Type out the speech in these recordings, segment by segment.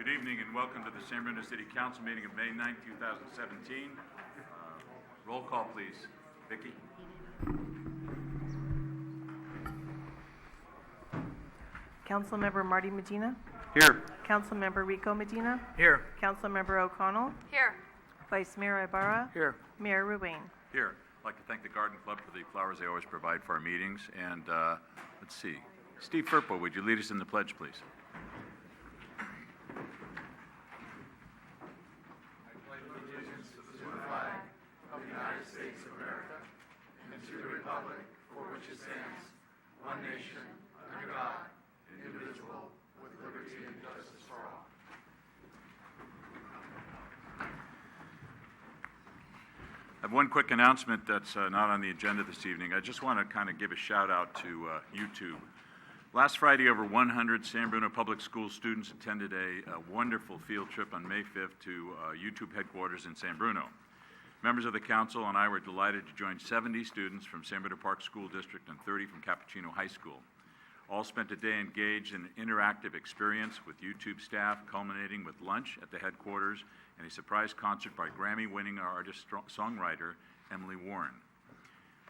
Good evening and welcome to the San Bruno City Council meeting of May 9, 2017. Roll call, please. Vicki? Councilmember Marty Medina. Here. Councilmember Rico Medina. Here. Councilmember O'Connell. Here. Vice Mayor Ibarra. Here. Mayor Ruane. Here. I'd like to thank the Garden Club for the flowers they always provide for our meetings. And let's see. Steve Firpo, would you lead us in the pledge, please? I have one quick announcement that's not on the agenda this evening. I just want to kind of give a shout out to YouTube. Last Friday, over 100 San Bruno Public School students attended a wonderful field trip on May 5th to YouTube headquarters in San Bruno. Members of the council and I were delighted to join 70 students from San Bruno Park School District and 30 from Cappuccino High School. All spent a day engaged in an interactive experience with YouTube staff, culminating with lunch at the headquarters and a surprise concert by Grammy-winning artist-songwriter Emily Warren.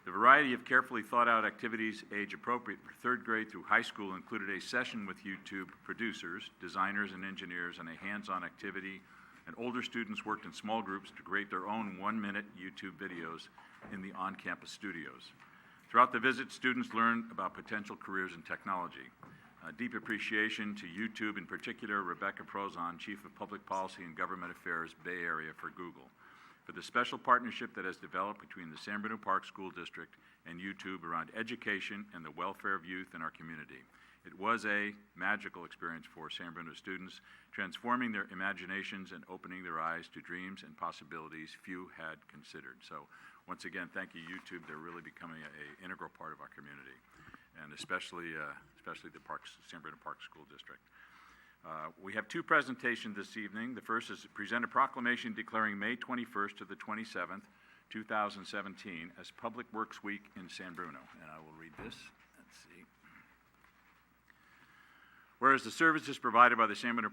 The variety of carefully thought-out activities age-appropriate for third grade through high school included a session with YouTube producers, designers, and engineers, and a hands-on activity, and older students worked in small groups to create their own one-minute YouTube videos in the on-campus studios. Throughout the visit, students learned about potential careers in technology. Deep appreciation to YouTube, in particular Rebecca Prozon, Chief of Public Policy and Government Affairs, Bay Area for Google, for the special partnership that has developed between the San Bruno Park School District and YouTube around education and the welfare of youth in our community. It was a magical experience for San Bruno students, transforming their imaginations and opening their eyes to dreams and possibilities few had considered. So once again, thank you, YouTube. They're really becoming an integral part of our community, and especially the San Bruno Park School District. We have two presentations this evening. The first is to present a proclamation declaring May 21st to the 27th, 2017 as Public Works Week in San Bruno. And I will read this. Let's see. Whereas the services provided by the San Bruno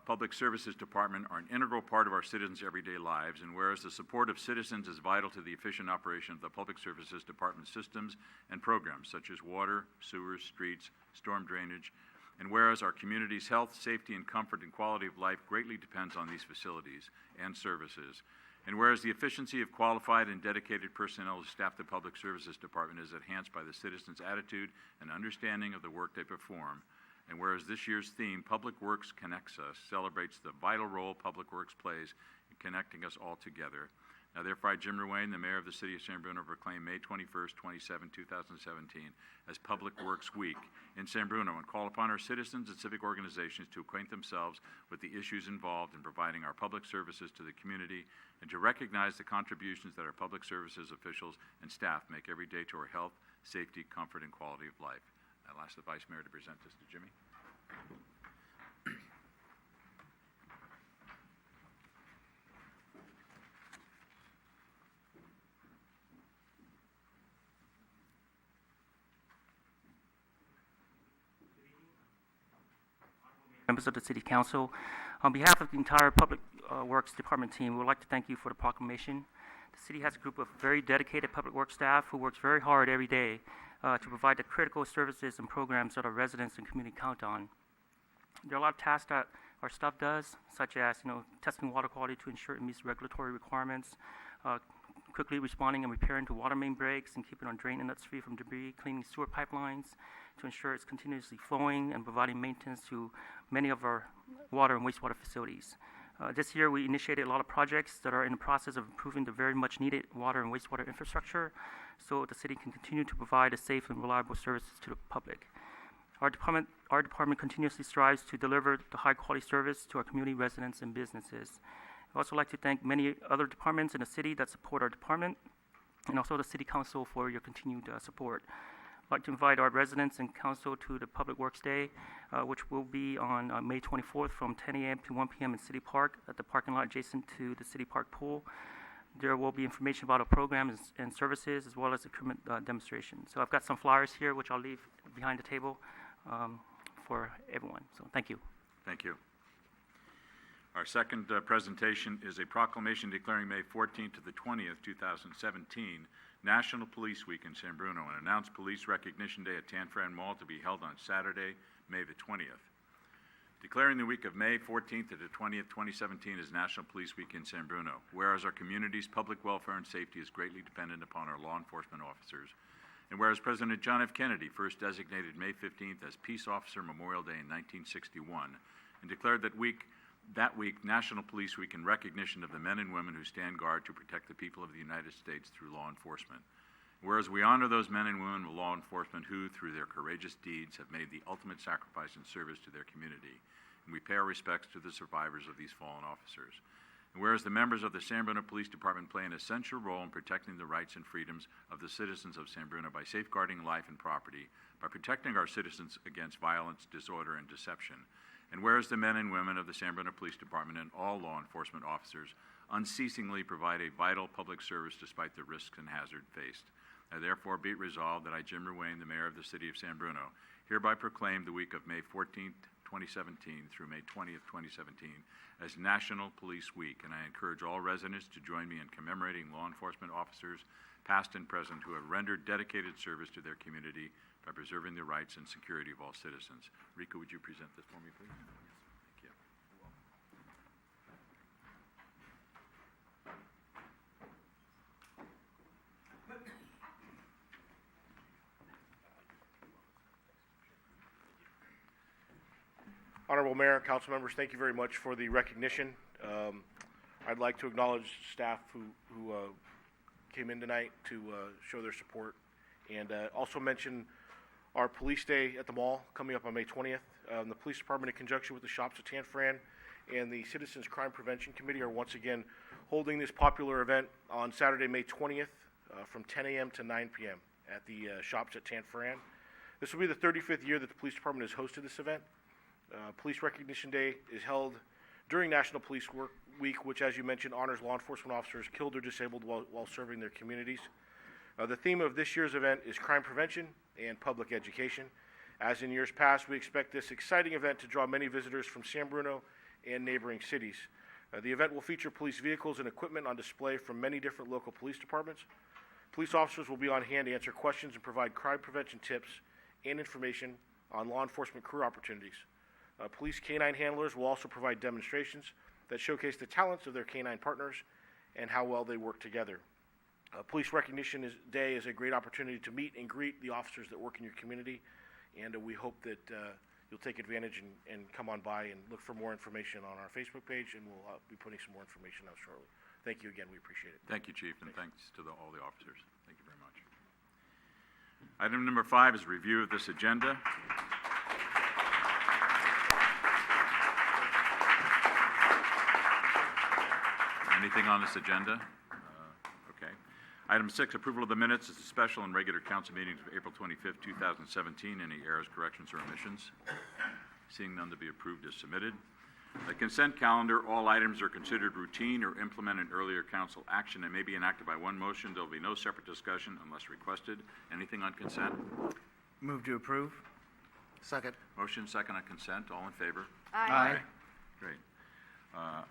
Public Services Department are an integral part of our citizens' everyday lives, and whereas the support of citizens is vital to the efficient operation of the Public Services Department systems and programs such as water, sewers, streets, storm drainage, and whereas our community's health, safety, and comfort and quality of life greatly depends on these facilities and services, and whereas the efficiency of qualified and dedicated personnel who staff the Public Services Department is enhanced by the citizens' attitude and understanding of the work they perform, and whereas this year's theme, Public Works Connects Us, celebrates the vital role Public Works plays in connecting us all together. Now, therefore, I, Jim Ruane, the Mayor of the City of San Bruno, proclaim May 21st, 2017 as Public Works Week in San Bruno and call upon our citizens and civic organizations to acquaint themselves with the issues involved in providing our public services to the community and to recognize the contributions that our public services officials and staff make every day to our health, safety, comfort, and quality of life. I'll ask the Vice Mayor to present this to Jimmy. Members of the City Council, on behalf of the entire Public Works Department team, we would like to thank you for the proclamation. The city has a group of very dedicated public works staff who works very hard every day to provide the critical services and programs that our residents and community count on. There are a lot of tasks that our staff does, such as testing water quality to ensure it meets regulatory requirements, quickly responding and repairing to water main breaks and keeping our drain inlets free from debris, cleaning sewer pipelines to ensure it's continuously flowing, and providing maintenance to many of our water and wastewater facilities. This year, we initiated a lot of projects that are in the process of improving the very much needed water and wastewater infrastructure so the city can continue to provide a safe and reliable services to the public. Our department continuously strives to deliver the high quality service to our community residents and businesses. I'd also like to thank many other departments in the city that support our department, and also the City Council for your continued support. I'd like to invite our residents and council to the Public Works Day, which will be on May 24th from 10 a.m. to 1 p.m. in City Park at the parking lot adjacent to the City Park pool. There will be information about our programs and services, as well as equipment demonstration. So I've got some flyers here, which I'll leave behind the table for everyone. So thank you. Thank you. Our second presentation is a proclamation declaring May 14th to the 20th, 2017, National Police Week in San Bruno, and announced Police Recognition Day at Tanforan Mall to be held on Saturday, May the 20th. Declaring the week of May 14th to the 20th, 2017 is National Police Week in San Bruno, whereas our community's public welfare and safety is greatly dependent upon our law enforcement officers, and whereas President John F. Kennedy first designated May 15th as Peace Officer Memorial Day in 1961, and declared that week National Police Week in recognition of the men and women who stand guard to protect the people of the United States through law enforcement. Whereas we honor those men and women of law enforcement who, through their courageous deeds, have made the ultimate sacrifice in service to their community, and we pay our respects to the survivors of these fallen officers. And whereas the members of the San Bruno Police Department play an essential role in protecting the rights and freedoms of the citizens of San Bruno by safeguarding life and property, by protecting our citizens against violence, disorder, and deception. And whereas the men and women of the San Bruno Police Department and all law enforcement officers unceasingly provide a vital public service despite the risks and hazard faced. Now therefore be it resolved that I, Jim Ruane, the Mayor of the City of San Bruno, hereby proclaim the week of May 14th, 2017 through May 20th, 2017 as National Police Week, and I encourage all residents to join me in commemorating law enforcement officers, past and present, who have rendered dedicated service to their community by preserving the rights and security of all citizens. Rico, would you present this for me, please? Thank you. Honorable Mayor, council members, thank you very much for the recognition. I'd like to acknowledge staff who came in tonight to show their support, and also mention our Police Day at the mall coming up on May 20th. The Police Department, in conjunction with the shops at Tanforan and the Citizens Crime Prevention Committee, are once again holding this popular event on Saturday, May 20th from 10 a.m. to 9 p.m. at the shops at Tanforan. This will be the 35th year that the Police Department has hosted this event. Police Recognition Day is held during National Police Week, which, as you mentioned, honors law enforcement officers killed or disabled while serving their communities. The theme of this year's event is crime prevention and public education. As in years past, we expect this exciting event to draw many visitors from San Bruno and neighboring cities. The event will feature police vehicles and equipment on display from many different local police departments. Police officers will be on hand to answer questions and provide crime prevention tips and information on law enforcement career opportunities. Police canine handlers will also provide demonstrations that showcase the talents of their canine partners and how well they work together. Police Recognition Day is a great opportunity to meet and greet the officers that work in your community, and we hope that you'll take advantage and come on by and look for more information on our Facebook page, and we'll be putting some more information out shortly. Thank you again. We appreciate it. Thank you, Chief, and thanks to all the officers. Thank you very much. Item number 5 is review of this agenda. Anything on this agenda? Okay. Item 6, approval of the minutes of the special and regular council meetings of April 25th, 2017. Any errors, corrections, or omissions? Seeing none, to be approved as submitted. The consent calendar, all items are considered routine or implement an earlier council action and may be enacted by one motion. There will be no separate discussion unless requested. Anything on consent? Move to approve. Second. Motion second on consent. All in favor? Aye. Great.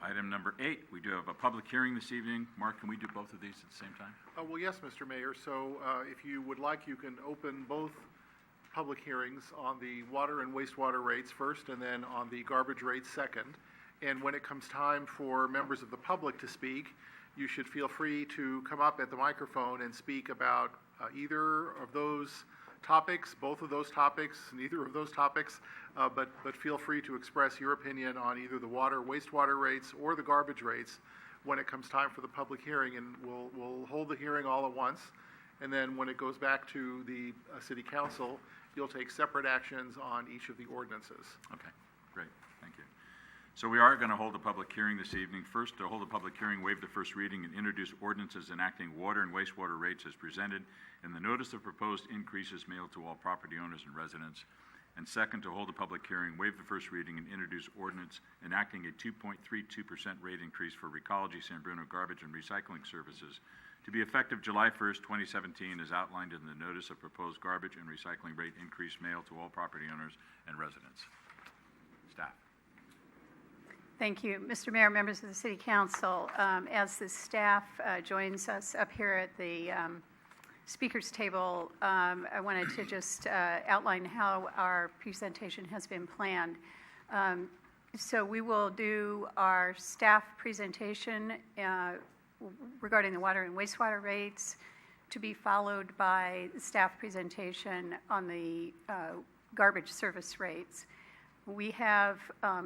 Item number 8, we do have a public hearing this evening. Mark, can we do both of these at the same time? Well, yes, Mr. Mayor. So if you would like, you can open both public hearings on the water and wastewater rates first, and then on the garbage rates second. And when it comes time for members of the public to speak, you should feel free to come up at the microphone and speak about either of those topics, both of those topics, neither of those topics, but feel free to express your opinion on either the water, wastewater rates, or the garbage rates when it comes time for the public hearing, and we'll hold the hearing all at once, and then when it goes back to the City Council, you'll take separate actions on each of the ordinances. Okay, great, thank you. So we are going to hold a public hearing this evening. First, to hold a public hearing, waive the first reading and introduce ordinances enacting water and wastewater rates as presented in the notice of proposed increases mailed to all property owners and residents. And second, to hold a public hearing, waive the first reading, and introduce ordinance enacting a 2.32% rate increase for Recology San Bruno garbage and recycling services to be effective July 1st, 2017, as outlined in the notice of proposed garbage and recycling rate increase mailed to all property owners and residents. Staff. Thank you. Mr. Mayor, members of the City Council, as the staff joins us up here at the speakers table, I wanted to just outline how our presentation has been planned. So we will do our staff presentation regarding the water and wastewater rates, to be followed by the staff presentation on the garbage service rates. We have,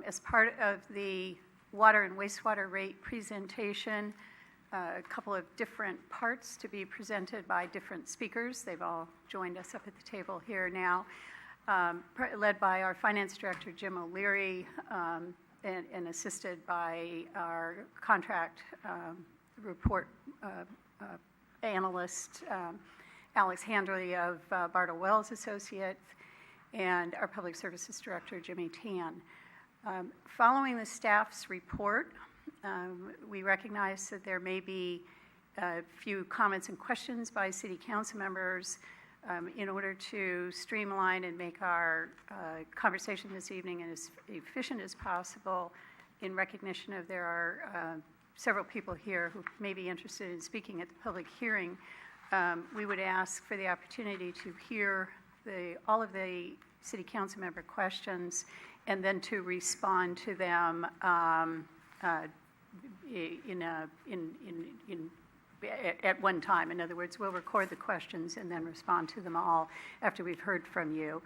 as part of the water and wastewater rate presentation, a couple of different parts to be presented by different speakers. They've all joined us up at the table here now, led by our Finance Director, Jim O'Leary, and assisted by our contract report analyst, Alex Handley of Bartle Wells Associates, and our Public Services Director, Jimmy Tan. Following the staff's report, we recognize that there may be a few comments and questions by City Council members. In order to streamline and make our conversation this evening as efficient as possible, in recognition of there are several people here who may be interested in speaking at the public hearing, we would ask for the opportunity to hear all of the City Council member questions and then to respond to them at one time. In other words, we'll record the questions and then respond to them all after we've heard from you.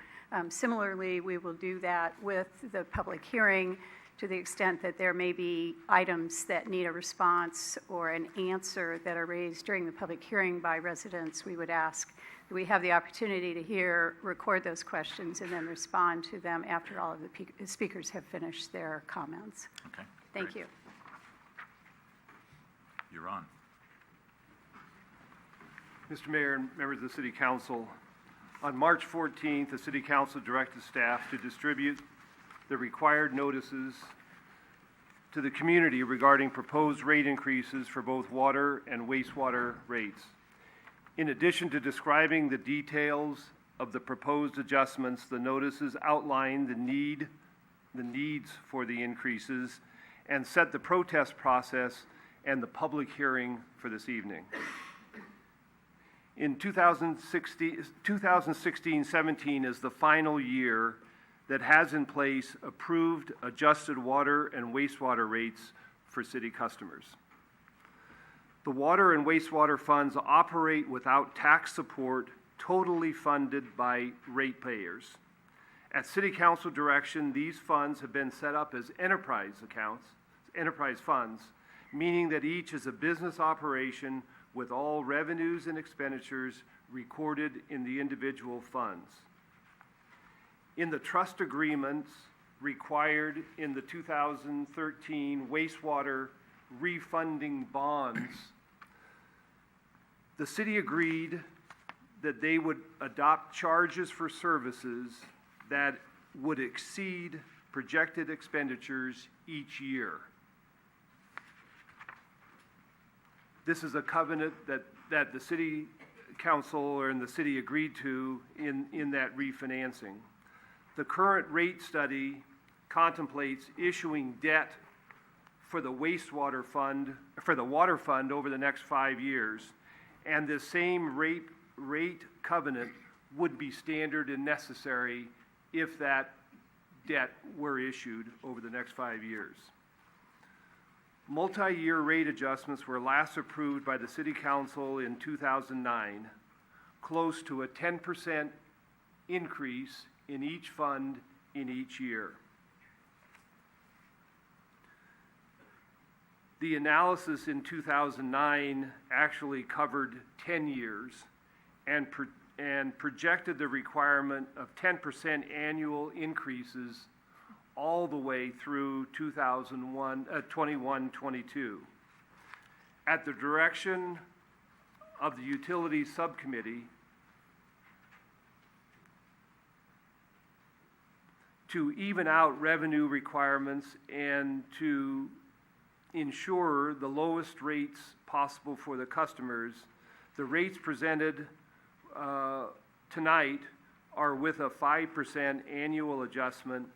Similarly, we will do that with the public hearing to the extent that there may be items that need a response or an answer that are raised during the public hearing by residents. We would ask that we have the opportunity to record those questions and then respond to them after all of the speakers have finished their comments. Okay. Thank great. you. You're on. Mr. Mayor and members of the City Council, on March 14th, the City Council directed staff to distribute the required notices to the community regarding proposed rate increases for both water and wastewater rates. In addition to describing the details of the proposed adjustments, the notices outline the needs for the increases and set the protest process and the public hearing for this evening. In 2016-17 is the final year that has in place approved adjusted water and wastewater rates for city customers. The water and wastewater funds operate without tax support, totally funded by ratepayers. At City Council direction, these funds have been set up as enterprise accounts, enterprise funds, meaning that each is a business operation with all revenues and expenditures recorded in the individual funds. In the trust agreements required in the 2013 wastewater refunding bonds, the city agreed that they would adopt charges for services that would exceed projected expenditures each year. This is a covenant that the City Council and the city agreed to in that refinancing. The current rate study contemplates issuing debt for the water fund over the next 5 years, and the same rate covenant would be standard and necessary if that debt were issued over the next 5 years. Multi-year rate adjustments were last approved by the City Council in 2009, close to a 10% increase in each fund in each year. The analysis in 2009 actually covered 10 years and projected the requirement of 10% annual increases all the way through 21-22. At the direction of the Utilities Subcommittee, to even out revenue requirements and to ensure the lowest rates possible for the customers, the rates presented tonight are with a 5% annual adjustment,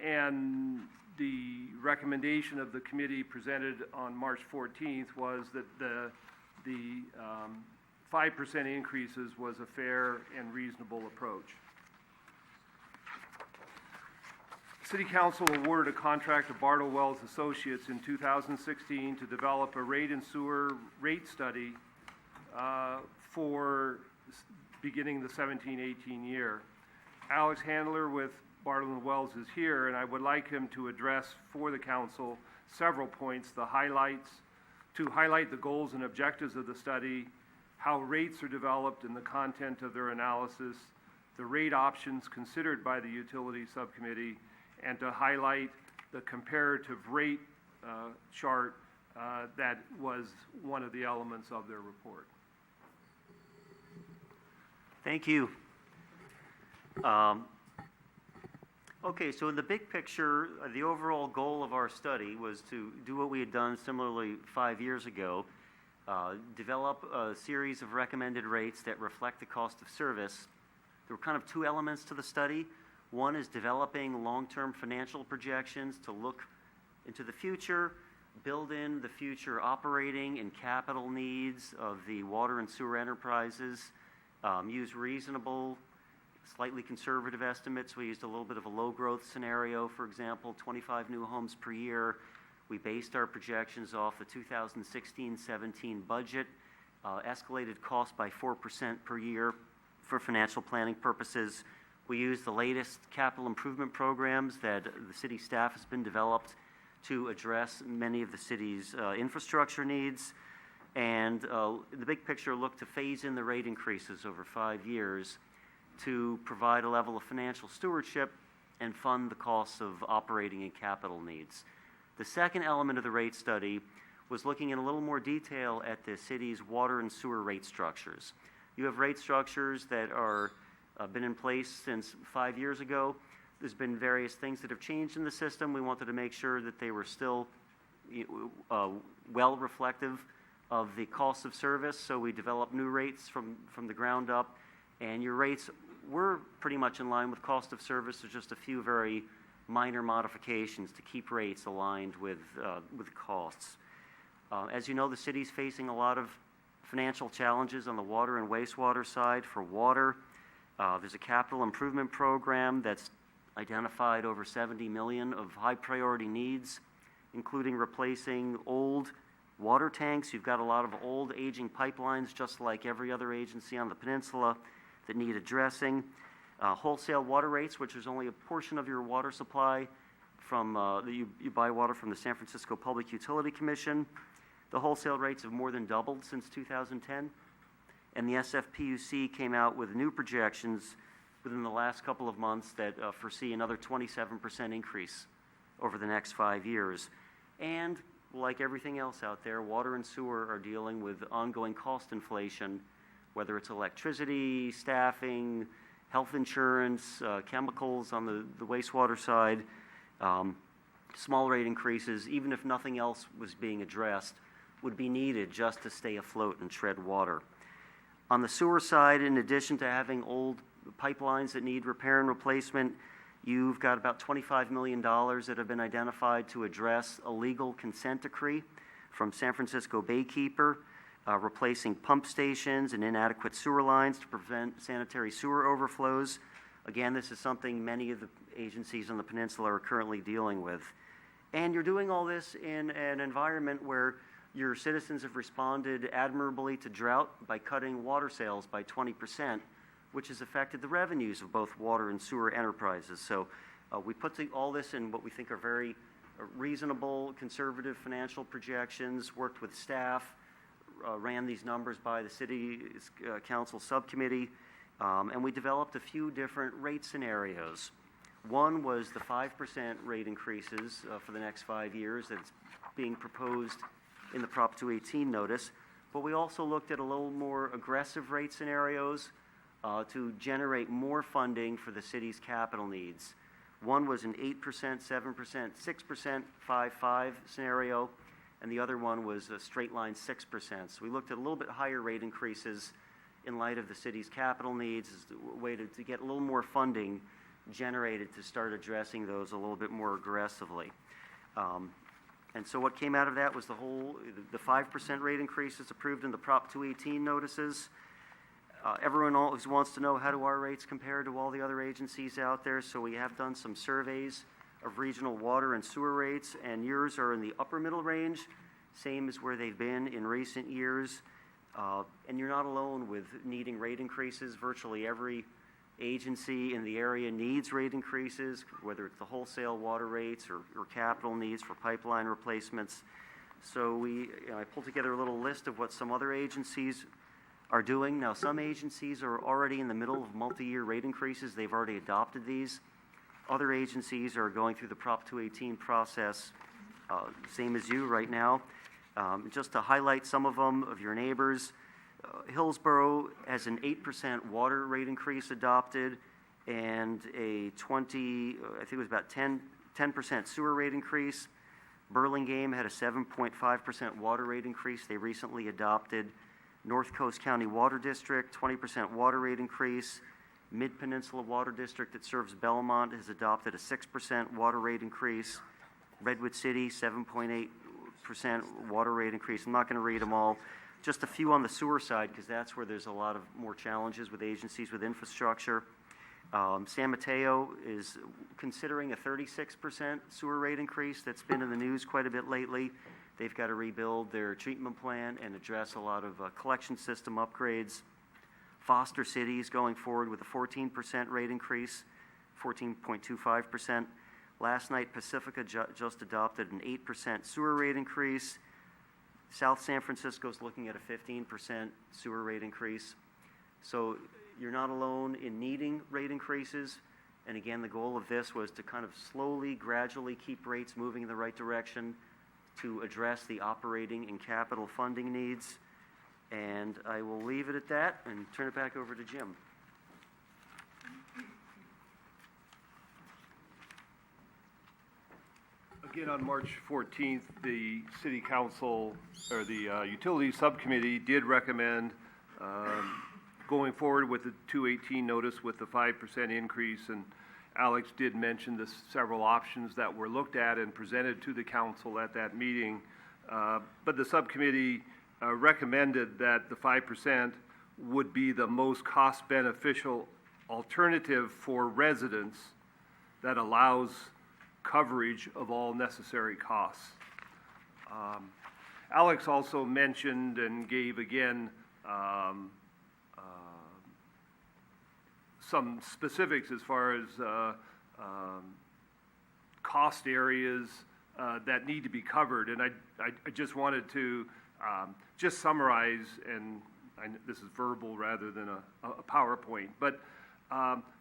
and the recommendation of the committee presented on March 14th was that the 5% increases was a fair and reasonable approach. City Council awarded a contract to Bartle Wells Associates in 2016 to develop a rate and sewer rate study for beginning the 17-18 year. Alex Handler with Bartle & Wells is here, and I would like him to address for the council several points, to highlight the goals and objectives of the study, how rates are developed and the content of their analysis, the rate options considered by the utility subcommittee, and to highlight the comparative rate chart that was one of the elements of their report. Thank you. Okay, so in the big picture, the overall goal of our study was to do what we had done similarly 5 years ago, develop a series of recommended rates that reflect the cost of service. There were kind of two elements to the study. One is developing long-term financial projections to look into the future, build in the future operating and capital needs of the water and sewer enterprises, use reasonable, slightly conservative estimates. We used a little bit of a low growth scenario, for example, 25 new homes per year. We based our projections off the 2016-17 budget, escalated cost by 4% per year for financial planning purposes. We used the latest capital improvement programs that the city staff has been developed to address many of the city's infrastructure needs. And the big picture looked to phase in the rate increases over 5 years to provide a level of financial stewardship and fund the costs of operating and capital needs. The second element of the rate study was looking in a little more detail at the city's water and sewer rate structures. You have rate structures that are been in place since 5 years ago. There's been various things that have changed in the system. We wanted to make sure that they were still well reflective of the cost of service, so we developed new rates from the ground up, and your rates were pretty much in line with cost of service. There's just a few very minor modifications to keep rates aligned with costs. As you know, the city's facing a lot of financial challenges on the water and wastewater side. For water, there's a capital improvement program that's identified over $70 million of high priority needs, including replacing old water tanks. You've got a lot of old aging pipelines, just like every other agency on the peninsula, that need addressing. Wholesale water rates, which is only a portion of your water supply from you buy water from the San Francisco Public Utility Commission. The wholesale rates have more than doubled since 2010. And the SFPUC came out with new projections within the last couple of months that foresee another 27% increase over the next 5 years. And like everything else out there, water and sewer are dealing with ongoing cost inflation, whether it's electricity, staffing, health insurance, chemicals on the wastewater side, small rate increases, even if nothing else was being addressed, would be needed just to stay afloat and tread water. On the sewer side, in addition to having old pipelines that need repair and replacement, you've got about $25 million that have been identified to address a legal consent decree from San Francisco Baykeeper, replacing pump stations and inadequate sewer lines to prevent sanitary sewer overflows. Again, this is something many of the agencies on the peninsula are currently dealing with. And you're doing all this in an environment where your citizens have responded admirably to drought by cutting water sales by 20%, which has affected the revenues of both water and sewer enterprises. So we put all this in what we think are very reasonable, conservative financial projections, worked with staff, ran these numbers by the City Council subcommittee, and we developed a few different rate scenarios. One was the 5% rate increases for the next 5 years that's being proposed in the Prop 218 notice, but we also looked at a little more aggressive rate scenarios to generate more funding for the city's capital needs. One was an 8%, 7%, 6%, 5-5 scenario, and the other one was a straight line 6%. So we looked at a little bit higher rate increases in light of the city's capital needs as a way to get a little more funding generated to start addressing those a little bit more aggressively. And so what came out of that was the 5% rate increases approved in the Prop 218 notices. Everyone always wants to know, how do our rates compare to all the other agencies out there? So we have done some surveys of regional water and sewer rates, and yours are in the upper middle range, same as where they've been in recent years. And you're not alone with needing rate increases. Virtually every agency in the area needs rate increases, whether it's the wholesale water rates or capital needs for pipeline replacements. So I pulled together a little list of what some other agencies are doing. Now, some agencies are already in the middle of multi-year rate increases. They've already adopted these. Other agencies are going through the Prop 218 process, same as you right now. Just to highlight some of them, of your neighbors, Hillsborough has an 8% water rate increase adopted and a I think it was about 10% sewer rate increase. Burlingame had a 7.5% water rate increase they recently adopted. North Coast County Water District, 20% water rate increase. Mid-Peninsula Water District that serves Belmont has adopted a 6% water rate increase. Redwood City, 7.8% water rate increase. I'm not going to read them all. Just a few on the sewer side, because that's where there's a lot of more challenges with agencies with infrastructure. San Mateo is considering a 36% sewer rate increase. That's been in the news quite a bit lately. They've got to rebuild their treatment plant and address a lot of collection system upgrades. Foster City is going forward with a 14% rate increase, 14.25%. Last night, Pacifica just adopted an 8% sewer rate increase. South San Francisco is looking at a 15% sewer rate increase. So you're not alone in needing rate increases. And again, the goal of this was to kind of slowly, gradually keep rates moving in the right direction to address the operating and capital funding needs. And I will leave it at that and turn it back over to Jim. Again, on March 14th, the City Council, or the Utilities Subcommittee, did recommend going forward with the 218 notice with the 5% increase, and Alex did mention the several options that were looked at and presented to the council at that meeting. But the subcommittee recommended that the 5% would be the most cost-beneficial alternative for residents that allows coverage of all necessary costs. Alex also mentioned and gave again some specifics as far as cost areas that need to be covered, and I just wanted to just summarize, and this is verbal rather than a PowerPoint, but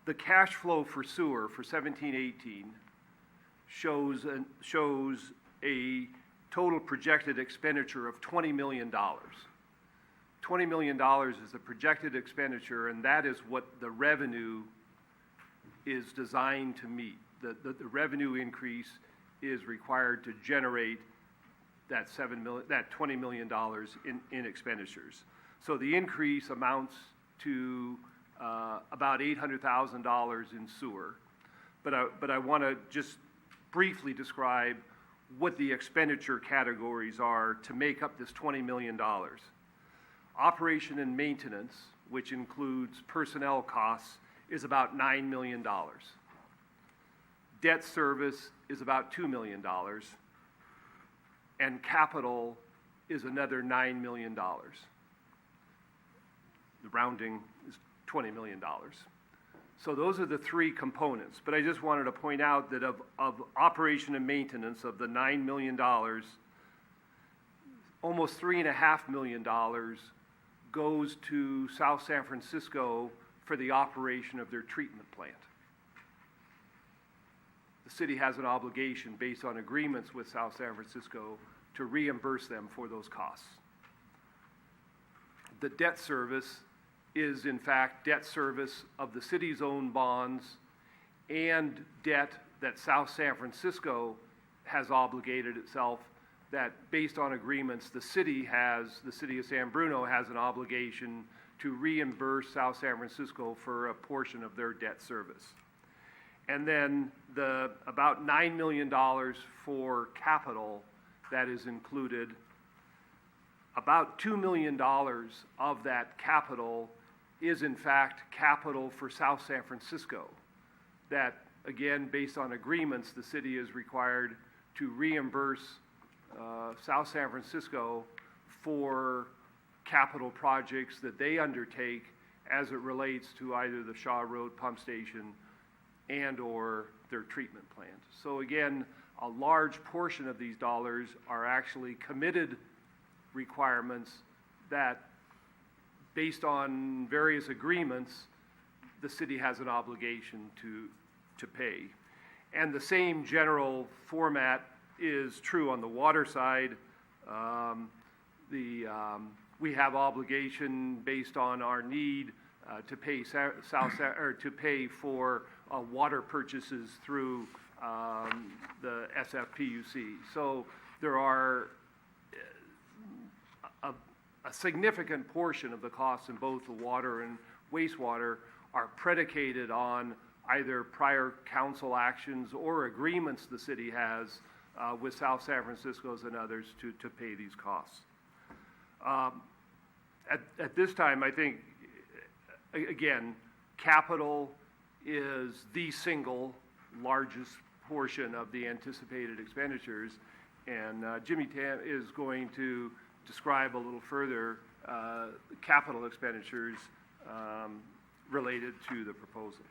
the cash flow for sewer for 17-18 shows a total projected expenditure of $20 million. $20 million is the projected expenditure, and that is what the revenue is designed to meet. The revenue increase is required to generate that $20 million in expenditures. So the increase amounts to about $800,000 in sewer. But I want to just briefly describe what the expenditure categories are to make up this $20 million. Operation and maintenance, which includes personnel costs, is about $9 million. Debt service is about $2 million. And capital is another $9 million. The rounding is $20 million. So those are the three components. But I just wanted to point out that of operation and maintenance of the $9 million, almost $3.5 million goes to South San Francisco for the operation of their treatment plant. The city has an obligation based on agreements with South San Francisco to reimburse them for those costs. The debt service is in fact debt service of the city's own bonds and debt that South San Francisco has obligated itself, that based on agreements the city of San Bruno has an obligation to reimburse South San Francisco for a portion of their debt service. And then the about $9 million for capital that is included. About $2 million of that capital is in fact capital for South San Francisco. That, again, based on agreements, the city is required to reimburse South San Francisco for capital projects that they undertake as it relates to either the Shaw Road pump station and/or their treatment plant. So again, a large portion of these dollars are actually committed requirements that, based on various agreements, the city has an obligation to pay. And the same general format is true on the water side. We have obligation based on our need to pay to pay for water purchases through the SFPUC. So there are a significant portion of the costs in both the water and wastewater are predicated on either prior council actions or agreements the city has with South San Francisco's and others to pay these costs. At this time, I think, again, capital is the single largest portion of the anticipated expenditures, and Jimmy Tam is going to describe a little further capital expenditures related to the proposal.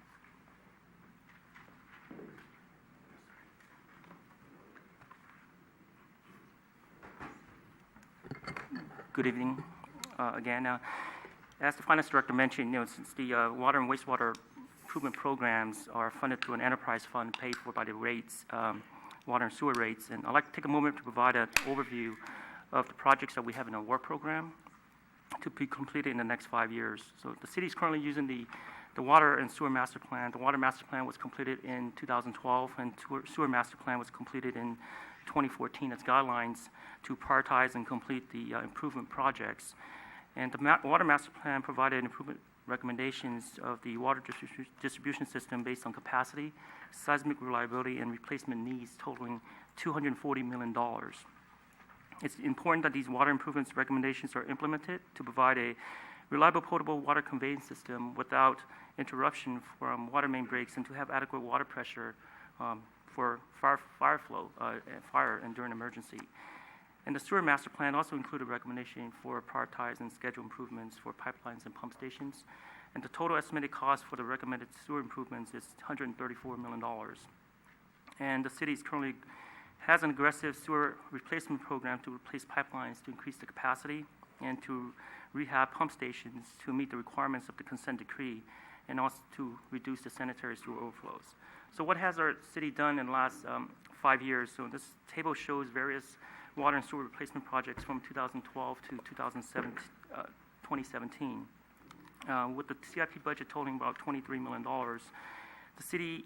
Good evening again. As the Finance Director mentioned, since the water and wastewater improvement programs are funded through an enterprise fund paid for by the rates, water and sewer rates, and I'd like to take a moment to provide an overview of the projects that we have in our work program to be completed in the next 5 years. So the city is currently using the water and sewer master plan. The water master plan was completed in 2012, and sewer master plan was completed in 2014 as guidelines to prioritize and complete the improvement projects. And the water master plan provided improvement recommendations of the water distribution system based on capacity, seismic reliability, and replacement needs totaling $240 million. It's important that these water improvements recommendations are implemented to provide a reliable potable water conveyance system without interruption from water main breaks and to have adequate water pressure for fire flow and during emergency. And the sewer master plan also included a recommendation for prioritized and scheduled improvements for pipelines and pump stations. And the total estimated cost for the recommended sewer improvements is $134 million. And the city currently has an aggressive sewer replacement program to replace pipelines to increase the capacity and to rehab pump stations to meet the requirements of the consent decree and also to reduce the sanitary sewer overflows. So what has our city done in the last 5 years? So this table shows various water and sewer replacement projects from 2012 to 2017. With the CIP budget totaling about $23 million, the city,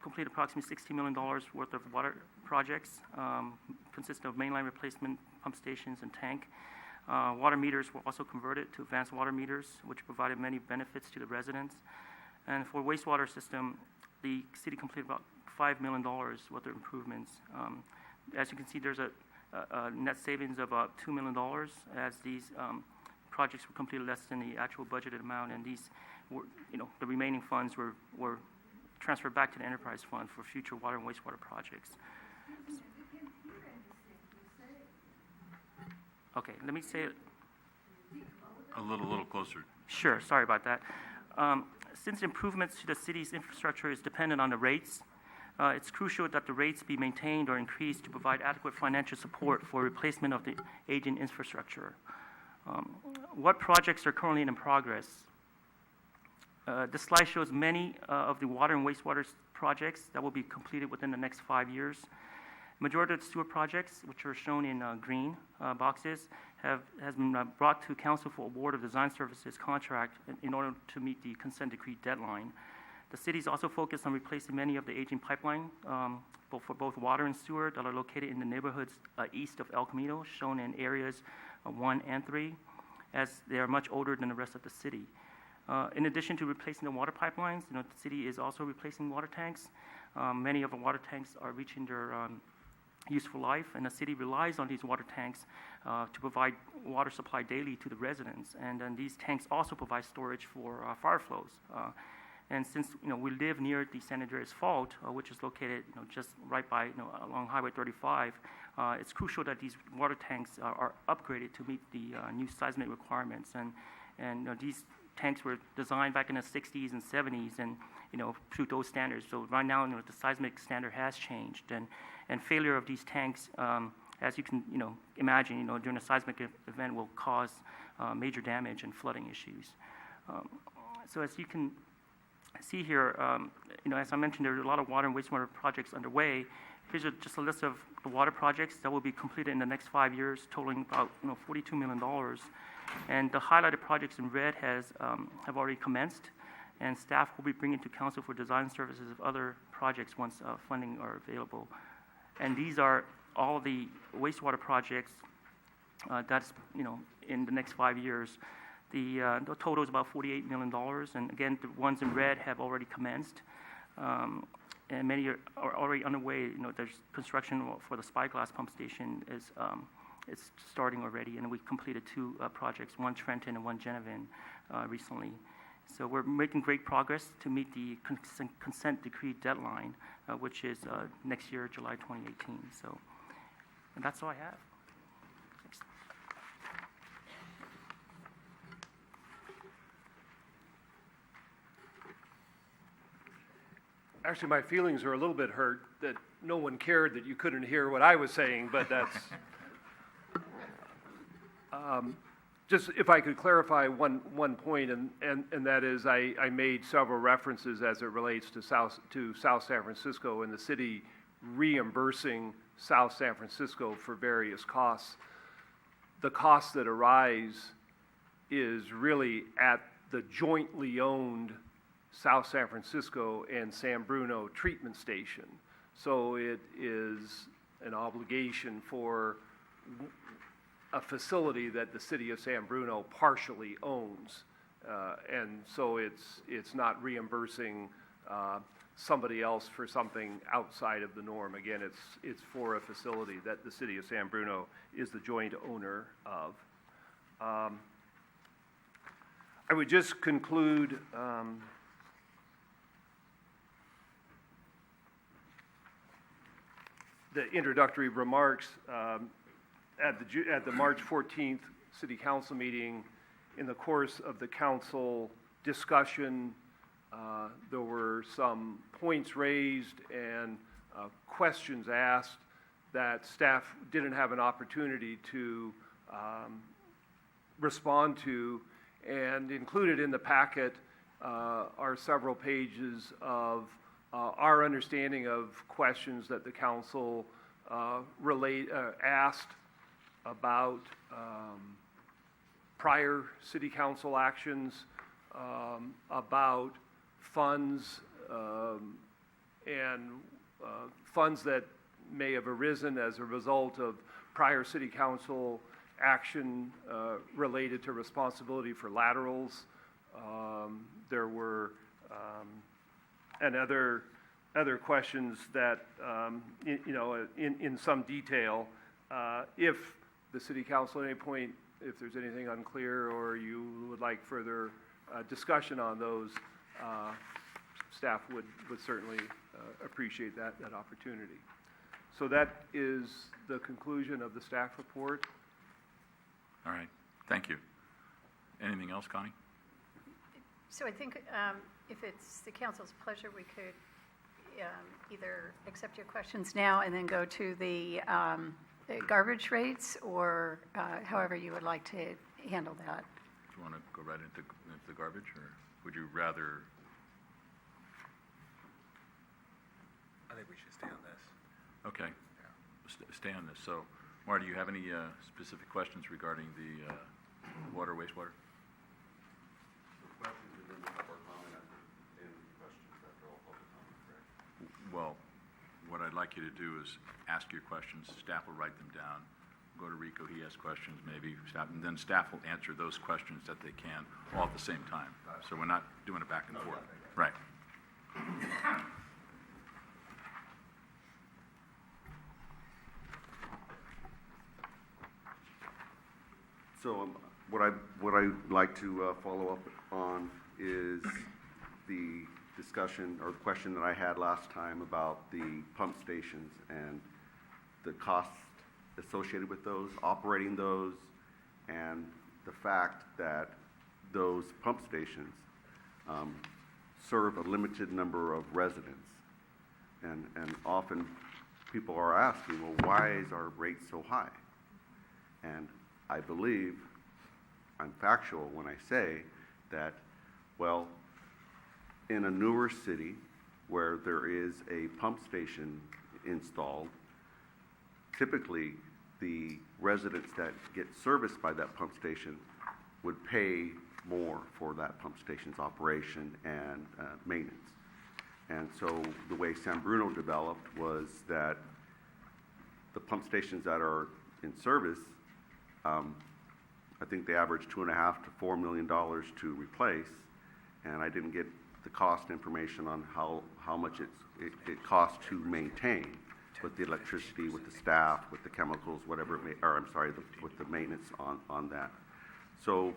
completed approximately $16 million worth of water projects, consisting of mainline replacement, pump stations, and tank. Water meters were also converted to advanced water meters, which provided many benefits to the residents. And for wastewater system, the city completed about $5 million worth of improvements. As you can see, there's a net savings of about $2 million as these projects were completed less than the actual budgeted amount, and these were, the remaining funds were transferred back to the enterprise fund for future water and wastewater projects. Okay, let me say it. A little closer. Sure, sorry about that. Since improvements to the city's infrastructure is dependent on the rates, it's crucial that the rates be maintained or increased to provide adequate financial support for replacement of the aging infrastructure. What projects are currently in progress? This slide shows many of the water and wastewater projects that will be completed within the next 5 years. Majority of the sewer projects, which are shown in green boxes, has been brought to council for award of design services contract in order to meet the consent decree deadline. The city is also focused on replacing many of the aging pipeline, for both water and sewer, that are located in the neighborhoods east of El Camino, shown in areas 1 and 3, as they are much older than the rest of the city. In addition to replacing the water pipelines, the city is also replacing water tanks. Many of the water tanks are reaching their useful life, and the city relies on these water tanks to provide water supply daily to the residents. And then these tanks also provide storage for fire flows. And since we live near the San Andreas Fault, which is located just right by along Highway 35, it's crucial that these water tanks are upgraded to meet the new seismic requirements. And these tanks were designed back in the 60s and 70s, and to those standards. So right now, the seismic standard has changed, and failure of these tanks, as you can imagine, during a seismic event, will cause major damage and flooding issues. So as you can see here, as I mentioned, there are a lot of water and wastewater projects underway. Here's just a list of the water projects that will be completed in the next 5 years, totaling about $42 million. And the highlighted projects in red have already commenced, and staff will be bringing to council for design services of other projects once funding are available. And these are all the wastewater projects that's in the next 5 years. The total is about $48 million, and again, the ones in red have already commenced, and many are already underway. There's construction for the Spyglass pump station it's starting already, and we completed 2 projects, one Trenton and one Genevieve, recently. So we're making great progress to meet the consent decree deadline, which is next year, July 2018. So, and that's all I have. Thanks. Actually, my feelings are a little bit hurt that no one cared that you couldn't hear what I was saying, but that's... Just if I could clarify one point, and that is I made several references as it relates to South San Francisco and the city reimbursing South San Francisco for various costs. The costs that arise is really at the jointly owned South San Francisco and San Bruno treatment station. So it is an obligation for a facility that the city of San Bruno partially owns. And so it's not reimbursing somebody else for something outside of the norm. Again, it's for a facility that the city of San Bruno is the joint owner of. I would just conclude the introductory remarks at the March 14th City Council meeting. In the course of the council discussion, there were some points raised and questions asked that staff didn't have an opportunity to respond to, and included in the packet are several pages of our understanding of questions that the council asked about prior city council actions, about funds and funds that may have arisen as a result of prior city council action related to responsibility for laterals. There were and other questions that in some detail. If the city council at any point, if there's anything unclear or you would like further discussion on those, staff would certainly appreciate that opportunity. So that is the conclusion of the staff report. All right, thank you. Anything else, Connie? So I think if it's the council's pleasure, we could either accept your questions now and then go to the garbage rates, or however you would like to handle that. Do you want to go right into the garbage, or would you rather? I think we should stay on this. Okay, stay on this. So, Marty, do you have any specific questions regarding the water, wastewater? Questions, and then we'll have our comment after any questions after all public comment, correct? Well, what I'd like you to do is ask your questions. Staff will write them down. go to Rico, he has questions, maybe staff, and then staff will answer those questions that they can all at the same time. So we're not doing it back and forth. Right. So what I'd like to follow up on is the discussion or the question that I had last time about the pump stations and the costs associated with those, operating those, and the fact that those pump stations serve a limited number of residents. And often people are asking, well, why is our rate so high? And I believe I'm factual when I say that, well, in a newer city where there is a pump station installed, typically the residents that get serviced by that pump station would pay more for that pump station's operation and maintenance. And so the way San Bruno developed was that the pump stations that are in service, I think they average $2.5 to $4 million to replace, and I didn't get the cost information on how much it costs to maintain with the electricity, with the staff, with the chemicals, whatever it may, or I'm sorry, with the maintenance on that. So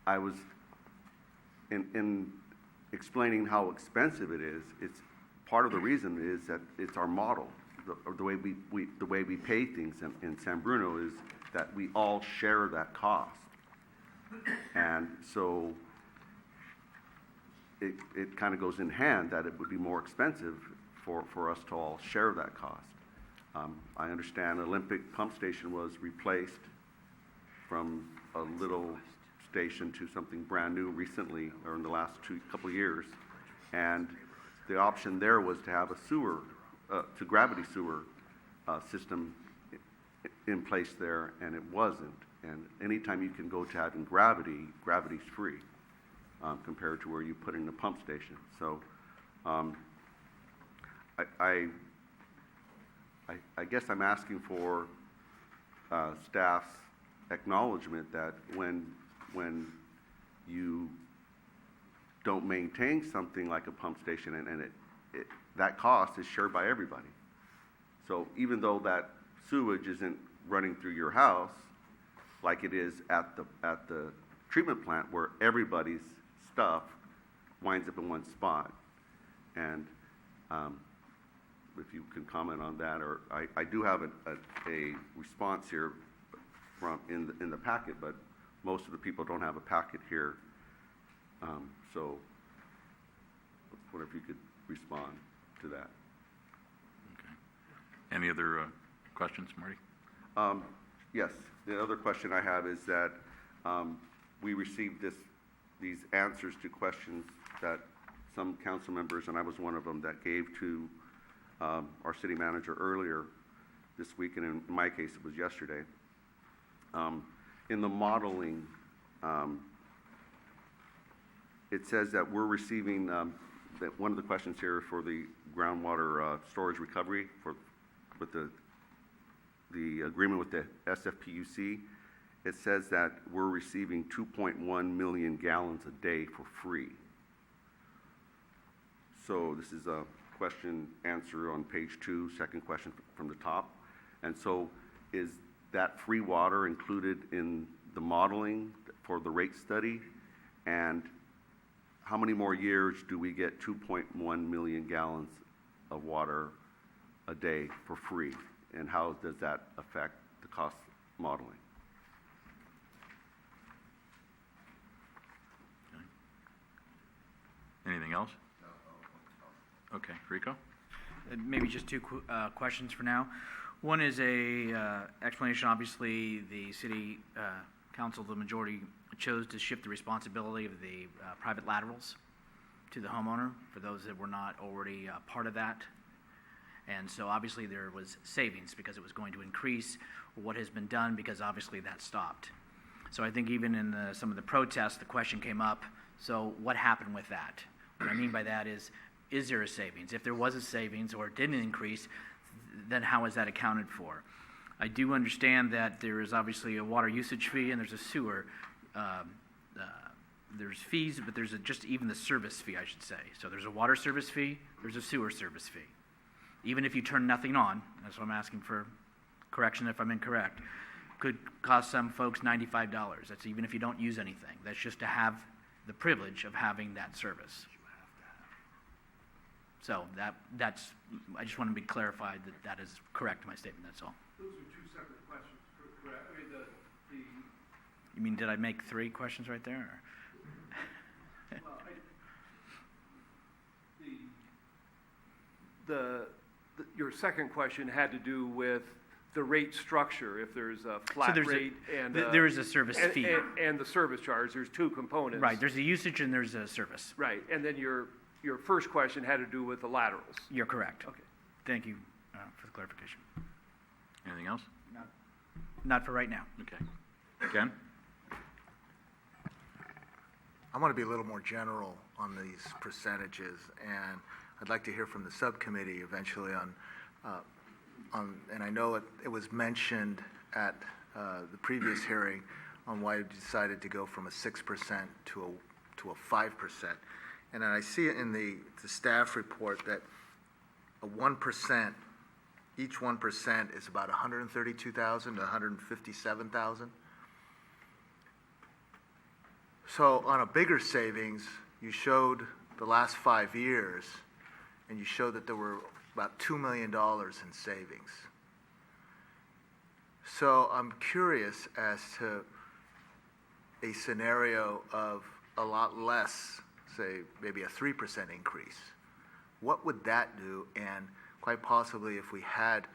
I was in explaining how expensive it is. It's part of the reason is that it's our model. The way we pay things in San Bruno is that we all share that cost, and so it kind of goes in hand that it would be more expensive for us to all share that cost. I understand Olympic Pump Station was replaced from a little station to something brand new recently, or in the last couple of years, and the option there was to have a sewer, to gravity sewer system in place there, and it wasn't. And anytime you can go to having gravity's free compared to where you put in a pump station. So I guess I'm asking for staff's acknowledgement that when you don't maintain something like a pump station and that cost is shared by everybody. So even though that sewage isn't running through your house like it is at the treatment plant where everybody's stuff winds up in one spot. And if you can comment on that, or I do have a response here from in the packet, but most of the people don't have a packet here. So wonder if you could respond to that. Okay. Any other questions, Marty? Yes. The other question I have is that we received these answers to questions that some council members, and I was one of them, that gave to our city manager earlier this week, and in my case it was yesterday. In the modeling, it says that we're receiving, that one of the questions here for the groundwater storage recovery with the agreement with the SFPUC, it says that we're receiving 2.1 million gallons a day for free. So this is a question answer on page 2, second question from the top. And so is that free water included in the modeling for the rate study? And how many more years do we get 2.1 million gallons of water a day for free? And how does that affect the cost modeling? Okay. Anything else? Okay, Rico? Maybe just two questions for now. One is a explanation. Obviously, the city council, the majority, chose to shift the responsibility of the private laterals to the homeowner for those that were not already part of that. And so obviously there was savings because it was going to increase what has been done, because obviously that stopped. So I think even in some of the protests, the question came up, so what happened with that? What I mean by that is there a savings? If there was a savings or it didn't increase, then how is that accounted for? I do understand that there is obviously a water usage fee and there's a sewer. There's fees, but there's just even the service fee, I should say. So there's a water service fee, there's a sewer service fee. Even if you turn nothing on, that's what I'm asking for correction if I'm incorrect, could cost some folks $95. That's even if you don't use anything. That's just to have the privilege of having that service. So that's, I just want to be clarified that that is correct, my statement, that's all. Those are two separate questions, correct? I mean, You mean, did I make 3 questions right there? Or? Well, your second question had to do with the rate structure, if there's a flat there's rate and... there is a service fee. And the service charge, there's 2 components. Right, there's a usage and there's a service. Right, and then your first question had to do with the laterals. You're correct. Okay. Thank you for the clarification. Anything else? Not for right now. Okay. Ken? I want to be a little more general on these percentages, and I'd like to hear from the subcommittee eventually on, and I know it was mentioned at the previous hearing on why you decided to go from a 6% to a 5%. And I see it in the staff report that a 1%, each 1% is about 132,000 to 157,000. So on a bigger savings, you showed the last 5 years, and you showed that there were about $2 million in savings. So I'm curious as to a scenario of a lot less, say maybe a 3% increase. What would that do? And quite possibly if we had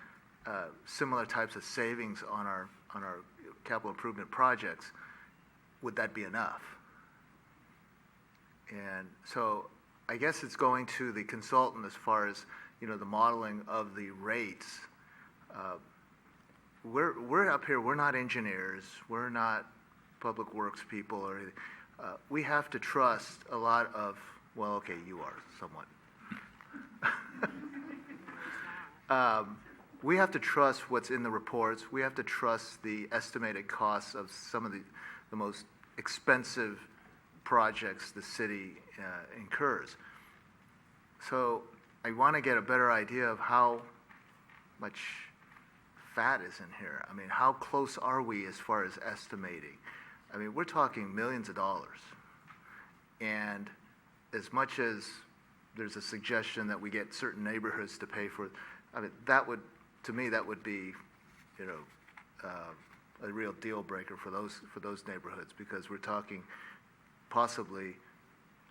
similar types of savings on our capital improvement projects, would that be enough? And so I guess it's going to the consultant as far as, the modeling of the rates. We're up here, we're not engineers, we're not public works people or anything. We have to trust a lot of, well, okay, you are somewhat. We have to trust what's in the reports. We have to trust the estimated costs of some of the most expensive projects the city incurs. So I want to get a better idea of how much fat is in here. I mean, how close are we as far as estimating? I mean, we're talking millions of dollars. And as much as there's a suggestion that we get certain neighborhoods to pay for it, I mean, that would, to me, that would be, a real deal breaker for those neighborhoods, because we're talking possibly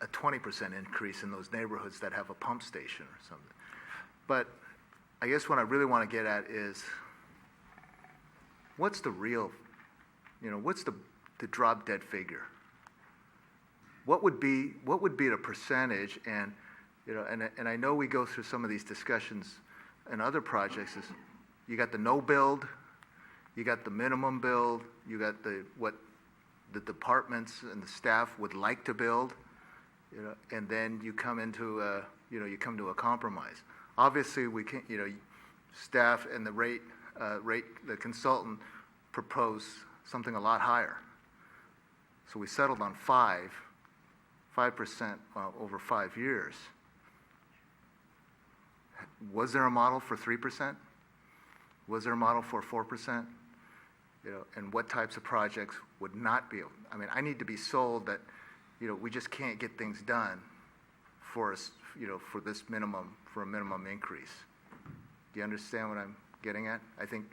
a 20% increase in those neighborhoods that have a pump station or something. But I guess what I really want to get at is, what's the real, what's the drop dead figure? What would be the percentage? And and I know we go through some of these discussions in other projects. Is you got the no build, you got the minimum build, you got what the departments and the staff would like to build, and then you come into a compromise. Obviously, we can't, staff and the the consultant proposed something a lot higher. So we settled on 5% over 5 years. Was there a model for 3%? Was there a model for 4%? And what types of projects would not be? I mean, I need to be sold that, we just can't get things done for us, for this minimum, for a minimum increase. Do you understand what I'm getting at? I think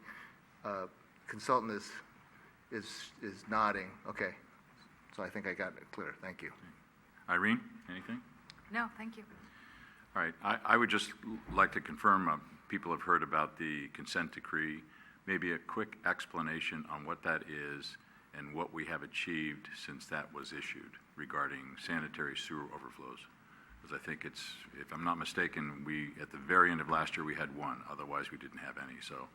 consultant is nodding. Okay, so I think I got it clear. Thank you. Irene, anything? No, thank you. All right, I would just like to confirm, people have heard about the consent decree, maybe a quick explanation on what that is and what we have achieved since that was issued regarding sanitary sewer overflows. Because I think it's, if I'm not mistaken, at the very end of last year, we had one, otherwise we didn't have any. So,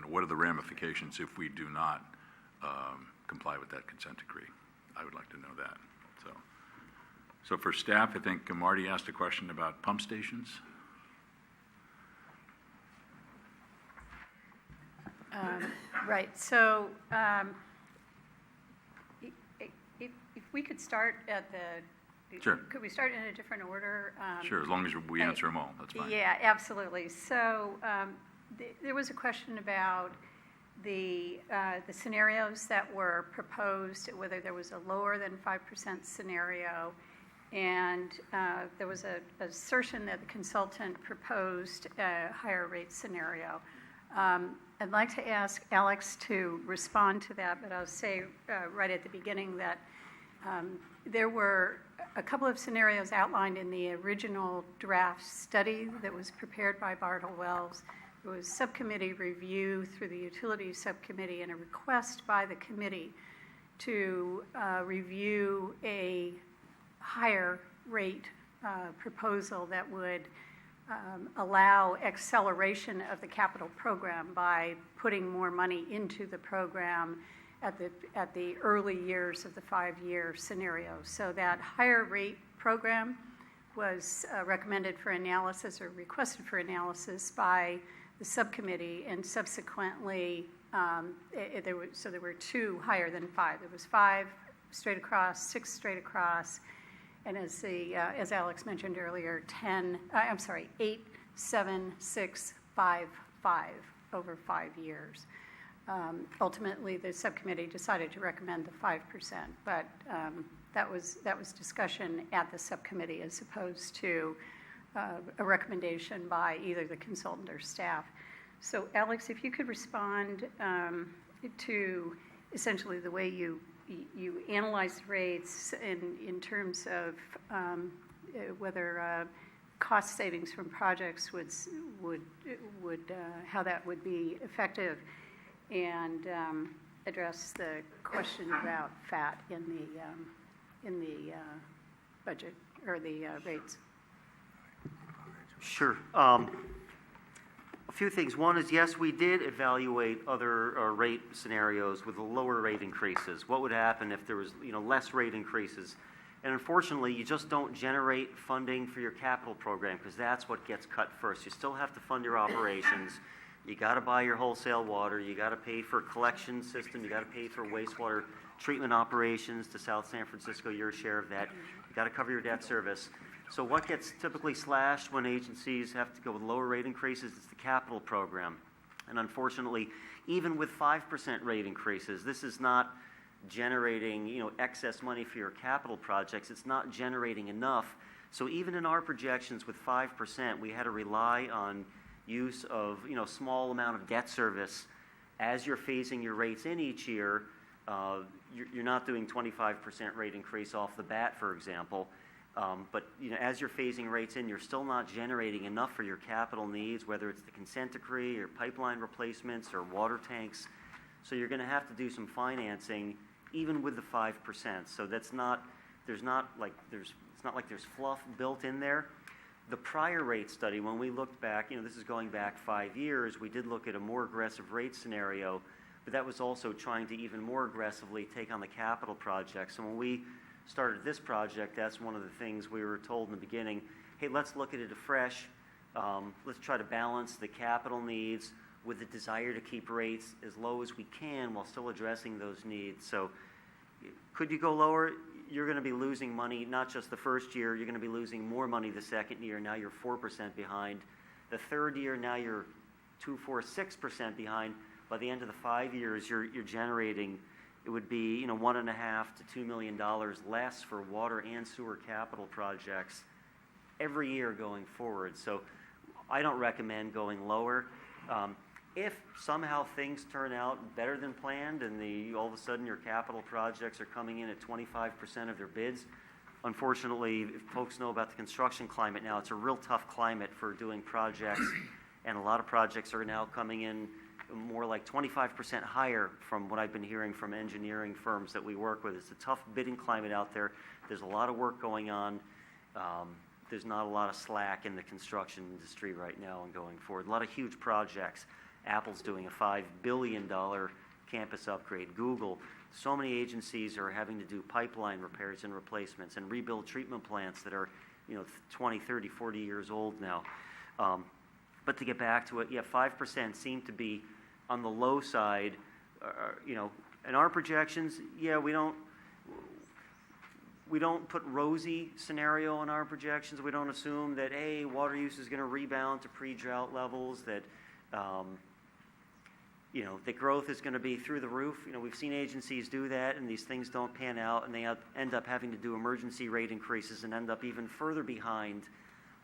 what are the ramifications if we do not comply with that consent decree? I would like to know that. So for staff, I think Marty asked a question about pump stations. Right, so if we could start at the, Sure. could we start in a different order? Sure, as long as we answer them all, that's fine. Yeah, absolutely. So there was a question about the scenarios that were proposed, whether there was a lower than 5% scenario, and there was an assertion that the consultant proposed a higher rate scenario. I'd like to ask Alex to respond to that, but I'll say right at the beginning that there were a couple of scenarios outlined in the original draft study that was prepared by Bartle Wells. There was subcommittee review through the Utilities Subcommittee and a request by the committee to review a higher rate proposal that would allow acceleration of the capital program by putting more money into the program at the early years of the 5-year scenario. So that higher rate program was recommended for analysis or requested for analysis by the subcommittee, and subsequently there were 2 higher than 5. There was 5 straight across, 6 straight across, and as Alex mentioned earlier, 8, 7, 6, 5, 5 over 5 years. Ultimately, the subcommittee decided to recommend the 5%, but that was discussion at the subcommittee as opposed to a recommendation by either the consultant or staff. So, Alex, if you could respond to essentially the way you analyze rates in terms of whether cost savings from projects would how that would be effective, and address the question about FAT in the budget or the rates. Sure. A few things. One is, yes, we did evaluate other rate scenarios with lower rate increases. What would happen if there was, less rate increases? And unfortunately, you just don't generate funding for your capital program because that's what gets cut first. You still have to fund your operations. You got to buy your wholesale water. You got to pay for a collection system. You got to pay for wastewater treatment operations to South San Francisco, your share of that. You got to cover your debt service. So what gets typically slashed when agencies have to go with lower rate increases is the capital program. And unfortunately, even with 5% rate increases, this is not generating, excess money for your capital projects. It's not generating enough. So even in our projections with 5%, we had to rely on use of, small amount of debt service. As you're phasing your rates in each year, you're not doing 25% rate increase off the bat, for example. But as you're phasing rates in, you're still not generating enough for your capital needs, whether it's the consent decree or pipeline replacements or water tanks. So you're going to have to do some financing, even with the 5%. So it's not like there's fluff built in there. The prior rate study, when we looked back, this is going back 5 years, we did look at a more aggressive rate scenario, but that was also trying to even more aggressively take on the capital project. So when we started this project, that's one of the things we were told in the beginning, hey, let's look at it afresh. Let's try to balance the capital needs with the desire to keep rates as low as we can while still addressing those needs. So could you go lower? You're going to be losing money, not just the first year, you're going to be losing more money the second year. Now you're 4% behind. The third year, now you're 6% behind. By the end of the 5 years, you're generating, it would be $1.5 to $2 million less for water and sewer capital projects every year going forward. So I don't recommend going lower. If somehow things turn out better than planned and all of a sudden your capital projects are coming in at 25% of their bids, unfortunately, if folks know about the construction climate now, it's a real tough climate for doing projects, and a lot of projects are now coming in more like 25% higher from what I've been hearing from engineering firms that we work with. It's a tough bidding climate out there. There's a lot of work going on. There's not a lot of slack in the construction industry right now and going forward. A lot of huge projects. Apple's doing a $5 billion campus upgrade. Google, so many agencies are having to do pipeline repairs and replacements and rebuild treatment plants that are 20, 30, 40 years old now. But to get back to it, 5% seemed to be on the low side you know, in our projections, yeah, we don't put rosy scenario in our projections. We don't assume that, hey, water use is going to rebound to pre-drought levels, that, you know, that growth is going to be through the roof. You know, we've seen agencies do that, and these things don't pan out, and they end up having to do emergency rate increases and end up even further behind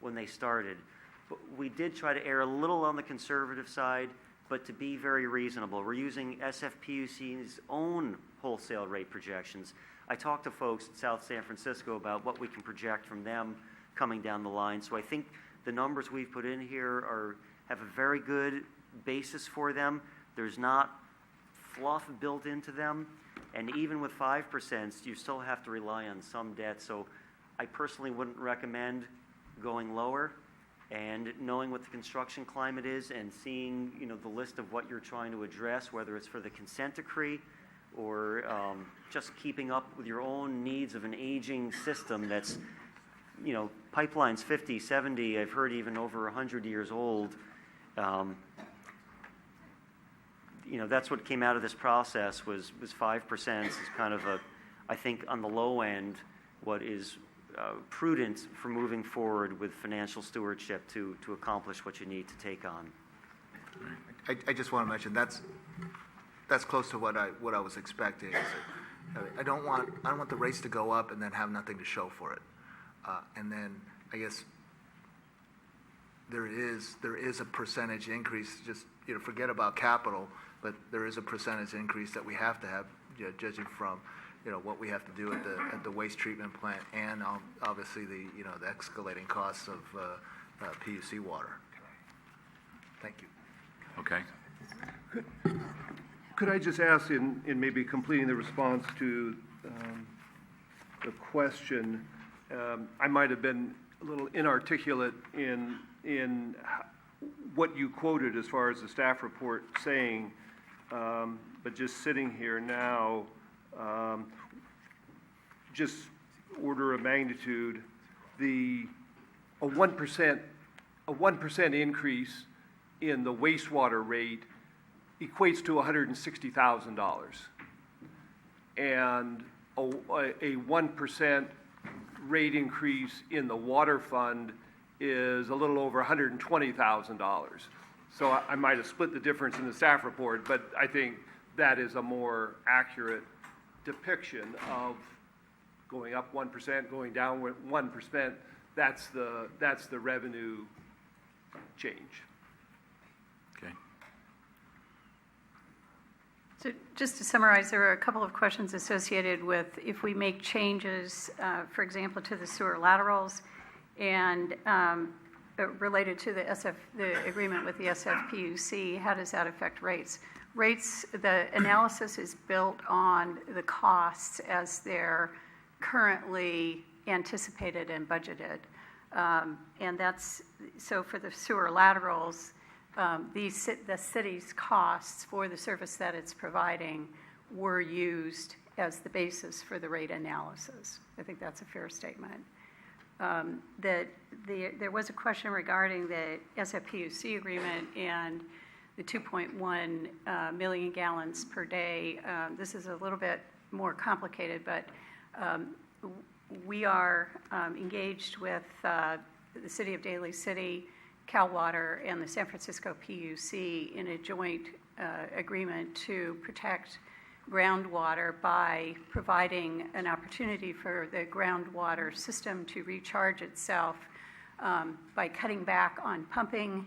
when they started. But we did try to err a little on the conservative side, but to be very reasonable. We're using SFPUC's own wholesale rate projections. I talked to folks at South San Francisco about what we can project from them coming down the line. So I think the numbers we've put in here have a very good basis for them. There's not fluff built into them. And even with 5%, you still have to rely on some debt. So I personally wouldn't recommend going lower. And knowing what the construction climate is and seeing, you know, the list of what you're trying to address, whether it's for the consent decree or just keeping up with your own needs of an aging system that's, you know, pipelines 50, 70, I've heard even over 100 years old. You know, that's what came out of this process was 5%. It's kind of I think on the low end, what is prudent for moving forward with financial stewardship to accomplish what you need to take on. I just want to mention that's close to what I was expecting. I don't want the rates to go up and then have nothing to show for it. And then I guess there is a percentage increase. Just, you know, forget about capital, but there is a percentage increase that we have to have, you know, judging from, you know, what we have to do at the waste treatment plant and obviously the, you know, the escalating costs of PUC water. Thank you. Okay. Could I just ask, in maybe completing the response to the question, I might have been a little inarticulate in what you quoted as far as the staff report saying, but just sitting here now, just order of magnitude, a 1% increase in the wastewater rate equates to $160,000, and a 1% rate increase in the water fund is a little over $120,000. So I might have split the difference in the staff report, but I think that is a more accurate depiction of going up 1%, going down 1%. That's the revenue change. Okay. So just to summarize, there are a couple of questions associated with if we make changes, for example, to the sewer laterals and related to the agreement with the SFPUC, how does that affect rates? Rates, the analysis is built on the costs as they're currently anticipated and budgeted. And that's, so for the sewer laterals, the city's costs for the service that it's providing were used as the basis for the rate analysis. I think that's a fair statement. There was a question regarding the SFPUC agreement and the 2.1 million gallons per day. This is a little bit more complicated, but we are engaged with the City of Daly City, Cal Water, and the San Francisco PUC in a joint agreement to protect groundwater by providing an opportunity for the groundwater system to recharge itself by cutting back on pumping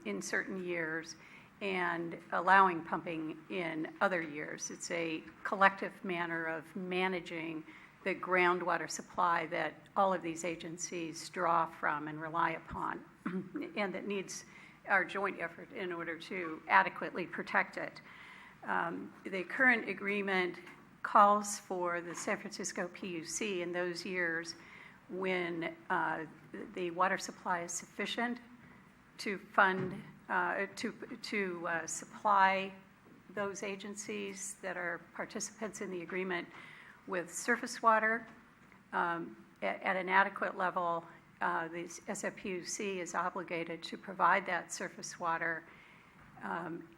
in certain years and allowing pumping in other years. It's a collective manner of managing the groundwater supply that all of these agencies draw from and rely upon, and that needs our joint effort in order to adequately protect it. The current agreement calls for the San Francisco PUC in those years when the water supply is sufficient to fund, to supply those agencies that are participants in the agreement with surface water at an adequate level. The SFPUC is obligated to provide that surface water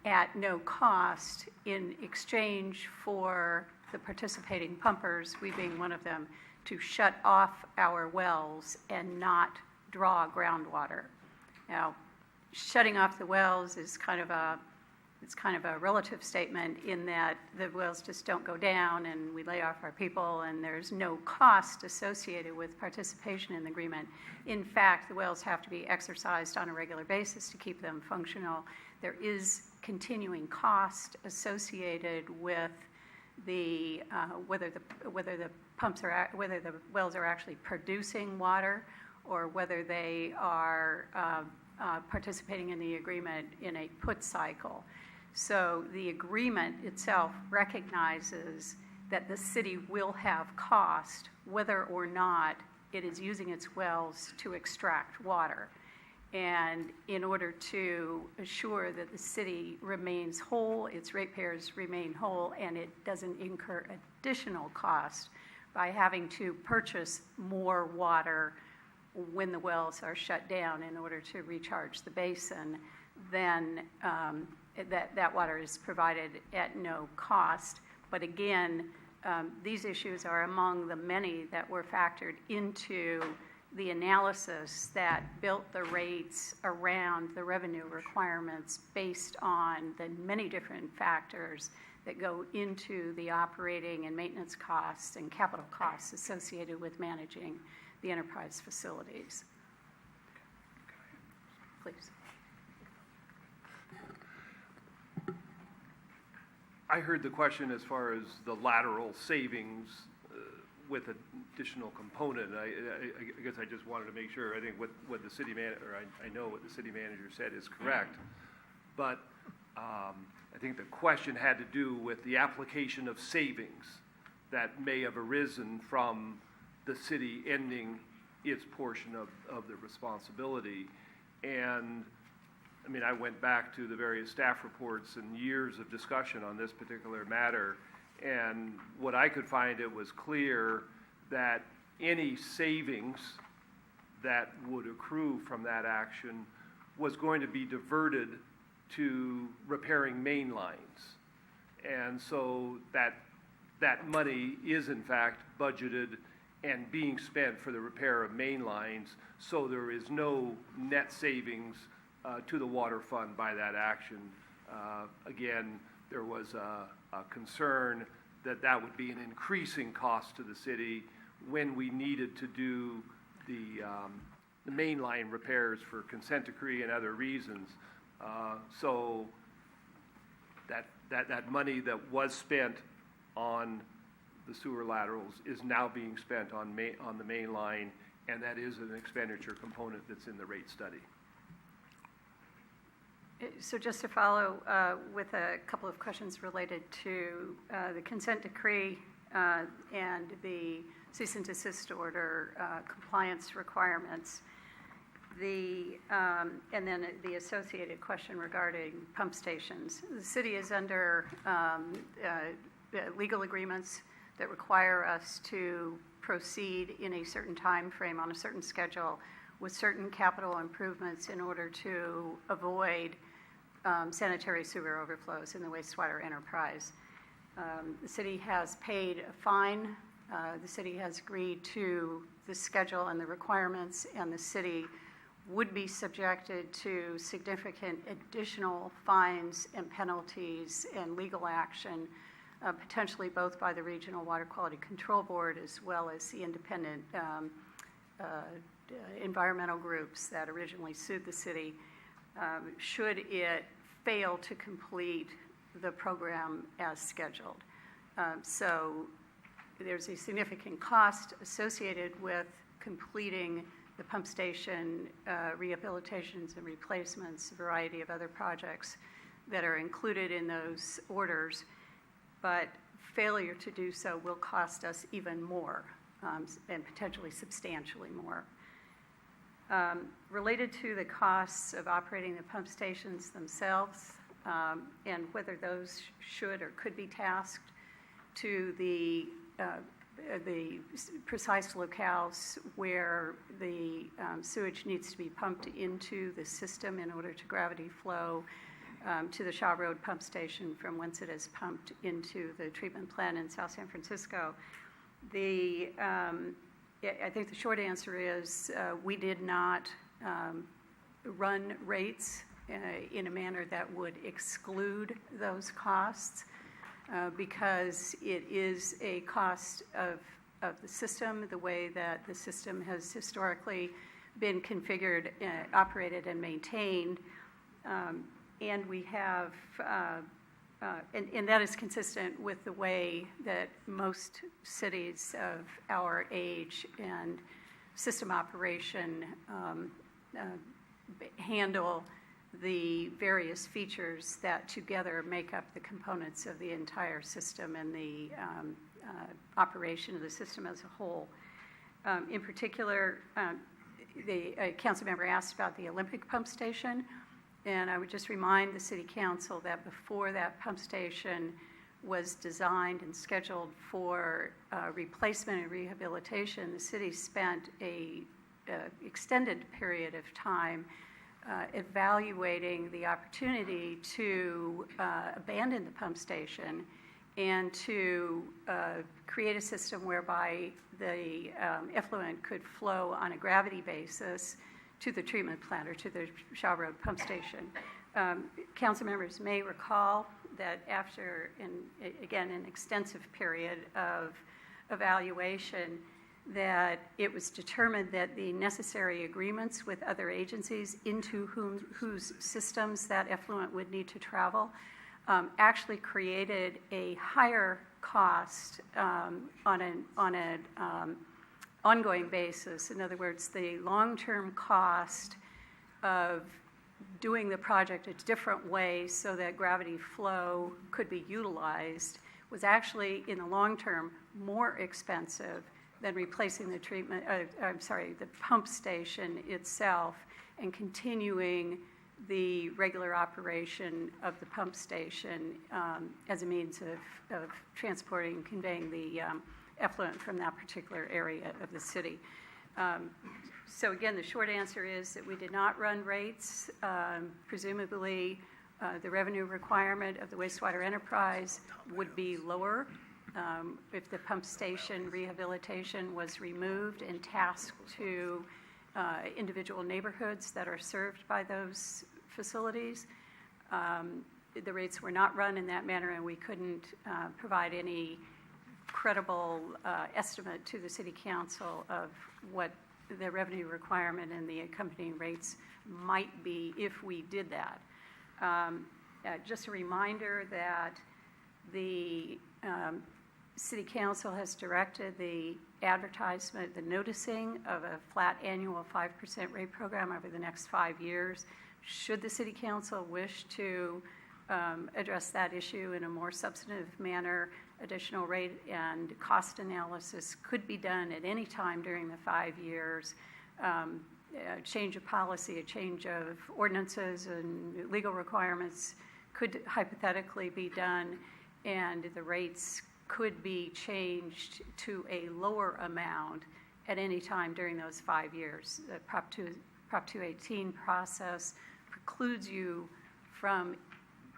at no cost in exchange for the participating pumpers, we being one of them, to shut off our wells and not draw groundwater. Now, shutting off the wells is kind of a relative statement in that the wells just don't go down and we lay off our people and there's no cost associated with participation in the agreement. In fact, the wells have to be exercised on a regular basis to keep them functional. There is continuing cost associated with the whether the wells are actually producing water or whether they are participating in the agreement in a put cycle. So the agreement itself recognizes that the city will have cost whether or not it is using its wells to extract water. And in order to assure that the city remains whole, its ratepayers remain whole, and it doesn't incur additional cost by having to purchase more water when the wells are shut down in order to recharge the basin, then that water is provided at no cost. But again, these issues are among the many that were factored into the analysis that built the rates around the revenue requirements based on the many different factors that go into the operating and maintenance costs and capital costs associated with managing the enterprise facilities. Please. I heard the question as far as the lateral savings with additional component. I guess I just wanted to make sure. I think what the city I know what the city manager said is correct, but I think the question had to do with the application of savings that may have arisen from the city ending its portion of the responsibility. And I mean, I went back to the various staff reports and years of discussion on this particular matter, and what I could find, it was clear that any savings that would accrue from that action was going to be diverted to repairing main lines. And so that money is in fact budgeted and being spent for the repair of main lines, so there is no net savings to the water fund by that action. Again, there was a concern that would be an increasing cost to the city when we needed to do the mainline repairs for consent decree and other reasons. So that money that was spent on the sewer laterals is now being spent on the main line, and that is an expenditure component that's in the rate study. So just to follow with a couple of questions related to the consent decree and the cease and desist order compliance requirements, and then the associated question regarding pump stations. The city is under legal agreements that require us to proceed in a certain time frame on a certain schedule with certain capital improvements in order to avoid sanitary sewer overflows in the wastewater enterprise. The city has paid a fine. The city has agreed to the schedule and the requirements, and the city would be subjected to significant additional fines and penalties and legal action, potentially both by the Regional Water Quality Control Board as well as the independent environmental groups that originally sued the city, should it fail to complete the program as scheduled. So there's a significant cost associated with completing the pump station rehabilitations and replacements, a variety of other projects that are included in those orders, but failure to do so will cost us even more and potentially substantially more. Related to the costs of operating the pump stations themselves and whether those should or could be tasked to the precise locales where the sewage needs to be pumped into the system in order to gravity flow to the Shaw Road pump station from whence it is pumped into the treatment plant in South San Francisco. I think the short answer is we did not run rates in a manner that would exclude those costs because it is a cost of the system, the way that the system has historically been configured, operated, and maintained. And we have, and that is consistent with the way that most cities of our age and system operation handle the various features that together make up the components of the entire system and the operation of the system as a whole. In particular, the council member asked about the Olympic pump station, and I would just remind the City Council that before that pump station was designed and scheduled for replacement and rehabilitation, the city spent a extended period of time evaluating the opportunity to abandon the pump station and to create a system whereby the effluent could flow on a gravity basis to the treatment plant or to the Shaw Road pump station. Council members may recall that after, again, an extensive period of evaluation, that it was determined that the necessary agreements with other agencies into whose systems that effluent would need to travel actually created a higher cost on an ongoing basis. In other words, the long-term cost of doing the project a different way so that gravity flow could be utilized was actually, in the long term, more expensive than replacing the the pump station itself and continuing the regular operation of the pump station as a means of transporting and conveying the effluent from that particular area of the city. So again, the short answer is that we did not run rates. Presumably, the revenue requirement of the wastewater enterprise would be lower if the pump station rehabilitation was removed and tasked to individual neighborhoods that are served by those facilities. The rates were not run in that manner, and we couldn't provide any credible estimate to the City Council of what the revenue requirement and the accompanying rates might be if we did that. Just a reminder that the City Council has directed the advertisement, the noticing of a flat annual 5% rate program over the next 5 years. Should the City Council wish to address that issue in a more substantive manner, additional rate and cost analysis could be done at any time during the 5 years. A change of policy, a change of ordinances and legal requirements could hypothetically be done, and the rates could be changed to a lower amount at any time during those 5 years. The Prop 218 process precludes you from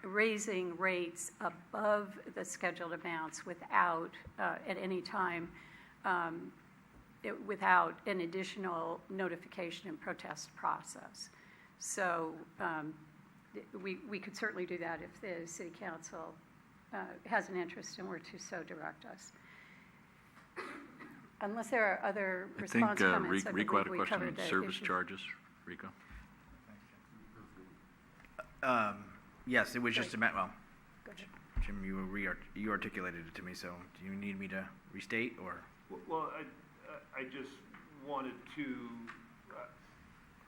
raising rates above the scheduled amounts without, at any time, without an additional notification and protest process. So we could certainly do that if the City Council has an interest and were to so direct us. Unless there are other response comments, I Rico had a believe we question covered on the service issue. charges. Rico? Yes, it was just a matter, well, Go ahead. Jim, you articulated it to me, so do you need me to restate, or? Well, I just wanted to,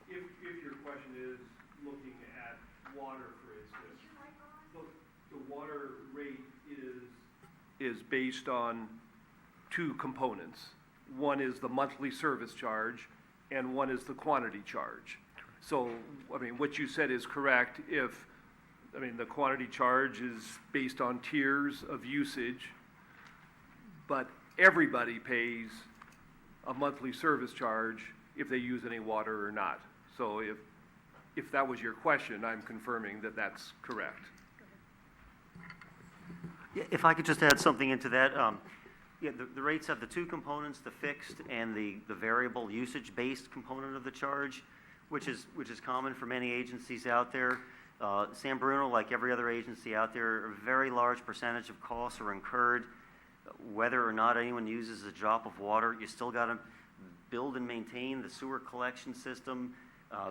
if your question is looking at water, for instance, the water rate is based on two components. One is the monthly service charge, and one is the quantity charge. So, I mean, what you said is correct. The quantity charge is based on tiers of usage, but everybody pays a monthly service charge if they use any water or not. So if if that was your question, I'm confirming that that's correct. Yeah, if I could just add something into that, yeah, the rates have the two components, the fixed and the variable usage-based component of the charge, which is common for many agencies out there. San Bruno, like every other agency out there, a very large percentage of costs are incurred. Whether or not anyone uses a drop of water, you still got to build and maintain the sewer collection system,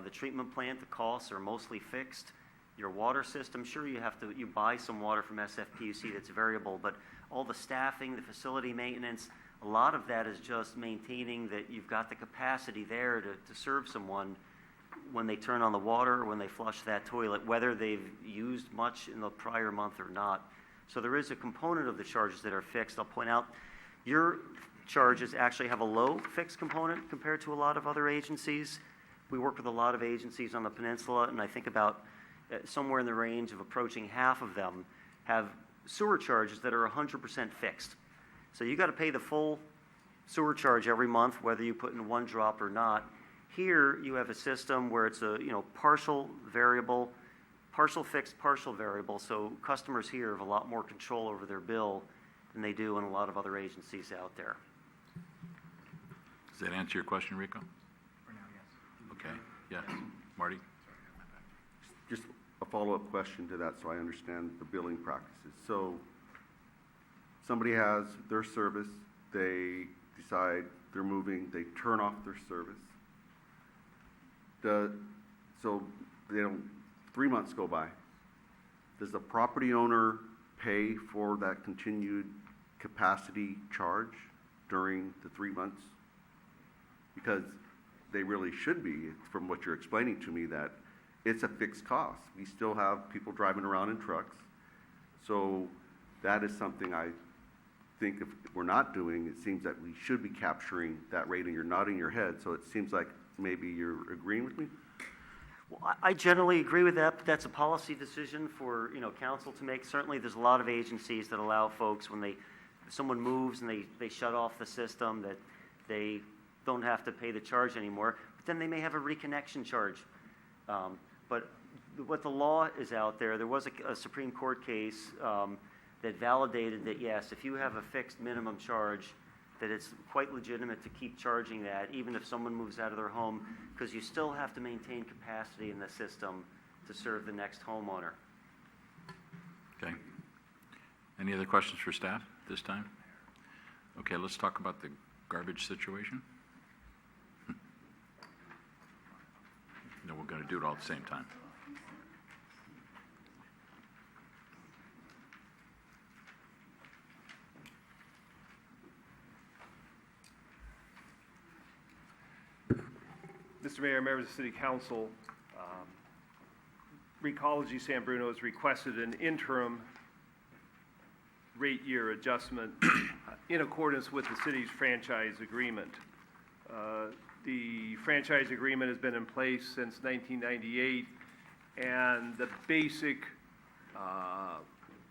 the treatment plant. The costs are mostly fixed. Your water system, sure, you buy some water from SFPUC that's variable, but all the staffing, the facility maintenance, a lot of that is just maintaining that you've got the capacity there to serve someone when they turn on the water or when they flush that toilet, whether they've used much in the prior month or not. So there is a component of the charges that are fixed. I'll point out your charges actually have a low fixed component compared to a lot of other agencies. We work with a lot of agencies on the peninsula, and I think about somewhere in the range of approaching half of them have sewer charges that are 100% fixed. So you got to pay the full sewer charge every month, whether you put in one drop or not. Here you have a system where it's a partial variable, partial fixed, partial variable. So customers here have a lot more control over their bill than they do in a lot of other agencies out there. Does that answer your question, Rico? For now, yes. Okay, yes. Marty? Just a follow-up question to that so I understand the billing practices. So somebody has their service, they decide they're moving, they turn off their service. So 3 months go by. Does the property owner pay for that continued capacity charge during the 3 months? Because they really should be, from what you're explaining to me, that it's a fixed cost. We still have people driving around in trucks. So that is something I think if we're not doing, it seems that we should be capturing that rate, and you're nodding your head, so it seems like maybe you're agreeing with me? Well, I generally agree with that, but that's a policy decision for council to make. Certainly, there's a lot of agencies that allow folks when someone moves and they shut off the system that they don't have to pay the charge anymore. But then they may have a reconnection charge. But what the law is out there, there was a Supreme Court case that validated that yes, if you have a fixed minimum charge, that it's quite legitimate to keep charging that even if someone moves out of their home, because you still have to maintain capacity in the system to serve the next homeowner. Okay. Any other questions for staff this time? Okay, let's talk about the garbage situation. No, we're going to do it all at the same time. Mr. Mayor, members of the City Council, Recology San Bruno has requested an interim rate year adjustment in accordance with the city's franchise agreement. The franchise agreement has been in place since 1998, and the basic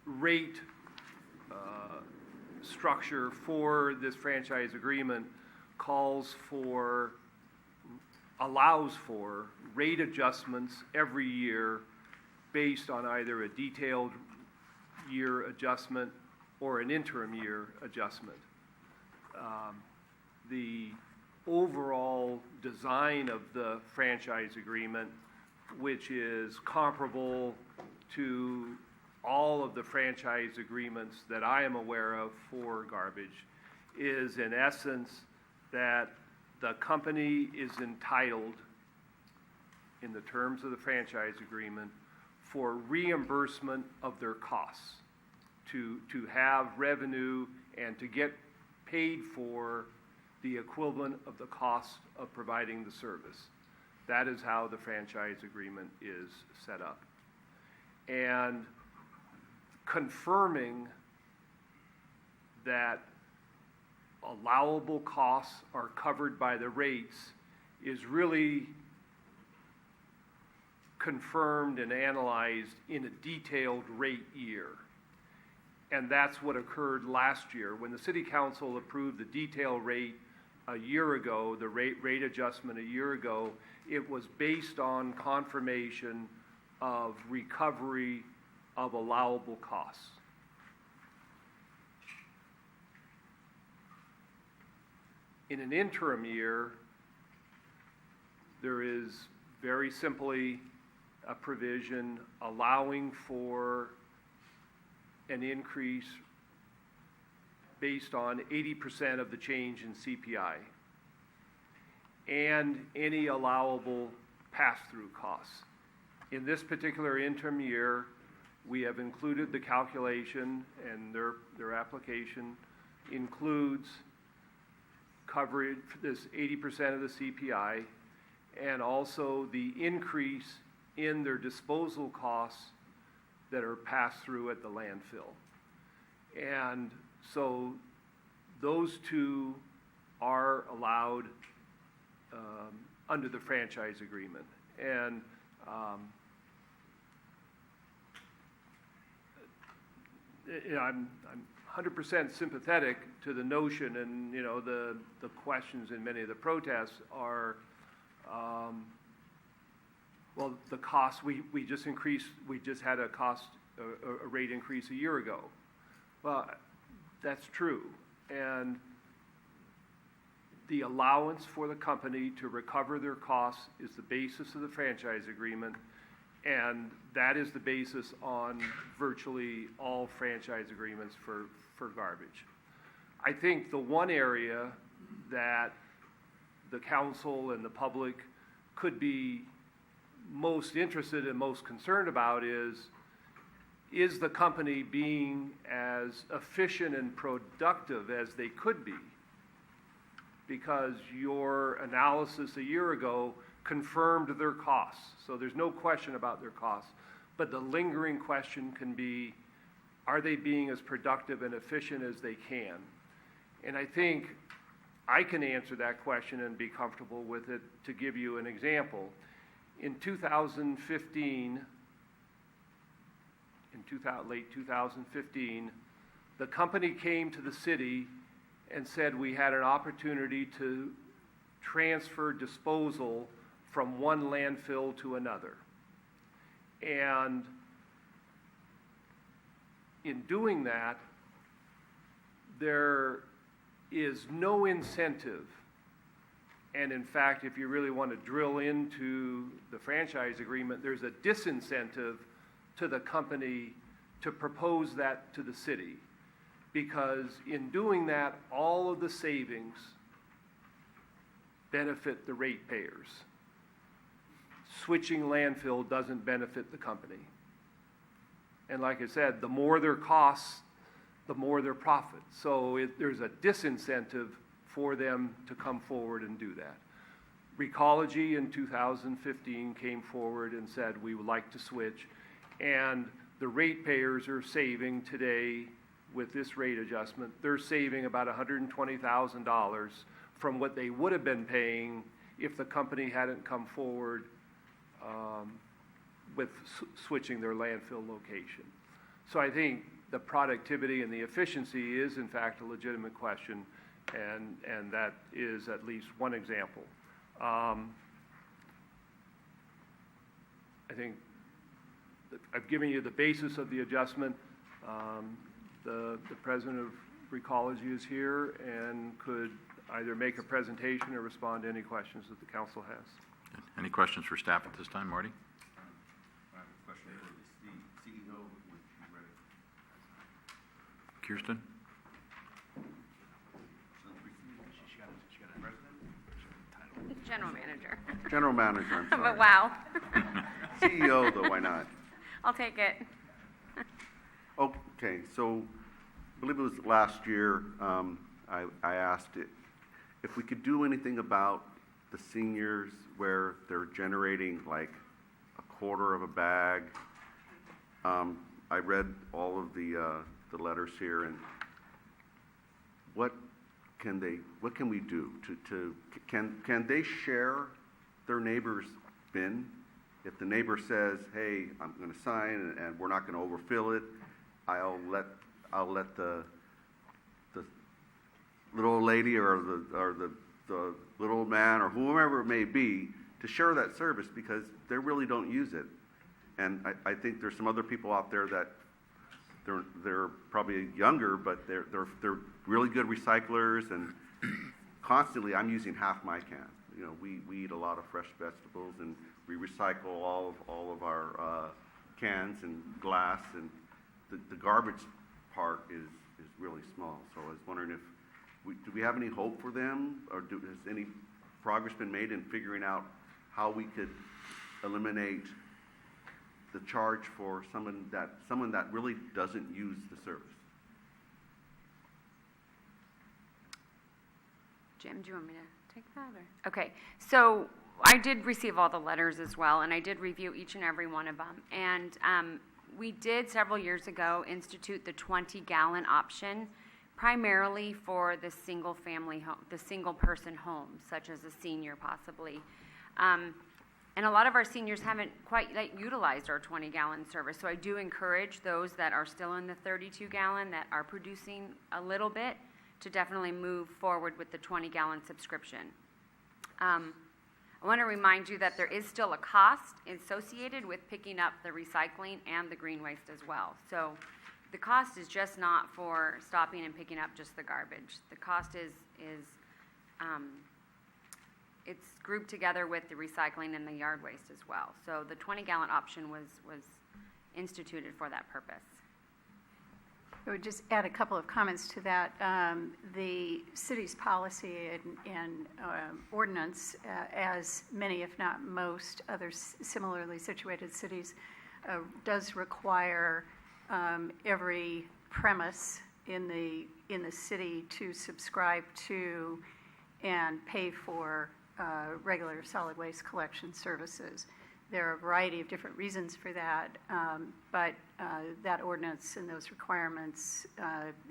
rate structure for this franchise agreement allows for rate adjustments every year based on either a detailed year adjustment or an interim year adjustment. The overall design of the franchise agreement, which is comparable to all of the franchise agreements that I am aware of for garbage, is in essence that the company is entitled, in the terms of the franchise agreement, for reimbursement of their costs, to have revenue and to get paid for the equivalent of the cost of providing the service. That is how the franchise agreement is set up. And confirming that allowable costs are covered by the rates is really confirmed and analyzed in a detailed rate year. And that's what occurred last year. When the City Council approved the detail rate a year ago, the rate adjustment a year ago, it was based on confirmation of recovery of allowable costs. In an interim year, there is very simply a provision allowing for an increase based on 80% of the change in CPI and any allowable pass-through costs. In this particular interim year, we have included the calculation, and their application includes coverage, this 80% of the CPI, and also the increase in their disposal costs that are passed through at the landfill. And so those two are allowed under the franchise agreement. And I'm 100% sympathetic to the notion, and the questions in many of the protests are, well, the cost, we just had a rate increase a year ago. Well, that's true. And the allowance for the company to recover their costs is the basis of the franchise agreement, and that is the basis on virtually all franchise agreements for garbage. I think the one area that the council and the public could be most interested and most concerned about is the company being as efficient and productive as they could be? Because your analysis a year ago confirmed their costs, so there's no question about their costs. But the lingering question can be, are they being as productive and efficient as they can? And I think I can answer that question and be comfortable with it. To give you an example, in 2015, late 2015, the company came to the city and said we had an opportunity to transfer disposal from one landfill to another. And in doing that, there is no incentive. And in fact, if you really want to drill into the franchise agreement, there's a disincentive to the company to propose that to the city. Because in doing that, all of the savings benefit the ratepayers. Switching landfill doesn't benefit the company. And like I said, the more their costs, the more their profit. So there's a disincentive for them to come forward and do that. Recology in 2015 came forward and said we would like to switch, and the ratepayers are saving today with this rate adjustment. They're saving about $120,000 from what they would have been paying if the company hadn't come forward with switching their landfill location. So I think the productivity and the efficiency is in fact a legitimate question, and that is at least one example. I think that I've given you the basis of the adjustment. The president of Recology is here and could either make a presentation or respond to any questions that the council has. Any questions for staff at this time, Marty? I have a question for the CEO, when she's ready. Kirsten? General manager. General manager, I'm sorry. But wow. CEO, though, why not? I'll take it. Okay, so I believe it was last year, I asked if we could do anything about the seniors where they're generating like a quarter of a bag. I read all of the letters here, and what can we do can they share their neighbor's bin? If the neighbor says, hey, I'm going to sign and we're not going to overfill it, I'll let the little old lady or the the little man or whoever it may be to share that service because they really don't use it. And I think there's some other people out there that they're probably younger, but they're really good recyclers, and constantly I'm using half my can. You know, we eat a lot of fresh vegetables, and we recycle all of our cans and glass, and the garbage part is really small. So I was wondering if do we have any hope for them, or has any progress been made in figuring out how we could eliminate the charge for someone that really doesn't use the service? Jim, do you want me to take that? Or? Okay, so I did receive all the letters as well, and I did review each and every one of them. And we did several years ago institute the 20-gallon option, primarily for the single-family home, the single-person homes, such as a senior possibly. And a lot of our seniors haven't quite utilized our 20-gallon service. So I do encourage those that are still in the 32-gallon that are producing a little bit to definitely move forward with the 20-gallon subscription. I want to remind you that there is still a cost associated with picking up the recycling and the green waste as well. So the cost is just not for stopping and picking up just the garbage. The cost is it's grouped together with the recycling and the yard waste as well. So the 20-gallon option was instituted for that purpose. I would just add a couple of comments to that. The city's policy and ordinance, as many, if not most, other similarly situated cities, does require every premise in the city to subscribe to and pay for regular solid waste collection services. There are a variety of different reasons for that, but that ordinance and those requirements,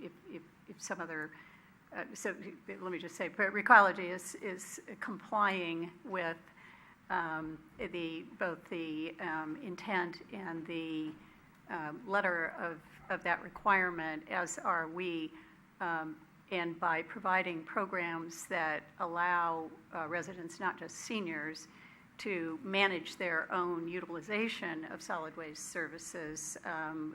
if some other, so let me just say, Recology is complying with both the intent and the letter of that requirement, as are we. And by providing programs that allow residents, not just seniors, to manage their own utilization of solid waste services,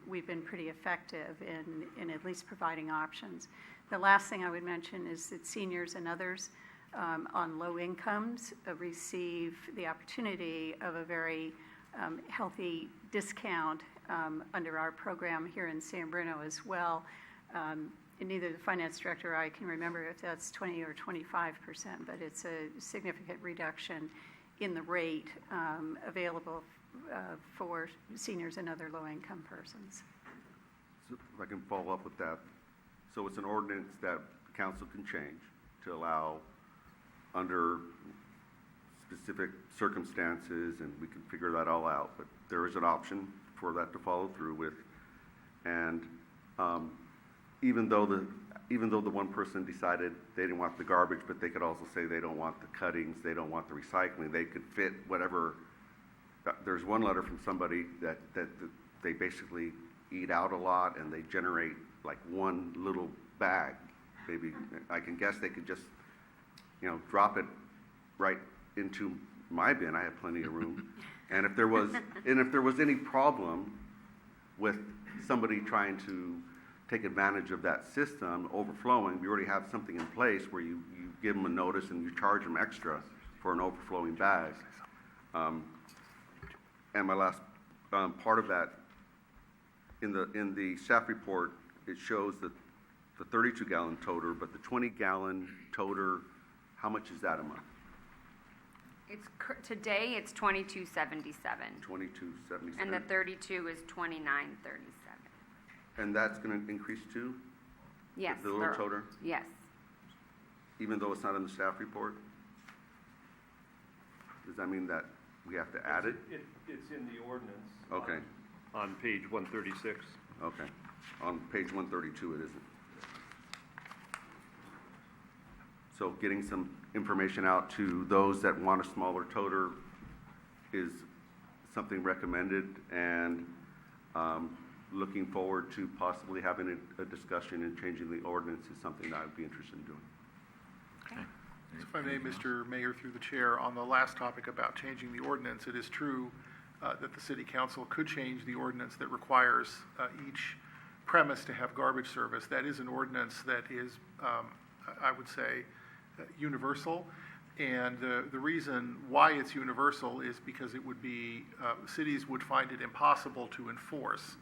we've been pretty effective in at least providing options. The last thing I would mention is that seniors and others on low incomes receive the opportunity of a very healthy discount under our program here in San Bruno as well. And neither the finance director or I can remember if that's 20 or 25%, but it's a significant reduction in the rate available for seniors and other low-income persons. So if I can follow up with that. So it's an ordinance that the council can change to allow under specific circumstances, and we can figure that all out, but there is an option for that to follow through with. And even though the one person decided they didn't want the garbage, but they could also say they don't want the cuttings, they don't want the recycling, they could fit whatever. There's one letter from somebody that they basically eat out a lot, and they generate like one little bag. Maybe I can guess they could just, drop it right into my bin. I have plenty of room. And if there was any problem with somebody trying to take advantage of that system overflowing, we already have something in place where you give them a notice and you charge them extra for an overflowing bag. And my last part of that, in the staff report, it shows that the 32-gallon toter, but the 20-gallon toter, how much is that a month? Today it's $22.77. $22.77. And the 32 is $29.37. And that's going to increase too? Yes. The little toter? Yes. Even though it's not in the staff report? Does that mean that we have to add it? It's in the ordinance. Okay. On page 136. Okay. On page 132 it isn't. So getting some information out to those that want a smaller toter is something recommended, and looking forward to possibly having a discussion and changing the ordinance is something that I'd be interested in doing. Okay. If I may, Mr. Mayor, through the chair, on the last topic about changing the ordinance, it is true that the city council could change the ordinance that requires each premise to have garbage service. That is an ordinance that is, I would say, universal. And the reason why it's universal is because it would be, cities would find it impossible to enforce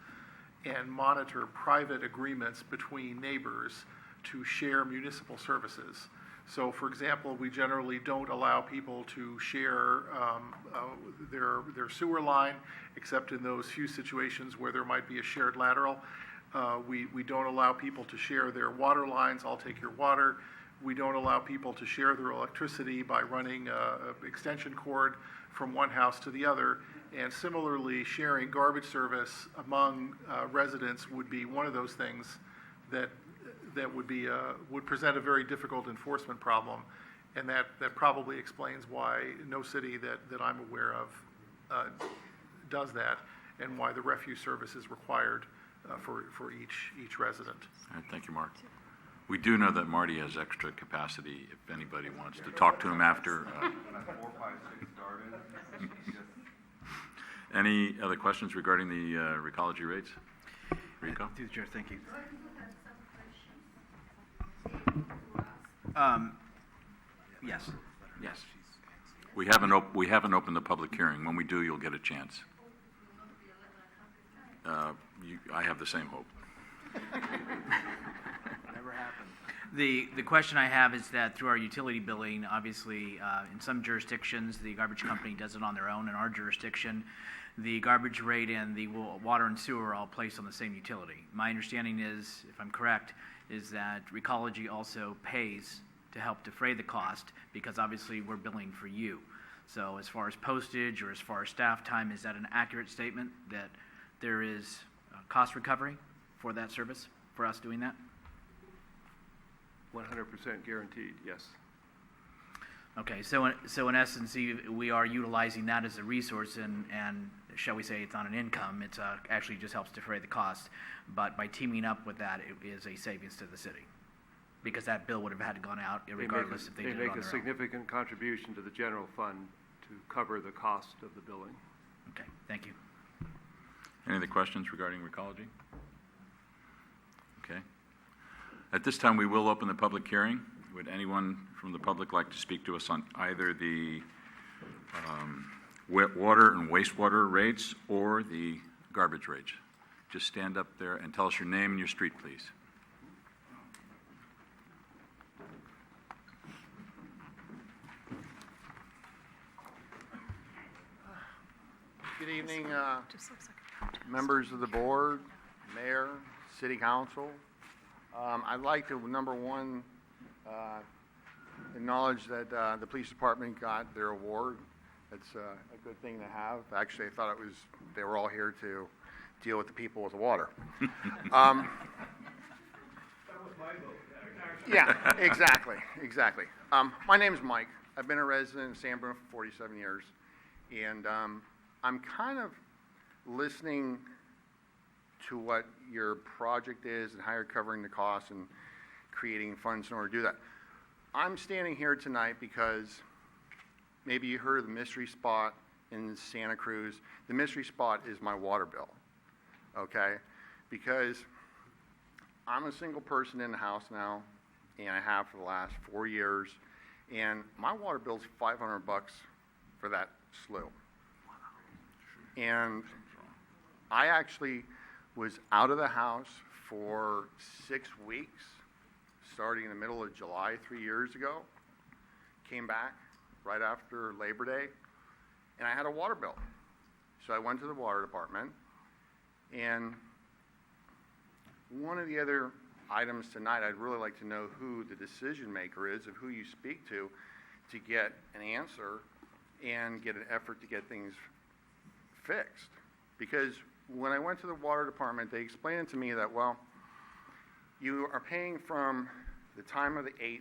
and monitor private agreements between neighbors to share municipal services. So, for example, we generally don't allow people to share their sewer line, except in those few situations where there might be a shared lateral. We don't allow people to share their water lines. I'll take your water. We don't allow people to share their electricity by running an extension cord from one house to the other. And similarly, sharing garbage service among residents would be one of those things that would present a very difficult enforcement problem. And that probably explains why no city that I'm aware of does that, and why the refuse service is required for each resident. All right, thank you, Mark. We do know that Marty has extra capacity if anybody wants to talk to him after. 4, 5, 6 started. Any other questions regarding the recology rates? Rico? Through the chair, thank you. Yes. Yes. We haven't opened the public hearing. When we do, you'll get a chance. I have the same hope. Never happened. The question I have is that through our utility billing, obviously, in some jurisdictions, the garbage company does it on their own. In our jurisdiction, the garbage rate and the water and sewer are all placed on the same utility. My understanding is, if I'm correct, is that Recology also pays to help defray the cost, because obviously we're billing for you. So as far as postage or as far as staff time, is that an accurate statement that there is cost recovery for that service, for us doing that? 100% guaranteed, yes. Okay, so in essence, we are utilizing that as a resource, and shall we say, it's not an income, it's actually just helps defray the cost. But by teaming up with that, it is a savings to the city, because that bill would have had to gone out regardless if they did it on They make their a own. significant contribution to the general fund to cover the cost of the billing. Okay, thank you. Any other questions regarding recology? Okay. At this time, we will open the public hearing. Would anyone from the public like to speak to us on either the water and wastewater rates or the garbage rates? Just stand up there and tell us your name and your street, please. Good evening, Just looks like a protest. members of the board, mayor, city council. I'd like to, number one, acknowledge that the police department got their award. It's a good thing to have. Actually, I thought they were all here to deal with the people with the water. Yeah, exactly. My name's Mike. I've been a resident in San Bruno for 47 years, and I'm kind of listening to what your project is and how you're covering the costs and creating funds in order to do that. I'm standing here tonight because maybe you heard of the mystery spot in Santa Cruz. The mystery spot is my water bill, okay? Because I'm a single person in the house now, and I have for the last 4 years, and my water bill's $500 for that slough. And I actually was out of the house for 6 weeks, starting in the middle of July 3 years ago. Came back right after Labor Day, and I had a water bill. So I went to the water department, and one of the other items tonight, I'd really like to know who the decision maker is, of who you speak to get an answer and get an effort to get things fixed. Because when I went to the water department, they explained it to me that, well, you are paying from the time of the 8th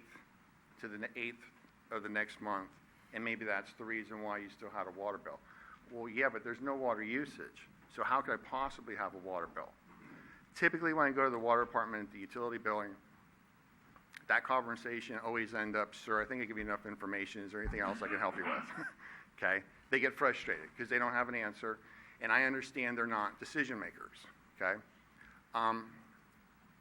to the 8th of the next month, and maybe that's the reason why you still had a water bill. Well, yeah, but there's no water usage, so how could I possibly have a water bill? Typically, when I go to the water department, the utility billing, that conversation always end up, sir, I think I give you enough information. Is there anything else I can help you with? Okay? They get frustrated because they don't have an answer, and I understand they're not decision makers. Okay?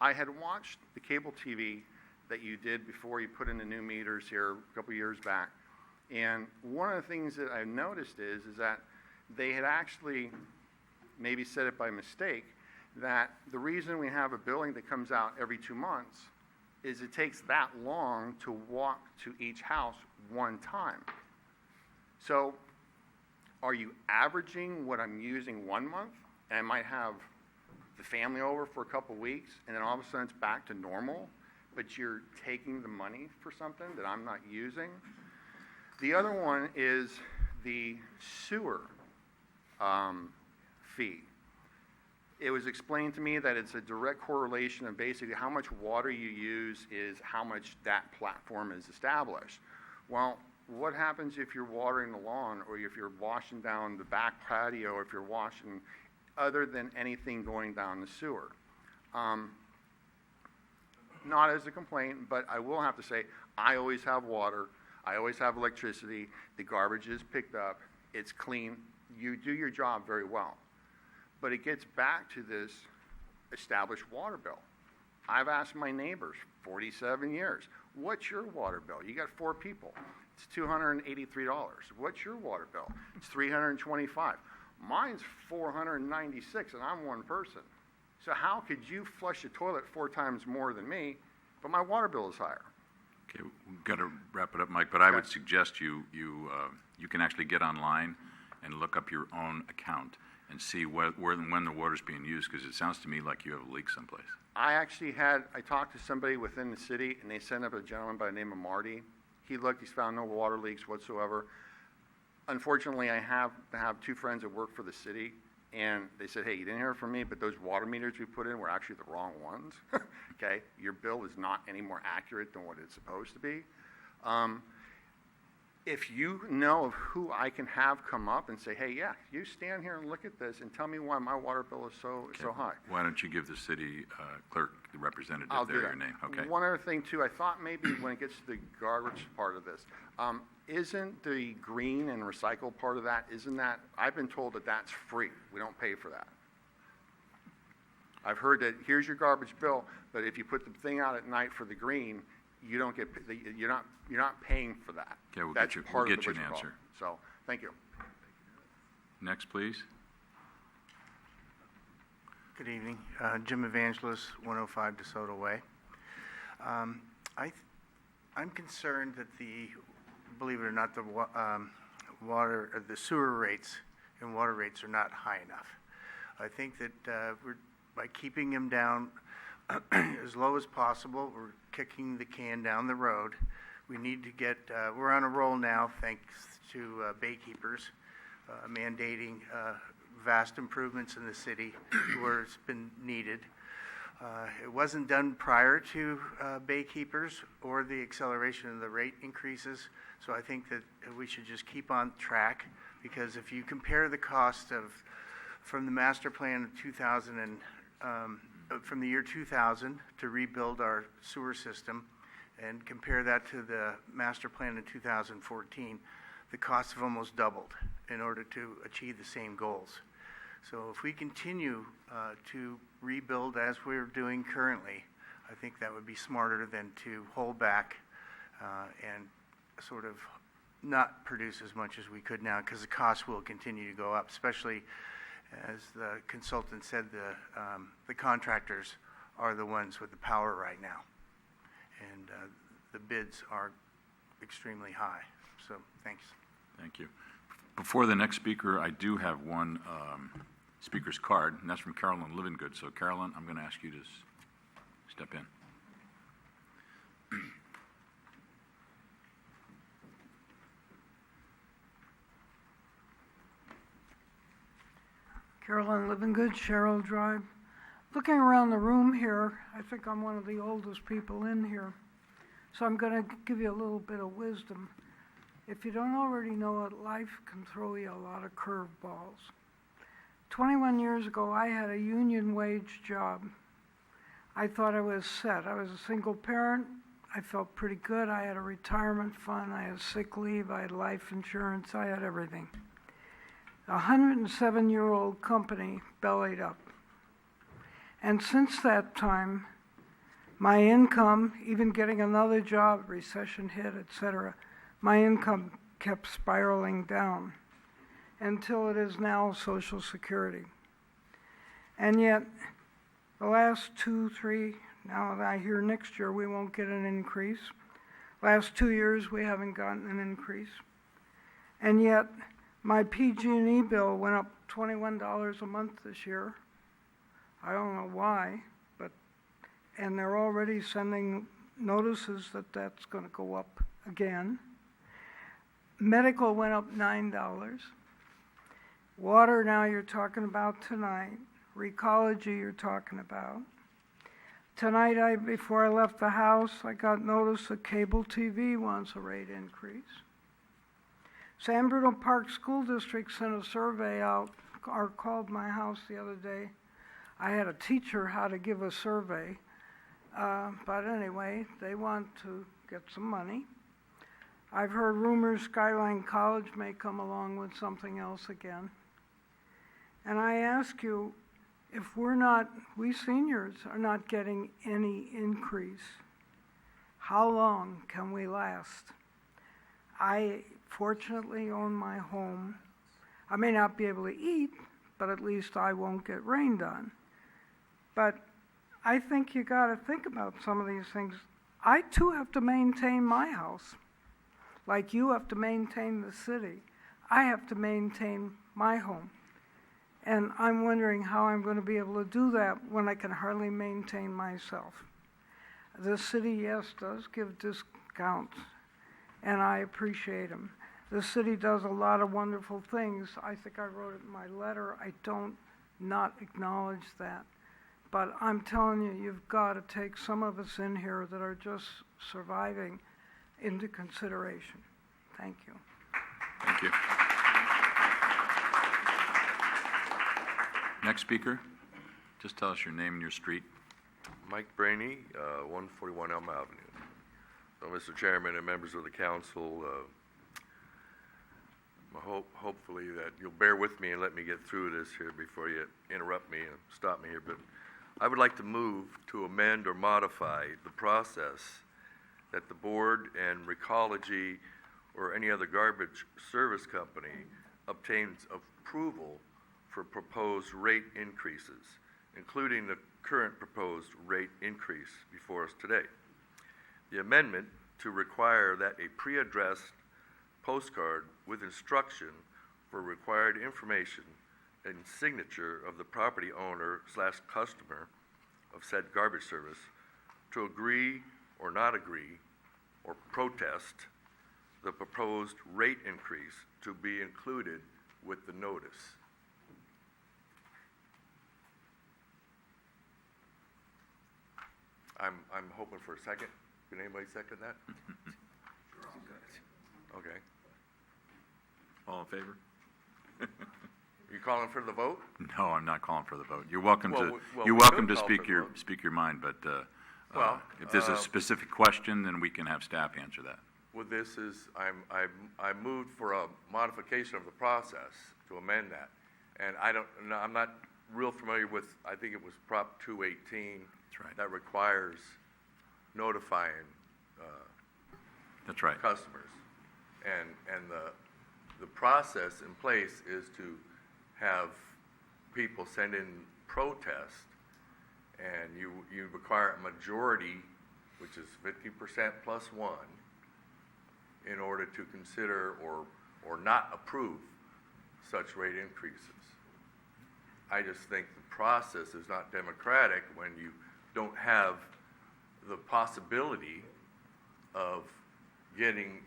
I had watched the cable TV that you did before you put in the new meters here a couple years back, and one of the things that I noticed is that they had actually maybe said it by mistake, that the reason we have a billing that comes out every 2 months is it takes that long to walk to each house one time. So are you averaging what I'm using 1 month, and I might have the family over for a couple weeks, and then all of a sudden it's back to normal, but you're taking the money for something that I'm not using? The other one is the sewer fee. It was explained to me that it's a direct correlation of basically how much water you use is how much that platform is established. Well, what happens if you're watering the lawn, or if you're washing down the back patio, or if you're washing other than anything going down the sewer? Not as a complaint, but I will have to say, I always have water, I always have electricity, the garbage is picked up, it's clean, you do your job very well. But it gets back to this established water bill. I've asked my neighbors, 47 years, what's your water bill? You got 4 people. It's $283. What's your water bill? It's $325. Mine's $496, and I'm one person. So how could you flush a toilet 4 times more than me, but my water bill is higher? Okay, we've got to wrap it up, Mike, but I would suggest you can actually get online and look up your own account and see where and when the water's being used, because it sounds to me like you have a leak someplace. I talked to somebody within the city, and they sent up a gentleman by the name of Marty. He looked, he's found no water leaks whatsoever. Unfortunately, I have 2 friends that work for the city, and they said, hey, you didn't hear from me, but those water meters we put in were actually the wrong ones. Okay? Your bill is not any more accurate than what it's supposed to be. If you know of who I can have come up and say, hey, yeah, you stand here and look at this and tell me why my water bill is so high. Why don't you give the city clerk, the representative I'll there, do your that. name? Okay. One other thing, too, I thought maybe when it gets to the garbage part of this, isn't the green and recycle part of that, I've been told that that's free. We don't pay for that. I've heard that here's your garbage bill, but if you put the thing out at night for the green, you don't get, you're not paying for that. Okay, we'll That's get you, part we'll of get the you an withdrawal. answer. So, thank you. Next, please. Good evening. Jim Evangelist, 105 DeSoto Way. I'm concerned that believe it or not, the sewer rates and water rates are not high enough. I think that by keeping them down as low as possible, we're kicking the can down the road. We need to get, we're on a roll now, thanks to baykeepers mandating vast improvements in the city where it's been needed. It wasn't done prior to baykeepers or the acceleration of the rate increases, so I think that we should just keep on track, because if you compare the cost from the master plan of 2000 and from the year 2000 to rebuild our sewer system and compare that to the master plan in 2014, the costs have almost doubled in order to achieve the same goals. So if we continue to rebuild as we're doing currently, I think that would be smarter than to hold back and sort of not produce as much as we could now, because the costs will continue to go up, especially as the consultant said, the contractors are the ones with the power right now, and the bids are extremely high. So thanks. Thank you. Before the next speaker, I do have one speaker's card, and that's from Carolyn Livingood. So Carolyn, I'm going to ask you to step in. Carolyn Livingood, Sherrill Drive. Looking around the room here, I think I'm one of the oldest people in here. So I'm going to give you a little bit of wisdom. If you don't already know it, life can throw you a lot of curveballs. 21 years ago, I had a union wage job. I thought I was set. I was a single parent. I felt pretty good. I had a retirement fund, I had sick leave, I had life insurance, I had everything. A 107-year-old company bellied up. And since that time, my income, even getting another job, recession hit, etc., my income kept spiraling down until it is now Social Security. And yet, the last 2, 3, now that I hear next year we won't get an increase. Last 2 years we haven't gotten an increase. And yet, my PG&E bill went up $21 a month this year. I don't know why, and they're already sending notices that that's going to go up again. Medical went up $9. Water now you're talking about tonight. Recology you're talking about. Tonight, before I left the house, I got notice that cable TV wants a rate increase. San Bruno Park School District sent a survey out, or called my house the other day. I had to teach her how to give a survey. But anyway, they want to get some money. I've heard rumors Skyline College may come along with something else again. And I ask you, if we seniors are not getting any increase, how long can we last? I fortunately own my home. I may not be able to eat, but at least I won't get rained on. But I think you got to think about some of these things. I too have to maintain my house. Like you have to maintain the city. I have to maintain my home. And I'm wondering how I'm going to be able to do that when I can hardly maintain myself. The city, yes, does give discounts, and I appreciate them. The city does a lot of wonderful things. I think I wrote it in my letter. I don't not acknowledge that. But I'm telling you, you've got to take some of us in here that are just surviving into consideration. Thank you. Thank you. Next speaker, just tell us your name and your street. Mike Brainy, 141 Elm Avenue. So, Mr. Chairman and members of the council, hopefully that you'll bear with me and let me get through this here before you interrupt me and stop me here. But I would like to move to amend or modify the process that the board and Recology or any other garbage service company obtains approval for proposed rate increases, including the current proposed rate increase before us today. The amendment to require that a pre-addressed postcard with instruction for required information and signature of the property owner / customer of said garbage service to agree or not agree or protest the proposed rate increase to be included with the notice. I'm hoping for a second. Can anybody second that? Okay. All in favor? You calling for the vote? No, I'm not calling for the vote. You're welcome Well, you're we welcome could to call speak for the your vote. speak your mind, but Well, if there's a specific question, then we can have staff answer that. Well, this is, I moved for a modification of the process to amend that. And I'm not real familiar with, I think it was Prop 218. That's right. That requires notifying That's right. customers. And the process in place is to have people send in protest, and you require a majority, which is 50% plus one, in order to consider or not approve such rate increases. I just think the process is not democratic when you don't have the possibility of getting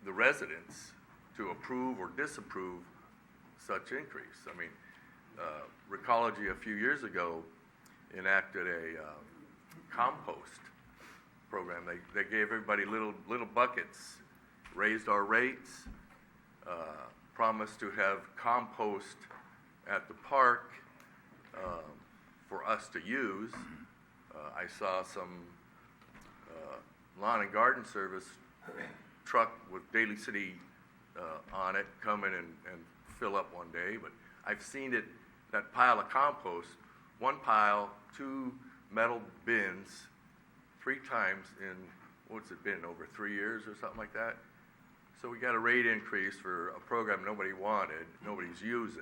the residents to approve or disapprove such increase. I mean, Recology a few years ago enacted a compost program. They gave everybody little buckets, raised our rates, promised to have compost at the park for us to use. I saw some lawn and garden service truck with Daly City on it come in and fill up one day, but I've seen it, that pile of compost, one pile, 2 metal bins, 3 times in, what's it been, over 3 years or something like that? So we got a rate increase for a program nobody wanted, nobody's using.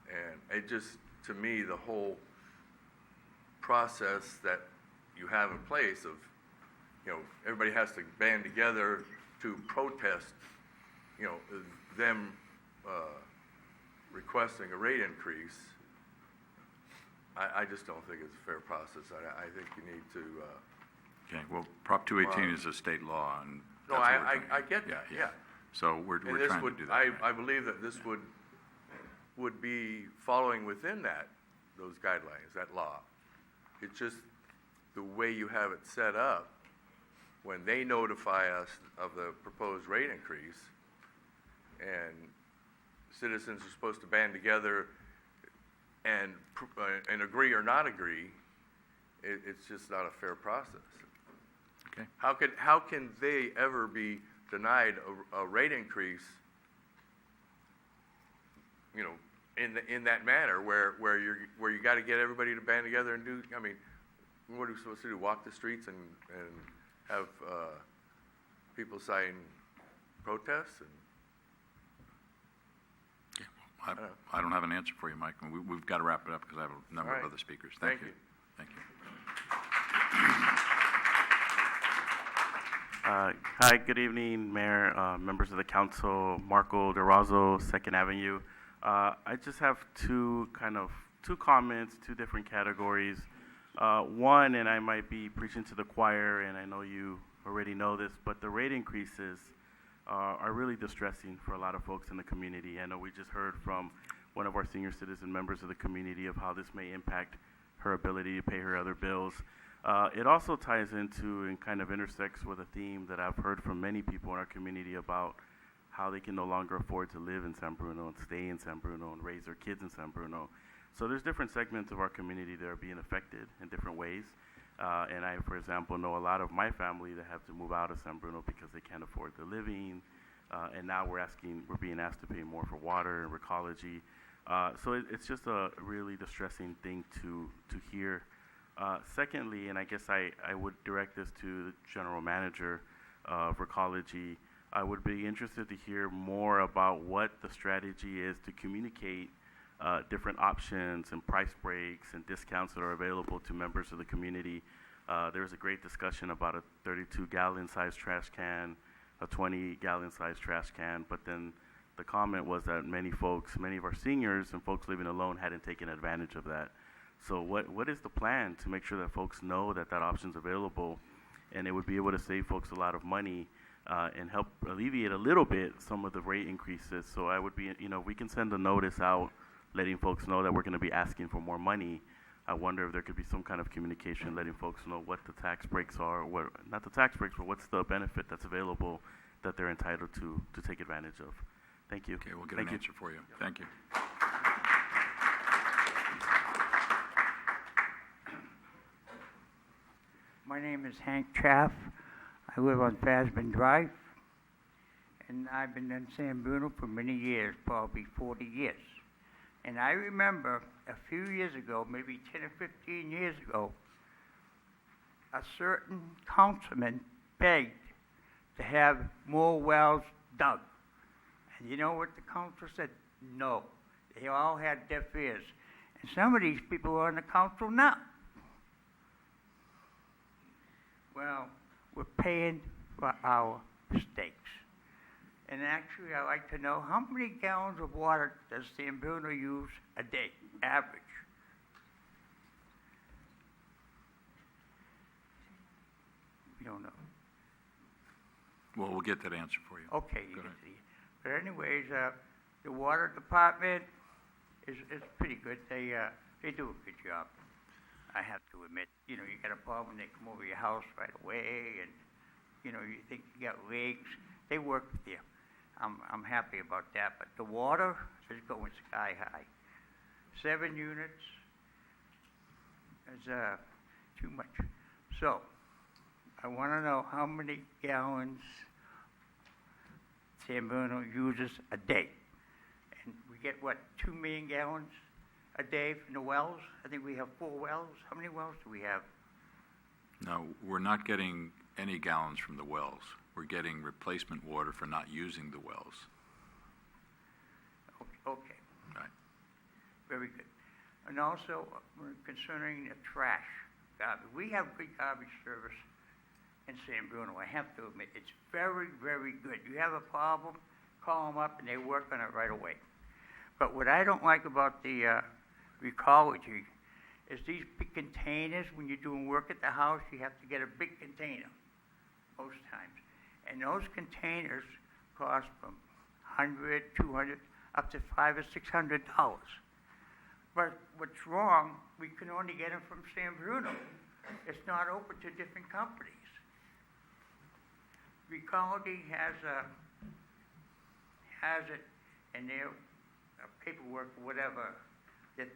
And it just, to me, the whole process that you have in place of, everybody has to band together to protest, them requesting a rate increase. I just don't think it's a fair process. I think you need to. Okay, well, Prop 218 is a state law, and No, that's what we're trying I to- get that, yeah. So we're And this trying to would, do that. tonight. I believe that this would be following within those guidelines, that law. It's just the way you have it set up, when they notify us of the proposed rate increase, and citizens are supposed to band together and agree or not agree, it's just not a fair process. Okay. How can they ever be denied a rate increase, in that manner where you got to get everybody to band together and do? I mean, what are we supposed to do? Walk the streets and have people sign protests? And I don't have an answer for you, Mike. We've got to wrap it up because I have a number All of right. other speakers. Thank you. Thank you. Hi, good evening, Mayor, members of the council, Marco DeRozzo, 2nd Avenue. I just have two comments, 2 different categories. One, and I might be preaching to the choir, and I know you already know this, but the rate increases are really distressing for a lot of folks in the community. I know we just heard from one of our senior citizen members of the community of how this may impact her ability to pay her other bills. It also ties into and kind of intersects with a theme that I've heard from many people in our community about how they can no longer afford to live in San Bruno and stay in San Bruno and raise their kids in San Bruno. So there's different segments of our community that are being affected in different ways. And I, for example, know a lot of my family that have to move out of San Bruno because they can't afford the living. And now we're being asked to pay more for water and recology. So it's just a really distressing thing to hear. Secondly, and I guess I would direct this to the general manager of recology, I would be interested to hear more about what the strategy is to communicate different options and price breaks and discounts that are available to members of the community. There was a great discussion about a 32-gallon size trash can, a 20-gallon size trash can, but then the comment was that many of our seniors and folks living alone hadn't taken advantage of that. So what is the plan to make sure that folks know that option's available, and it would be able to save folks a lot of money and help alleviate a little bit some of the rate increases? So I would be, we can send a notice out letting folks know that we're going to be asking for more money. I wonder if there could be some kind of communication letting folks know what the tax breaks are, or not the tax breaks, but what's the benefit that's available that they're entitled to take advantage of. Thank you. Okay, we'll get an answer for you. Thank you. My name is Hank Chaff. I live on Fasman Drive, and I've been in San Bruno for many years, probably 40 years. And I remember a few years ago, maybe 10 or 15 years ago, a certain councilman begged to have more wells dug. And you know what the council said? No. They all had deaf ears. And some of these people are on the council now. Well, we're paying for our mistakes. And actually, I'd like to know how many gallons of water does San Bruno use a day, average? We don't know. Well, we'll get that answer for you. Okay, you Go can ahead. see. But anyways, the water department is pretty good. They do a good job. I have to admit, you got a problem, they come over your house right away, and, you think you got leaks. They work with you. I'm happy about that, but the water is going sky high. 7 units is too much. So, I want to know how many gallons San Bruno uses a day. And we get, what, 2 million gallons a day from the wells? I think we have 4 wells. How many wells do we have? No, we're not getting any gallons from the wells. We're getting replacement water for not using the wells. Okay, Right. very good. And also, concerning the trash, garbage, we have good garbage service in San Bruno, I have to admit. It's very, very good. You have a problem, call them up and they work on it right away. But what I don't like about the Recology is these big containers. When you're doing work at the house, you have to get a big container most times. And those containers cost from $100, $200, up to $500 or $600. But what's wrong, we can only get them from San Bruno. It's not open to different companies. Recology has it in their paperwork or whatever that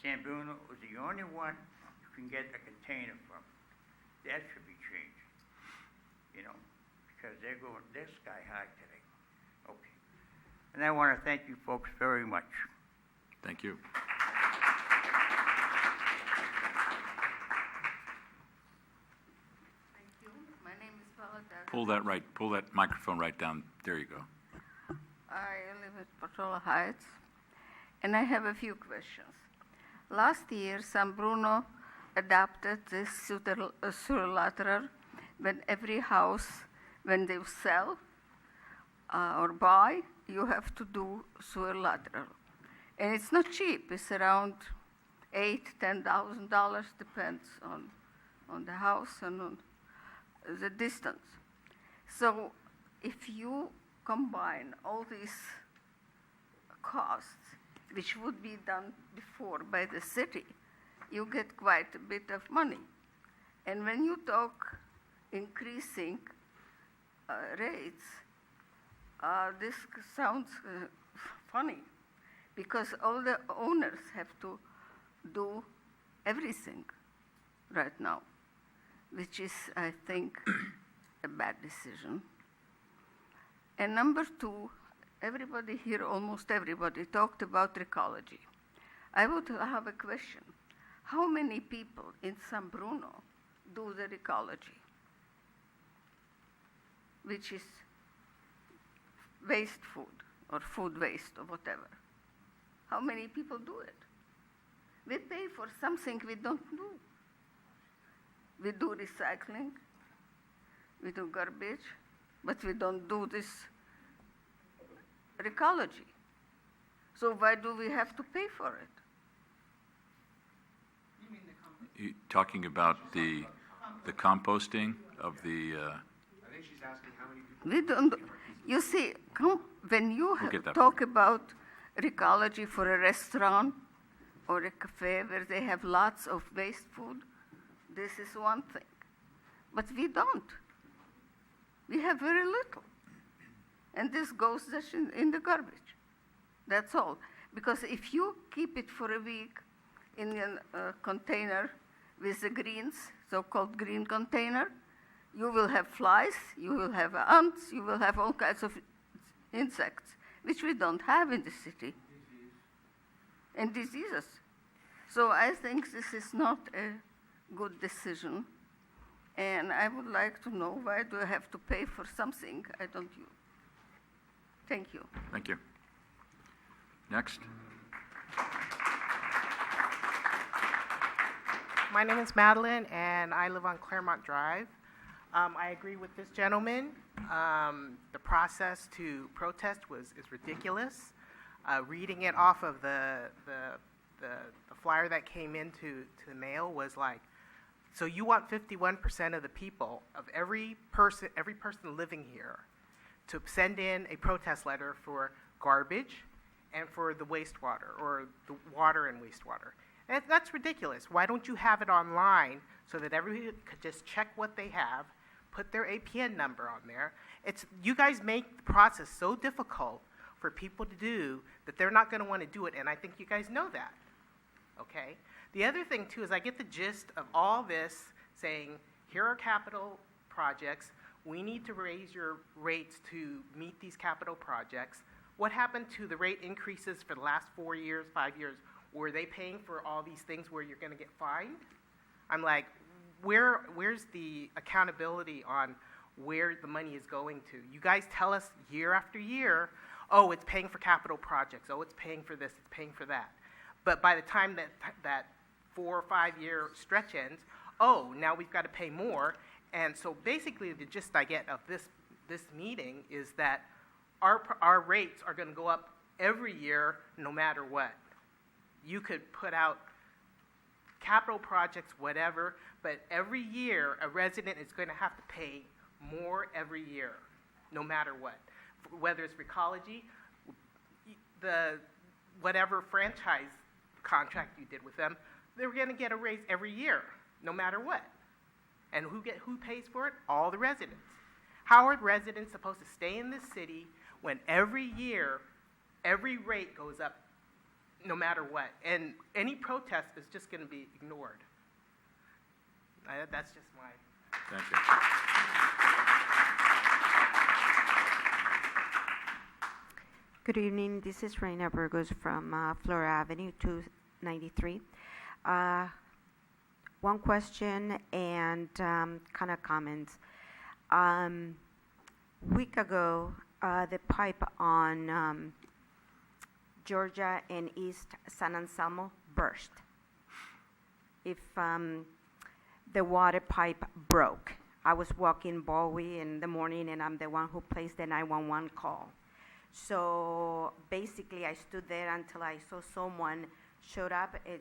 San Bruno is the only one you can get a container from. That should be changed, you know, because they're sky high today. Okay. And I want to thank you folks very much. Thank you. Thank you. My name is Paula. Pull that microphone right down. There you go. I live at Patrola Heights, and I have a few questions. Last year, San Bruno adopted this sewer lateral when every house, when they sell or buy, you have to do sewer lateral. And it's not cheap. It's around $8,000-$10,000, depends on the house and on the distance. So if you combine all these costs, which would be done before by the city, you get quite a bit of money. And when you talk increasing rates, this sounds funny, because all the owners have to do everything right now, which is, I think, a bad decision. And number two, everybody here, almost everybody, talked about ecology. I would have a question. How many people in San Bruno do the ecology, which is waste food or food waste or whatever? How many people do it? We pay for something we don't do. We do recycling, we do garbage, but we don't do this ecology. So why do we have to pay for it? You talking about the composting of the? I think she's asking how many people. We don't. You see, when you get that talk about ecology for a restaurant or a cafe where they have lots of waste food, this is one thing. But we don't. We have very little. And this goes just in the garbage. That's all. Because if you keep it for a week in a container with the greens, so-called green container, you will have flies, you will have ants, you will have all kinds of insects, which we don't have in the city. And diseases. So I think this is not a good decision. And I would like to know, why do I have to pay for something I don't use? Thank you. Thank you. Next. My name is Madeline, and I live on Claremont Drive. I agree with this gentleman. The process to protest is ridiculous. Reading it off of the flyer that came into the mail was like, so you want 51% of the people, of every person living here, to send in a protest letter for garbage and for the wastewater, or the water and wastewater. And that's ridiculous. Why don't you have it online so that everybody could just check what they have, put their APN number on there? You guys make the process so difficult for people to do that they're not going to want to do it, and I think you guys know that, okay? The other thing, too, is I get the gist of all this saying, here are capital projects. We need to raise your rates to meet these capital projects. What happened to the rate increases for the last 4 years, 5 years? Were they paying for all these things where you're going to get fined? I'm like, where's the accountability on where the money is going to? You guys tell us year after year, oh, it's paying for capital projects. Oh, it's paying for this, it's paying for that. But by the time that 4 or 5 year stretch ends, oh, now we've got to pay more. And so basically the gist I get of this meeting is that our rates are going to go up every year no matter what. You could put out capital projects, whatever, but every year a resident is going to have to pay more every year, no matter what. Whether it's for ecology, the whatever franchise contract you did with them, they're going to get a raise every year, no matter what. And who pays for it? All the residents. How are residents supposed to stay in this city when every year, every rate goes up no matter what? And any protest is just going to be ignored. That's just my... Thank you. Good evening. This is Reina Burgos from Flora Avenue 293. One question and kind of comments. Week ago, the pipe on Georgia and East San Anselmo burst. If the water pipe broke, I was walking Bowie in the morning, and I'm the one who placed the 911 call. So basically, I stood there until I saw someone showed up. A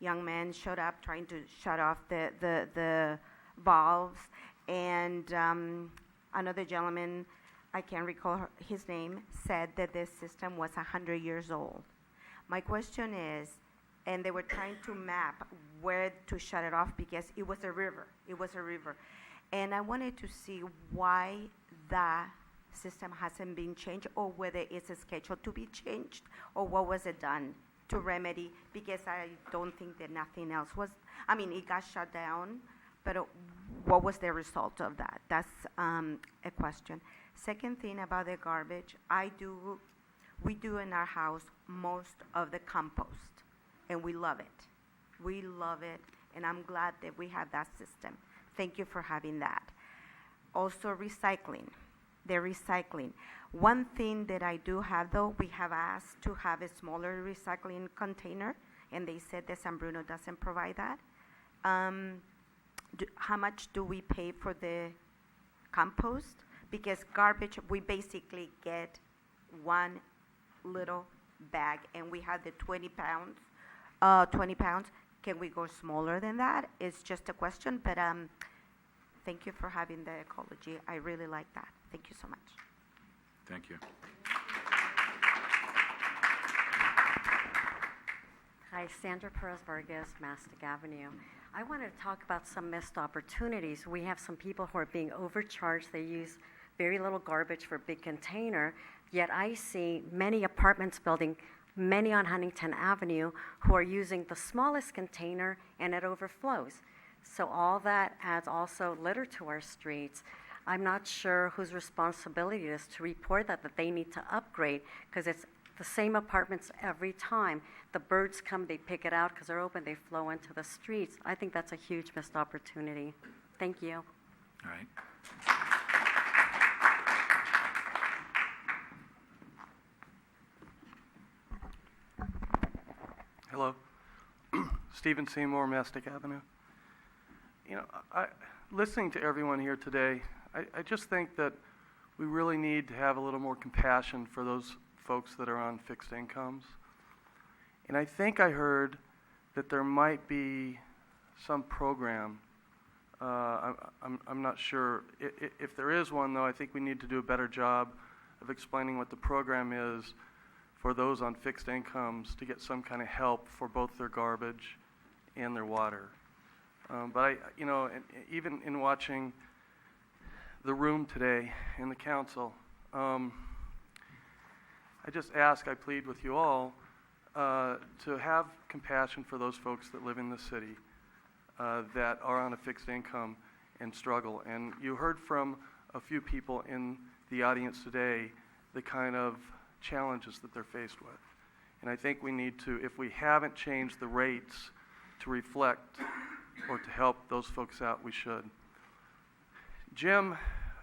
young man showed up trying to shut off the valves, and another gentleman, I can't recall his name, said that this system was 100 years old. My question is, and they were trying to map where to shut it off because it was a river. It was a river. And I wanted to see why that system hasn't been changed, or whether it's scheduled to be changed, or what was it done to remedy, because I don't think that nothing else was, I mean, it got shut down, but what was the result of that? That's a question. Second thing about the garbage, we do in our house most of the compost, and we love it. We love it, and I'm glad that we have that system. Thank you for having that. Also, recycling. The recycling. One thing that I do have, though, we have asked to have a smaller recycling container, and they said that San Bruno doesn't provide that. How much do we pay for the compost? Because garbage, we basically get one little bag, and we have the 20 pounds. 20 pounds. Can we go smaller than that? It's just a question, but thank you for having the ecology. I really like that. Thank you so much. Thank you. Hi, Sandra Perez Vargas, Mastic Avenue. I wanted to talk about some missed opportunities. We have some people who are being overcharged. They use very little garbage for a big container, yet I see many apartments building, many on Huntington Avenue, who are using the smallest container and it overflows. So all that adds also litter to our streets. I'm not sure whose responsibility it is to report that they need to upgrade, because it's the same apartments every time. The birds come, they pick it out because they're open, they flow into the streets. I think that's a huge missed opportunity. Thank you. All right. Hello. Stephen Seymour, Mastic Avenue. You know, listening to everyone here today, I just think that we really need to have a little more compassion for those folks that are on fixed incomes. And I think I heard that there might be some program. I'm not sure. If there is one, though, I think we need to do a better job of explaining what the program is for those on fixed incomes to get some kind of help for both their garbage and their water. But even in watching the room today in the council, I just ask, I plead with you all to have compassion for those folks that live in the city that are on a fixed income and struggle. And you heard from a few people in the audience today the kind of challenges that they're faced with. And I think we need to, if we haven't changed the rates to reflect or to help those folks out, we should. Jim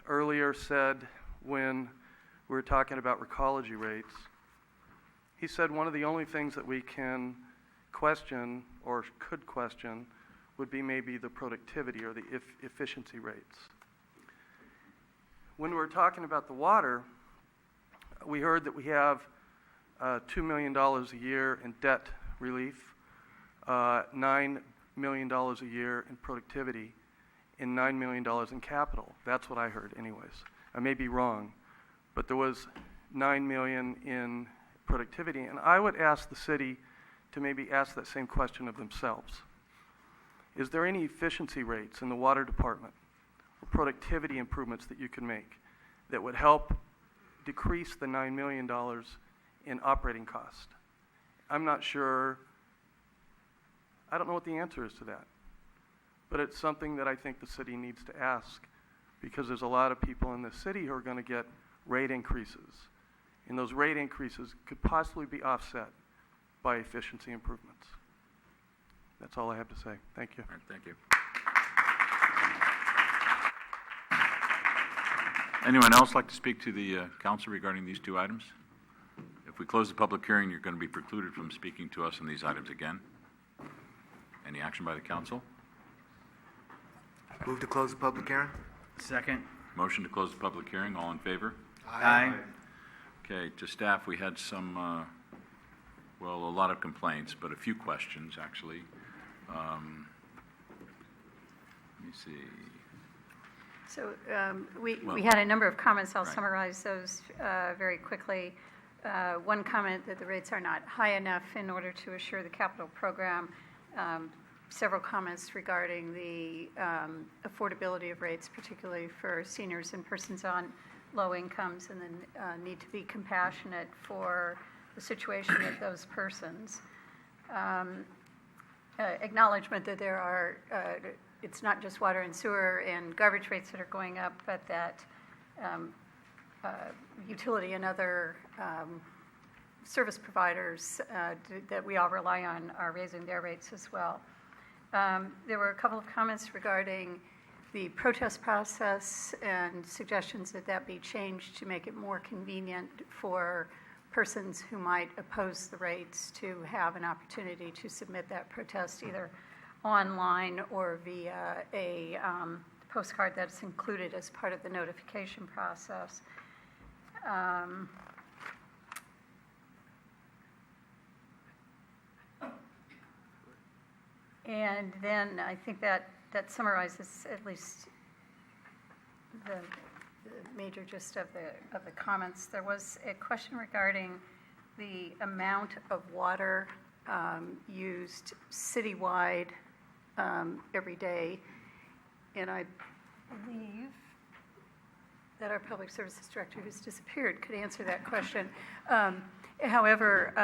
earlier said, when we were talking about recology rates, he said one of the only things that we can question or could question would be maybe the productivity or the efficiency rates. When we were talking about the water, we heard that we have $2 million a year in debt relief, $9 million a year in productivity, and $9 million in capital. That's what I heard anyways. I may be wrong, but there was $9 million in productivity. And I would ask the city to maybe ask that same question of themselves. Is there any efficiency rates in the water department or productivity improvements that you can make that would help decrease the $9 million in operating cost? I'm not sure. I don't know what the answer is to that. But it's something that I think the city needs to ask, because there's a lot of people in the city who are going to get rate increases. And those rate increases could possibly be offset by efficiency improvements. That's all I have to say. Thank you. All right, thank you. Anyone else like to speak to the council regarding these two items? If we close the public hearing, you're going to be precluded from speaking to us on these items again. Any action by the council? Move to close the public hearing? Second. Motion to close the public hearing. All in favor? Aye. Okay, to staff, we had some, well, a lot of complaints, but a few questions, actually. Let me see. So we Well, had a number of comments. I'll right. summarize those very quickly. One comment that the rates are not high enough in order to assure the capital program. Several comments regarding the affordability of rates, particularly for seniors and persons on low incomes, and then need to be compassionate for the situation of those persons. Acknowledgement that there are, it's not just water and sewer and garbage rates that are going up, but that utility and other service providers that we all rely on are raising their rates as well. There were a couple of comments regarding the protest process and suggestions that that be changed to make it more convenient for persons who might oppose the rates to have an opportunity to submit that protest either online or via a postcard that's included as part of the notification process. And then I think that summarizes at least the major gist of the comments. There was a question regarding the amount of water used citywide every day, and I believe that our public services director, who's disappeared, could answer that question. However,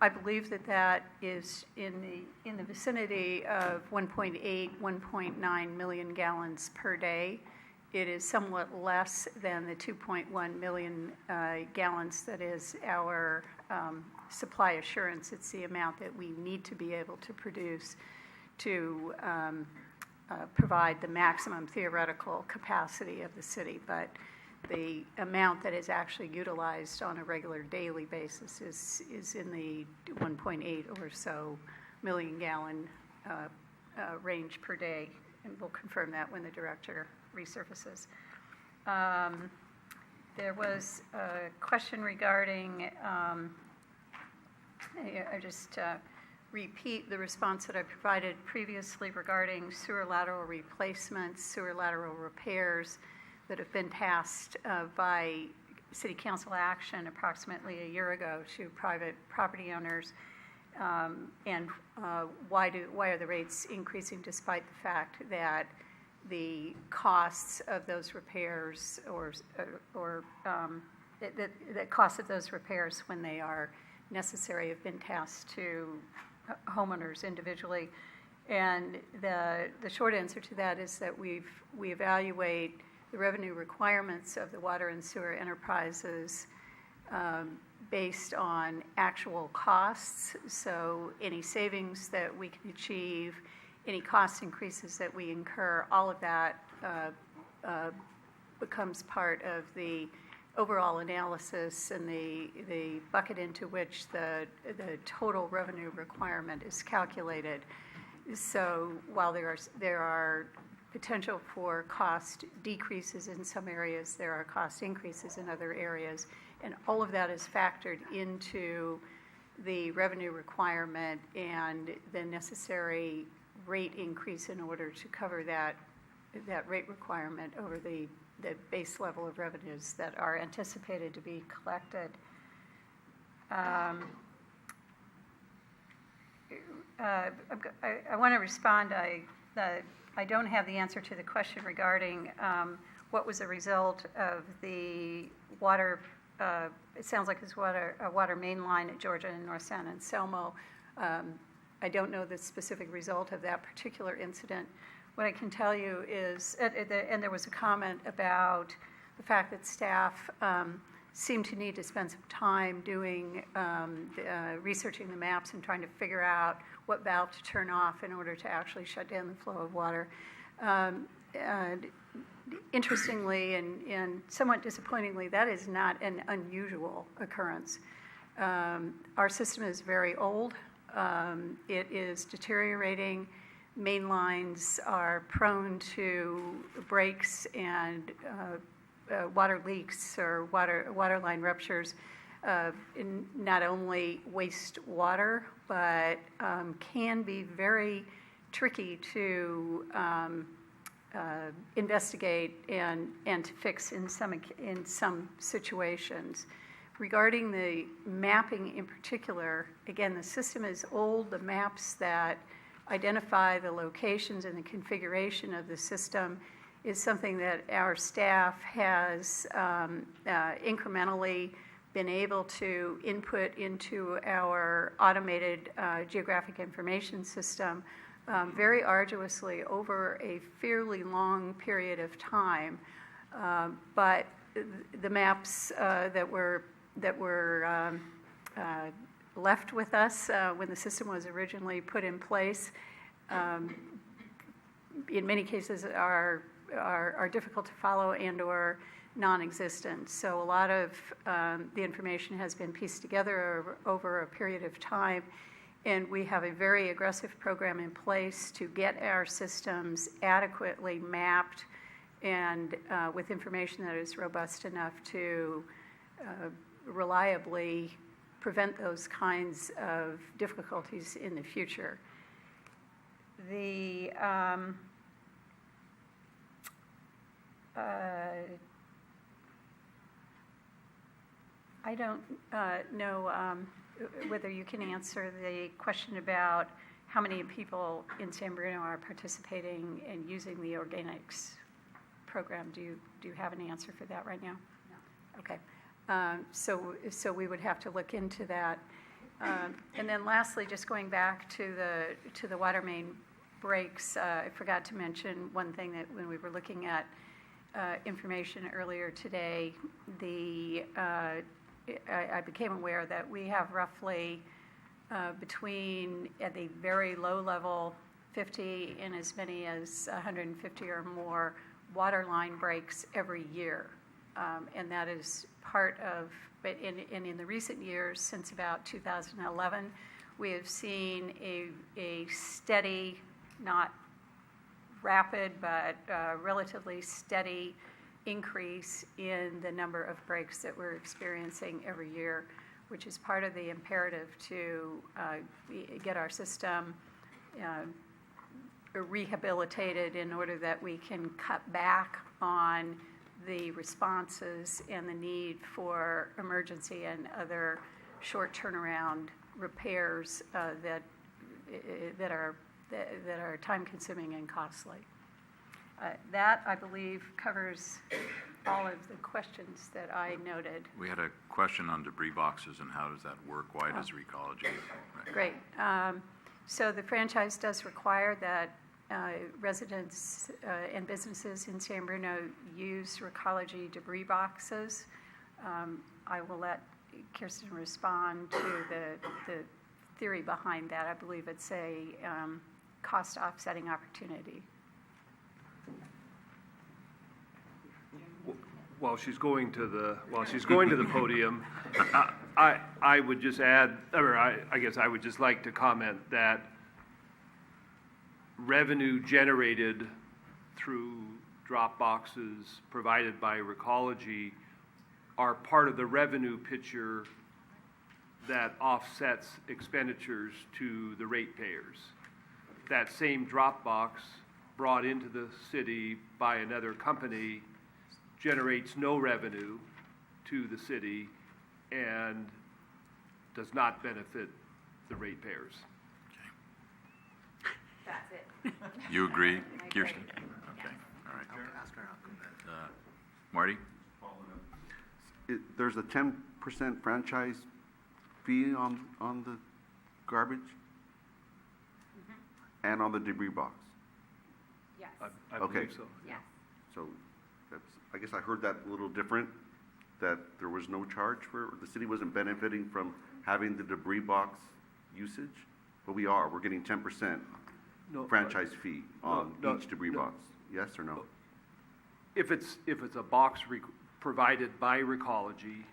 I believe that is in the vicinity of 1.8, 1.9 million gallons per day. It is somewhat less than the 2.1 million gallons that is our supply assurance. It's the amount that we need to be able to produce to provide the maximum theoretical capacity of the city. But the amount that is actually utilized on a regular daily basis is in the 1.8 or so million gallon range per day, and we'll confirm that when the director resurfaces. There was a question regarding, I just repeat the response that I provided previously regarding sewer lateral replacements, sewer lateral repairs that have been passed by city council action approximately a year ago to private property owners, and why are the rates increasing despite the fact that the costs of those repairs the cost of those repairs when they are necessary have been passed to homeowners individually. And the short answer to that is that we evaluate the revenue requirements of the water and sewer enterprises based on actual costs. So any savings that we can achieve, any cost increases that we incur, all of that becomes part of the overall analysis and the bucket into which the total revenue requirement is calculated. So while there are potential for cost decreases in some areas, there are cost increases in other areas, and all of that is factored into the revenue requirement and the necessary rate increase in order to cover that rate requirement over the base level of revenues that are anticipated to be collected. I want to respond. I don't have the answer to the question regarding what was the result of the water. It sounds like it's a water main line at Georgia and North San Anselmo. I don't know the specific result of that particular incident. What I can tell you is, and there was a comment about the fact that staff seemed to need to spend some time doing researching the maps and trying to figure out what valve to turn off in order to actually shut down the flow of water. And interestingly and somewhat disappointingly, that is not an unusual occurrence. Our system is very old. It is deteriorating. Main lines are prone to breaks and water leaks or water line ruptures in not only wastewater, but can be very tricky to investigate and to fix in some situations. Regarding the mapping in particular, again, the system is old. The maps that identify the locations and the configuration of the system is something that our staff has incrementally been able to input into our automated geographic information system very arduously over a fairly long period of time. But the maps that were left with us when the system was originally put in place, in many cases are difficult to follow and/or non-existent. So a lot of the information has been pieced together over a period of time, and we have a very aggressive program in place to get our systems adequately mapped and with information that is robust enough to reliably prevent those kinds of difficulties in the future. I don't know whether you can answer the question about how many people in San Bruno are participating in using the organics program. Do you have an answer for that right now? No. Okay. So we would have to look into that. And then lastly, just going back to the water main breaks, I forgot to mention one thing that when we were looking at information earlier today, I became aware that we have roughly between, at the very low level, 50 and as many as 150 or more water line breaks every year. And that is part of, but in the recent years, since about 2011, we have seen a steady, not rapid, but relatively steady increase in the number of breaks that we're experiencing every year, which is part of the imperative to get our system rehabilitated in order that we can cut back on the responses and the need for emergency and other short turnaround repairs that are time-consuming and costly. That, I believe, covers all of the questions that I noted. We had a question on debris boxes and how does that work? Why does Recology? Great. So the franchise does require that residents and businesses in San Bruno use Recology debris boxes. I will let Kirsten respond to the theory behind that. I believe it's a cost offsetting opportunity. While she's going to the podium, I would just add, or I guess I would just like to comment that revenue generated through drop boxes provided by Recology are part of the revenue picture that offsets expenditures to the ratepayers. That same drop box brought into the city by another company generates no revenue to the city and does not benefit the ratepayers. That's it. You agree, Kirsten? Okay, all right. Marty? There's a 10% franchise fee on the garbage and on the debris box. Yes. I Okay. believe so. Yes. So I guess I heard that a little different, that there was no charge the city wasn't benefiting from having the debris box usage, but we're getting 10% No, franchise fee on no, each debris box. Yes or no? If it's a box provided by Recology,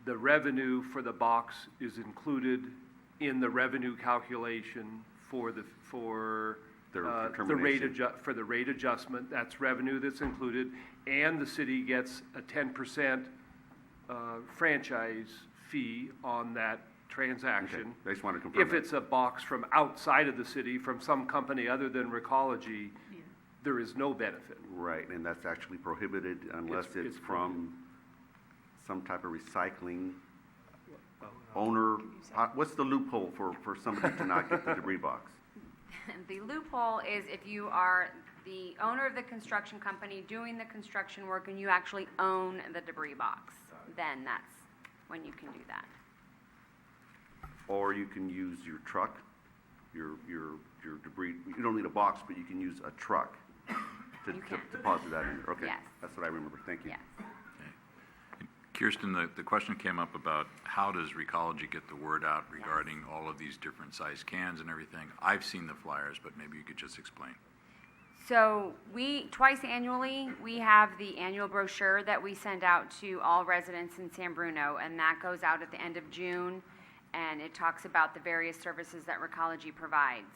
the revenue for the box is included in the revenue calculation for the rate adjustment. That's revenue that's included, and the city gets a 10% franchise fee on that transaction. Okay. I just want to confirm If that. it's a box from outside of the city, from some company other than Recology, there is no benefit. Right, and that's actually prohibited unless it's from some type of recycling owner. What's the loophole for somebody to not get the debris box? The loophole is if you are the owner of the construction company doing the construction work and you actually own the debris box, then that's when you can do that. Or you can use your truck, your debris. You don't need a box, but you can use a truck to deposit that in there. Okay, Yes. that's what I remember. Thank you. Yes. Kirsten, the question came up about how does Recology get the word out regarding all of these different size cans and everything? I've seen the flyers, but maybe you could just explain. So twice annually, we have the annual brochure that we send out to all residents in San Bruno, and that goes out at the end of June, and it talks about the various services that Recology provides.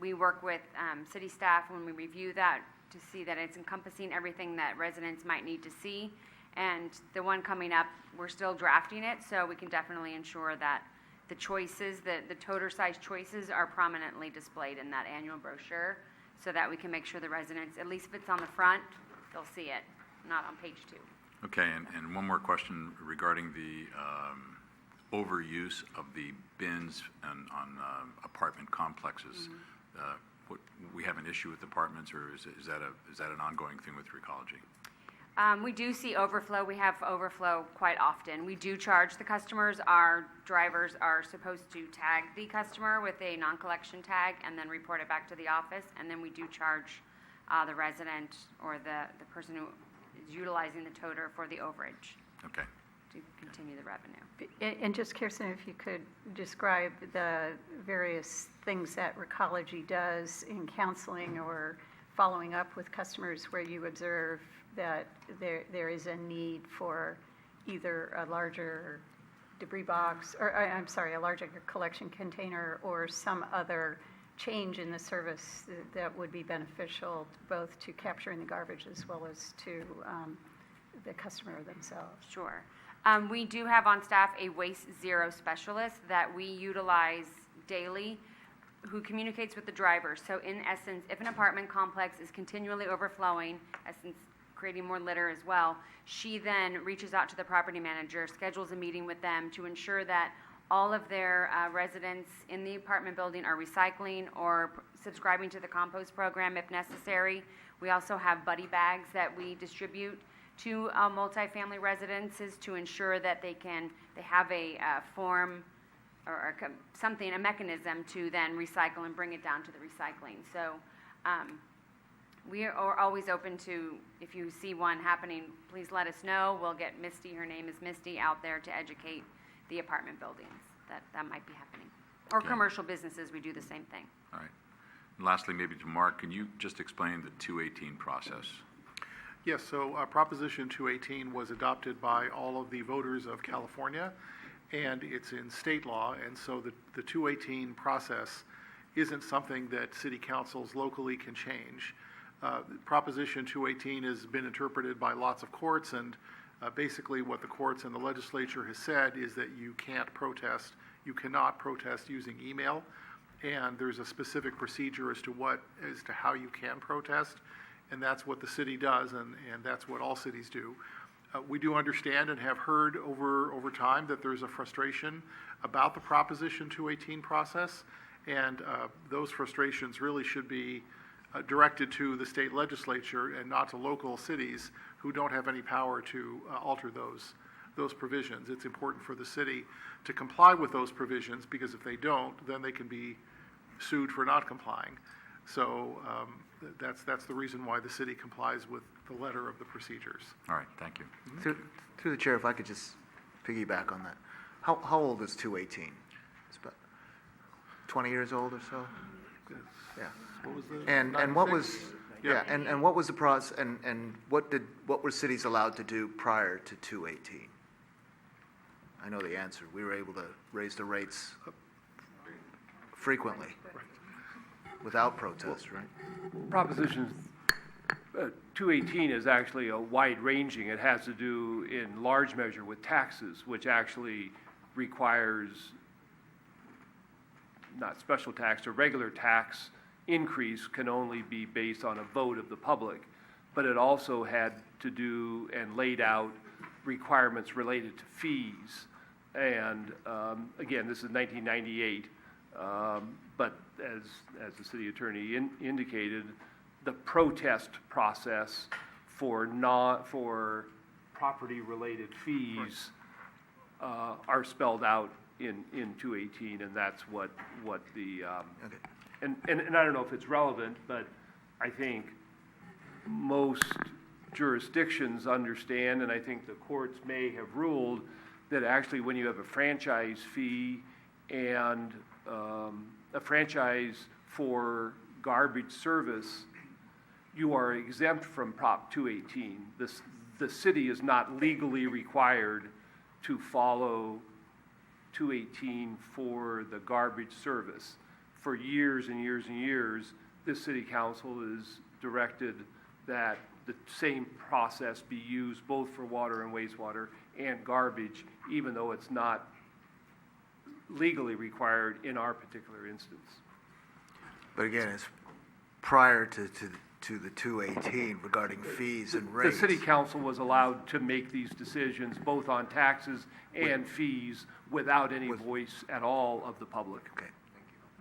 We work with city staff when we review that to see that it's encompassing everything that residents might need to see. And the one coming up, we're still drafting it, so we can definitely ensure that the choices, the toter size choices are prominently displayed in that annual brochure so that we can make sure the residents, at least if it's on the front, they'll see it, not on page 2. Okay, and one more question regarding the overuse of the bins on apartment complexes. We have an issue with apartments, or is that an ongoing thing with Recology? We do see overflow. We have overflow quite often. We do charge the customers. Our drivers are supposed to tag the customer with a non-collection tag and then report it back to the office. And then we do charge the resident or the person who is utilizing the toter for the overage. Okay. To continue the revenue. And just, Kirsten, if you could describe the various things that Recology does in counseling or following up with customers where you observe that there is a need for either a larger debris box, or a larger collection container, or some other change in the service that would be beneficial both to capturing the garbage as well as to the customer themselves. Sure. We do have on staff a Waste Zero specialist that we utilize daily who communicates with the driver. So in essence, if an apartment complex is continually overflowing, essence creating more litter as well, she then reaches out to the property manager, schedules a meeting with them to ensure that all of their residents in the apartment building are recycling or subscribing to the compost program if necessary. We also have buddy bags that we distribute to multifamily residences to ensure that they have a form something, a mechanism to then recycle and bring it down to the recycling. So we are always open to, if you see one happening, please let us know. We'll get Misty, her name is Misty, out there to educate the apartment buildings that might be happening. Or Okay. commercial businesses, we do the same thing. All right. And lastly, maybe to Mark, can you just explain the 218 process? Yes, so Proposition 218 was adopted by all of the voters of California, and it's in state law, and so the 218 process isn't something that city councils locally can change. Proposition 218 has been interpreted by lots of courts, and basically what the courts and the legislature has said is that you cannot protest using email, and there's a specific procedure as to how you can protest. And that's what the city does, and that's what all cities do. We do understand and have heard over time that there's a frustration about the Proposition 218 process, and those frustrations really should be directed to the state legislature and not to local cities who don't have any power to alter those provisions. It's important for the city to comply with those provisions, because if they don't, then they can be sued for not complying. So that's the reason why the city complies with the letter of the procedures. All right, thank you. Through the chair, if I could just piggyback on that. How old is 218? It's about 20 years old or so? Yeah. What was the? And what was, 96? yeah, and what was the process, and what were cities allowed to do prior to 218? I know the answer. We were able to raise the rates frequently, without protest, right? Proposition 218 is actually a wide-ranging. It has to do in large measure with taxes, which actually requires not special tax, a regular tax increase can only be based on a vote of the public. But it also had to do and laid out requirements related to fees. And again, this is 1998. But as the city attorney indicated, the protest process for property-related fees are spelled out in 218, and that's what the and I don't know if it's relevant, but I think most jurisdictions understand, and I think the courts may have ruled that actually when you have a franchise fee and a franchise for garbage service, you are exempt from Prop 218. The city is not legally required to follow 218 for the garbage service. For years and years and years, this city council has directed that the same process be used both for water and wastewater and garbage, even though it's not legally required in our particular instance. But again, it's prior to the 218 regarding fees and rates. The city council was allowed to make these decisions both on taxes and fees without any voice at all of the public. Okay.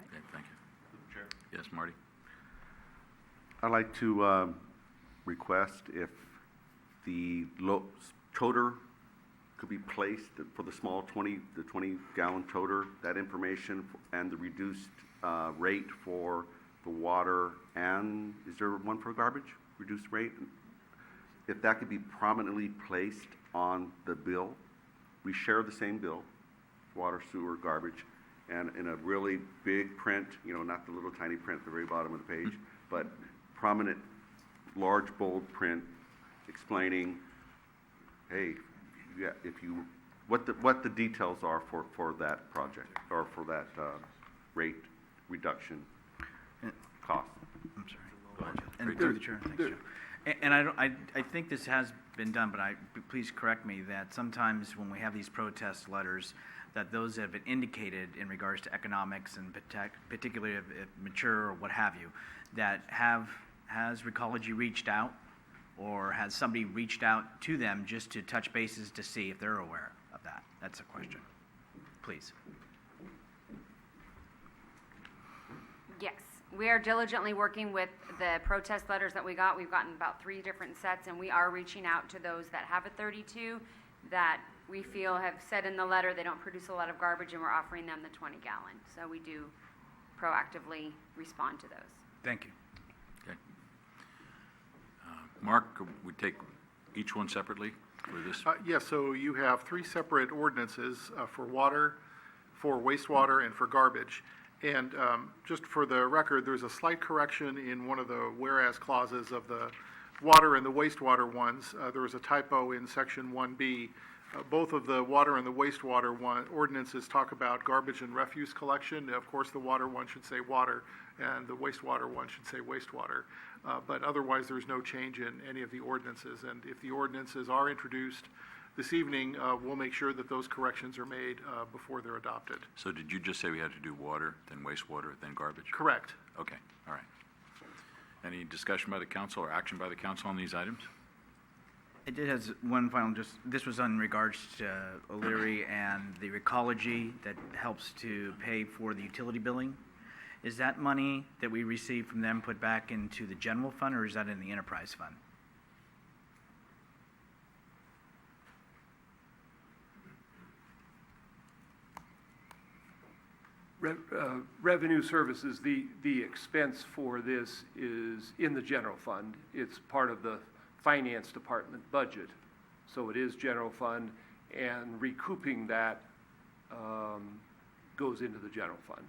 Okay, thank you. Chair. Yes, Marty? I'd like to request if the toter could be placed for the small 20-gallon toter, that information and the reduced rate for the water, and is there one for garbage, reduced rate? If that could be prominently placed on the bill, we share the same bill, water, sewer, garbage, and in a really big print, not the little tiny print at the very bottom of the page, but prominent, large, bold print explaining, hey, what the details are for that project, or for that rate reduction cost. I'm sorry. Go ahead. And through the chair, thanks, Joe. And I think this has been done, but please correct me, that sometimes when we have these protest letters, that those have been indicated in regards to economics and particularly if mature or what have you, that has Recology reached out, or has somebody reached out to them just to touch bases to see if they're aware of that? That's a question. Please. Yes, we are diligently working with the protest letters that we got. We've gotten about 3 different sets, and we are reaching out to those that have a 32 that we feel have said in the letter they don't produce a lot of garbage, and we're offering them the 20-gallon. So we do proactively respond to those. Thank you. Okay. Mark, could we take each one separately for this? Yes, so you have three separate ordinances for water, for wastewater, and for garbage. And just for the record, there's a slight correction in one of the whereas clauses of the water and the wastewater ones. There was a typo in section 1B. Both of the water and the wastewater ordinances talk about garbage and refuse collection. Of course, the water one should say water, and the wastewater one should say wastewater. But otherwise, there's no change in any of the ordinances. And if the ordinances are introduced this evening, we'll make sure that those corrections are made before they're adopted. So did you just say we had to do water, then wastewater, then garbage? Correct. Okay, all right. Any discussion by the council or action by the council on these items? It has one final, this was in regards to O'Leary and the ecology that helps to pay for the utility billing. Is that money that we receive from them put back into the general fund, or is that in the enterprise fund? Revenue services, the expense for this is in the general fund. It's part of the finance department budget. So it is general fund, and recouping that goes into the general fund.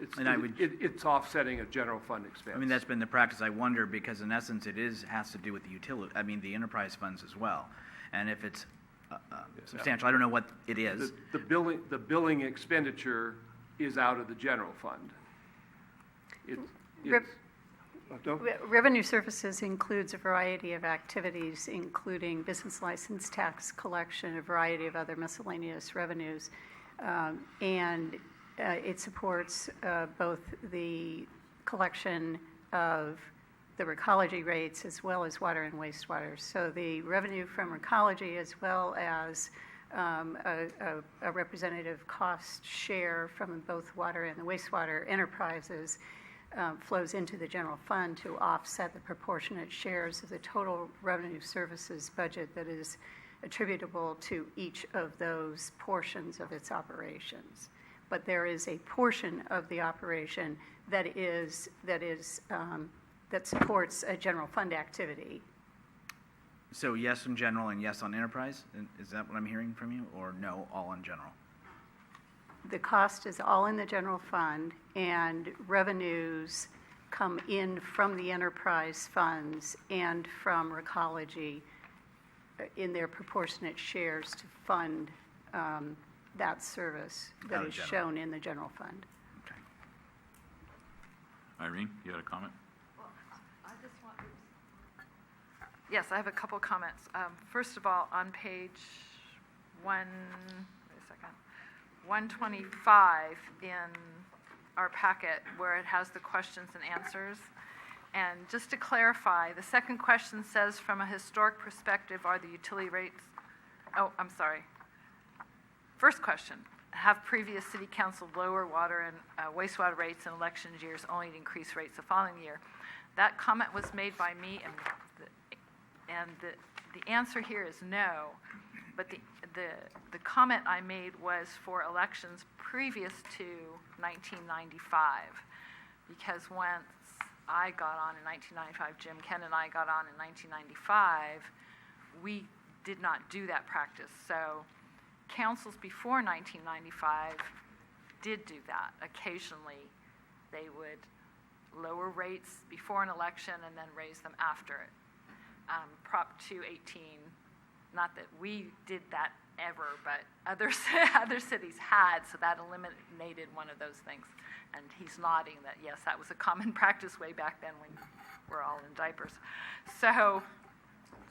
It's offsetting a general fund expense. I mean, that's been the practice. I wonder, because in essence, has to do with the utility, the enterprise funds as well. And if it's substantial, I don't know what it is. The billing expenditure is out of the general fund. Revenue services includes a variety of activities, including business license tax collection, a variety of other miscellaneous revenues, and it supports both the collection of the ecology rates as well as water and wastewater. So the revenue from ecology, as well as a representative cost share from both water and the wastewater enterprises, flows into the general fund to offset the proportionate shares of the total revenue services budget that is attributable to each of those portions of its operations. But there is a portion of the operation that supports a general fund activity. So yes on general and yes on enterprise? Is that what I'm hearing from you, or no, all in general? The cost is all in the general fund, and revenues come in from the enterprise funds and from ecology in their proportionate shares to fund that service that is shown in the general fund. Okay. Irene, you had a comment? Yes, I have a couple comments. First of all, on page 125 in our packet, where it has the questions and answers. And just to clarify, the second question says, from a historic perspective, are the utility rates, First question, have previous city council lower water and wastewater rates in election years only to increase rates the following year? That comment was made by me, and the answer here is no. But the comment I made was for elections previous to 1995, because once I got on in 1995, Jim Ken and I got on in 1995, we did not do that practice. So councils before 1995 did do that. Occasionally, they would lower rates before an election and then raise them after it. Prop 218, not that we did that ever, but other cities had, so that eliminated one of those things. And he's nodding that, yes, that was a common practice way back then when we're all in diapers. So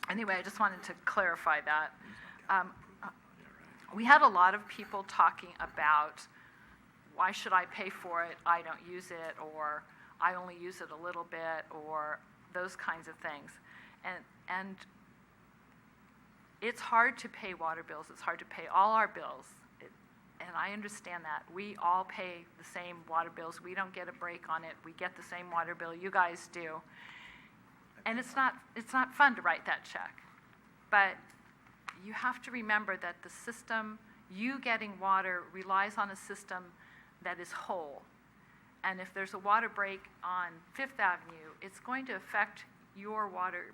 anyway, I just wanted to clarify that. We had a lot of people talking about, why should I pay for it? I don't use it, or I only use it a little bit, or those kinds of things. And it's hard to pay water bills. It's hard to pay all our bills. And I understand that. We all pay the same water bills. We don't get a break on it. We get the same water bill you guys do. And it's not fun to write that check. But you have to remember that the system, you getting water relies on a system that is whole. And if there's a water break on Fifth Avenue, it's going to affect your water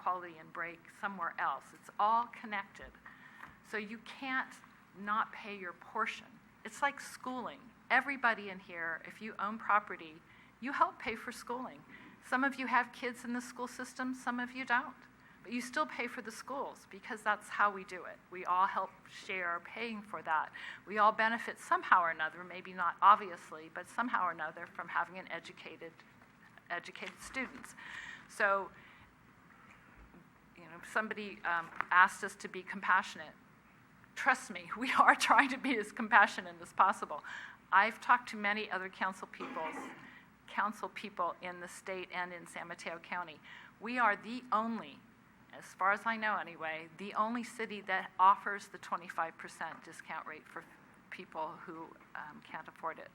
quality and break somewhere else. It's all connected. So you can't not pay your portion. It's like schooling. Everybody in here, if you own property, you help pay for schooling. Some of you have kids in the school system, some of you don't. But you still pay for the schools because that's how we do it. We all help share paying for that. We all benefit somehow or another, maybe not obviously, but somehow or another from having an educated students. So, somebody asked us to be compassionate. Trust me, we are trying to be as compassionate as possible. I've talked to many other council people in the state and in San Mateo County. We are the only, as far as I know anyway, the only city that offers the 25% discount rate for people who can't afford it.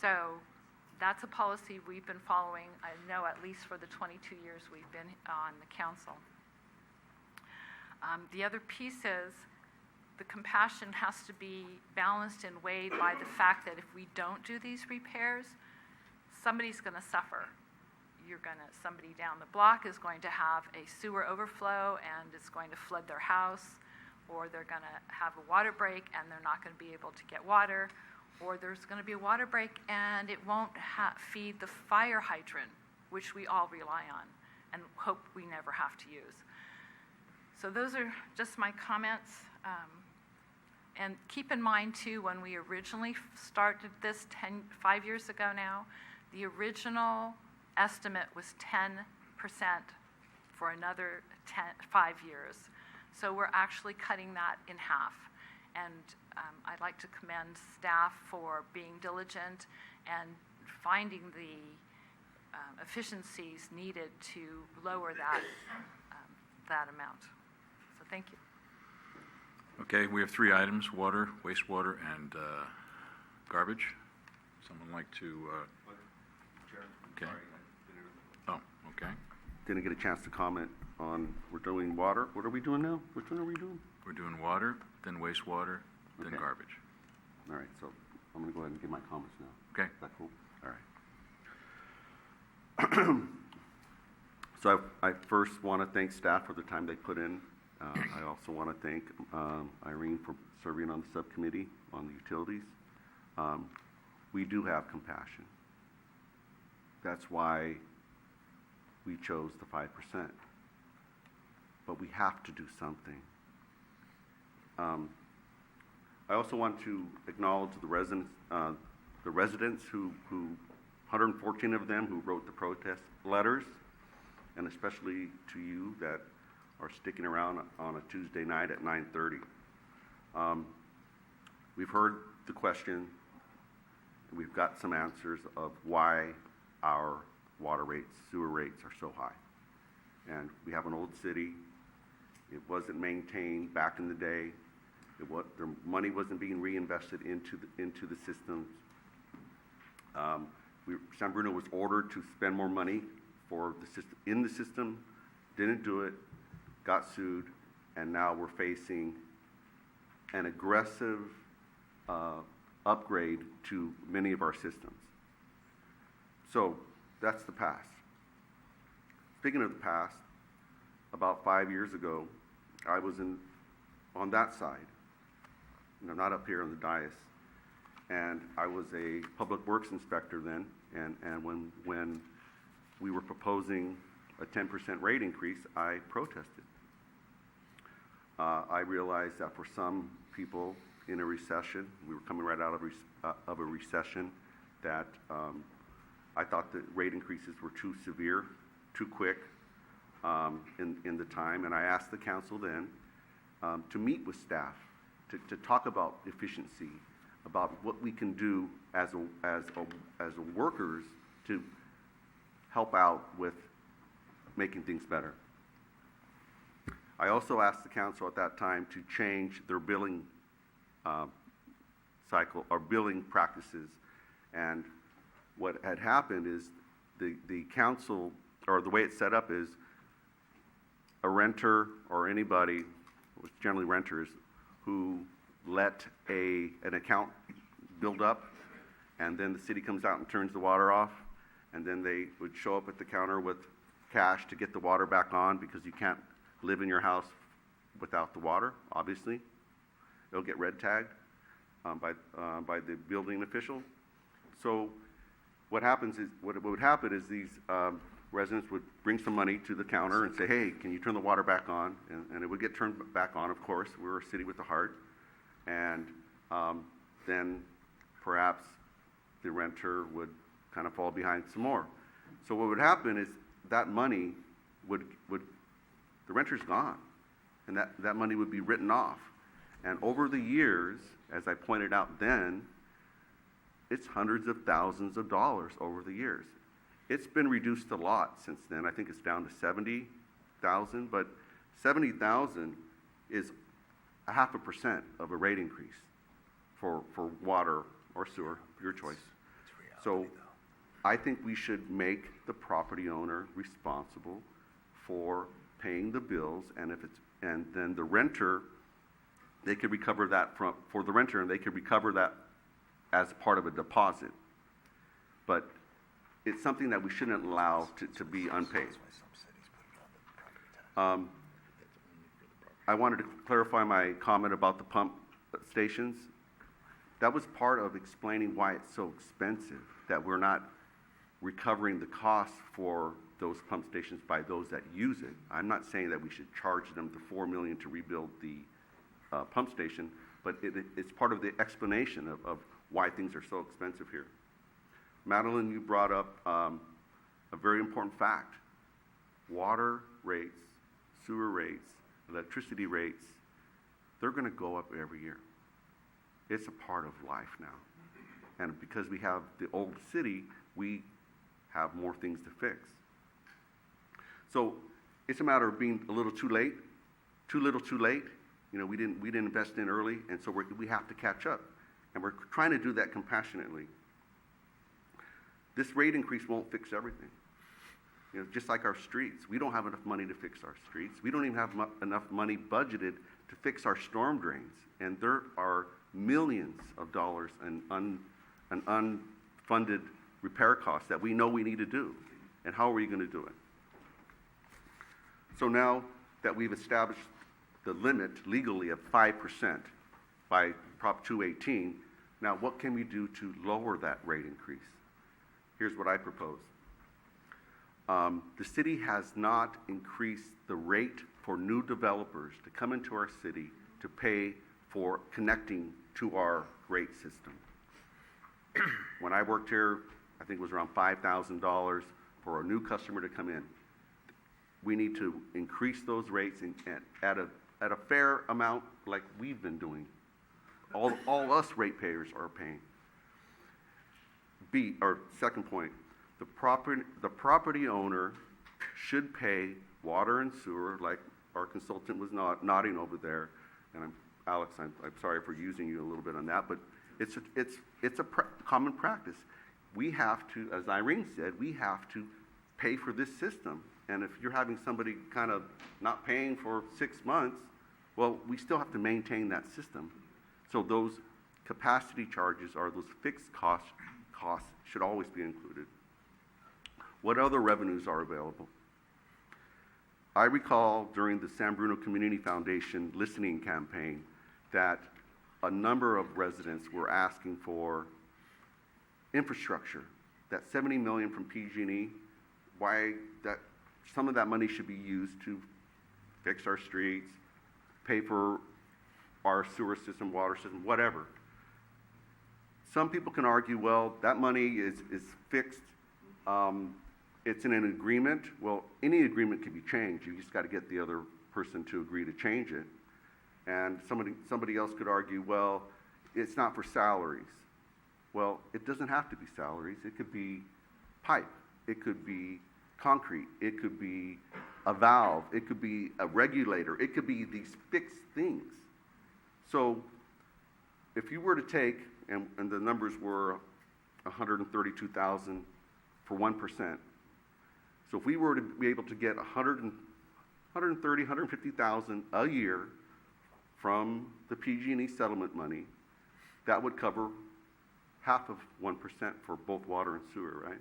So that's a policy we've been following, I know, at least for the 22 years we've been on the council. The other piece is the compassion has to be balanced and weighed by the fact that if we don't do these repairs, somebody's going to suffer. Somebody down the block is going to have a sewer overflow and it's going to flood their house, or they're going to have a water break and they're not going to be able to get water, or there's going to be a water break and it won't feed the fire hydrant, which we all rely on and hope we never have to use. So those are just my comments. And keep in mind, too, when we originally started this 5 years ago now, the original estimate was 10% for another 5 years. So we're actually cutting that in half. And I'd like to commend staff for being diligent and finding the efficiencies needed to lower that amount. So thank you. Okay, we have 3 items: water, wastewater, and garbage. Someone like to? Okay. Oh, okay. Didn't get a chance to comment on, we're doing water. What are we doing now? Which one are we doing? We're doing water, then wastewater, then Okay. garbage. All right, so I'm going to go ahead and give my comments now. Okay. Is that cool? All right. So I first want to thank staff for the time they put in. I also want to thank Irene for serving on the subcommittee on the utilities. We do have compassion. That's why we chose the 5%. But we have to do something. I also want to acknowledge the residents who 114 of them who wrote the protest letters, and especially to you that are sticking around on a Tuesday night at 9:30. We've heard the question. We've got some answers of why our water rates, sewer rates are so high. And we have an old city. It wasn't maintained back in the day. The money wasn't being reinvested into the systems. San Bruno was ordered to spend more money for the system, in the system, didn't do it, got sued, and now we're facing an aggressive upgrade to many of our systems. So that's the past. Speaking of the past, about 5 years ago, I was on that side, not up here on the dais, and I was a public works inspector then, and when we were proposing a 10% rate increase, I protested. I realized that for some people in a recession, we were coming right out of a recession, that I thought that rate increases were too severe, too quick in the time, and I asked the council then to meet with staff, to talk about efficiency, about what we can do as workers to help out with making things better. I also asked the council at that time to change their billing cycle or billing practices. And what had happened is the council, or the way it's set up is, a renter or anybody, which generally renters, who let an account build up, and then the city comes out and turns the water off, and then they would show up at the counter with cash to get the water back on, because you can't live in your house without the water, obviously. It'll get red tagged by the building official. So what would happen is these residents would bring some money to the counter and say, hey, can you turn the water back on? And it would get turned back on, of course. We're a city with a heart. And then perhaps the renter would kind of fall behind some more. So what would happen is that money the renter's gone, and that money would be written off. And over the years, as I pointed out then, it's hundreds of thousands of dollars over the years. It's been reduced a lot since then. I think it's down to 70,000, but 70,000 is 0.5% of a rate increase for water or sewer, your choice. So I think we should make the property owner responsible for paying the bills, and then the renter, they could recover that for the renter, and they could recover that as part of a deposit. But it's something that we shouldn't allow to be unpaid. I wanted to clarify my comment about the pump stations. That was part of explaining why it's so expensive, that we're not recovering the cost for those pump stations by those that use it. I'm not saying that we should charge them the $4 million to rebuild the pump station, but it's part of the explanation of why things are so expensive here. Madeline, you brought up a very important fact. Water rates, sewer rates, electricity rates, they're going to go up every year. It's a part of life now. And because we have the old city, we have more things to fix. So it's a matter of being a little too late, too little too late. You know, we didn't invest in early, and so we have to catch up. And we're trying to do that compassionately. This rate increase won't fix everything. You know, just like our streets. We don't have enough money to fix our streets. We don't even have enough money budgeted to fix our storm drains. And there are millions of dollars in unfunded repair costs that we know we need to do. And how are we going to do it? So now that we've established the limit legally of 5% by Prop 218, now what can we do to lower that rate increase? Here's what I propose. The city has not increased the rate for new developers to come into our city to pay for connecting to our rate system. When I worked here, I think it was around $5,000 for a new customer to come in. We need to increase those rates at a fair amount, like we've been doing. All us ratepayers are paying. Second point, the property owner should pay water and sewer, like our consultant was nodding over there. And Alex, I'm sorry for using you a little bit on that, but it's a common practice. We have to, as Irene said, we have to pay for this system. And if you're having somebody kind of not paying for 6 months, well, we still have to maintain that system. So those capacity charges or those fixed costs should always be included. What other revenues are available? I recall during the San Bruno Community Foundation listening campaign that a number of residents were asking for infrastructure. That $70 million from PG&E, why that some of that money should be used to fix our streets, pay for our sewer system, water system, whatever. Some people can argue, well, that money is fixed. It's in an agreement. Well, any agreement can be changed. You just got to get the other person to agree to change it. And somebody else could argue, well, it's not for salaries. Well, it doesn't have to be salaries. It could be pipe. It could be concrete. It could be a valve. It could be a regulator. It could be these fixed things. So if you were to take, and the numbers were 132,000 for 1%. So if we were to be able to get 130, 150,000 a year from the PG&E settlement money, that would cover half of 1% for both water and sewer, right?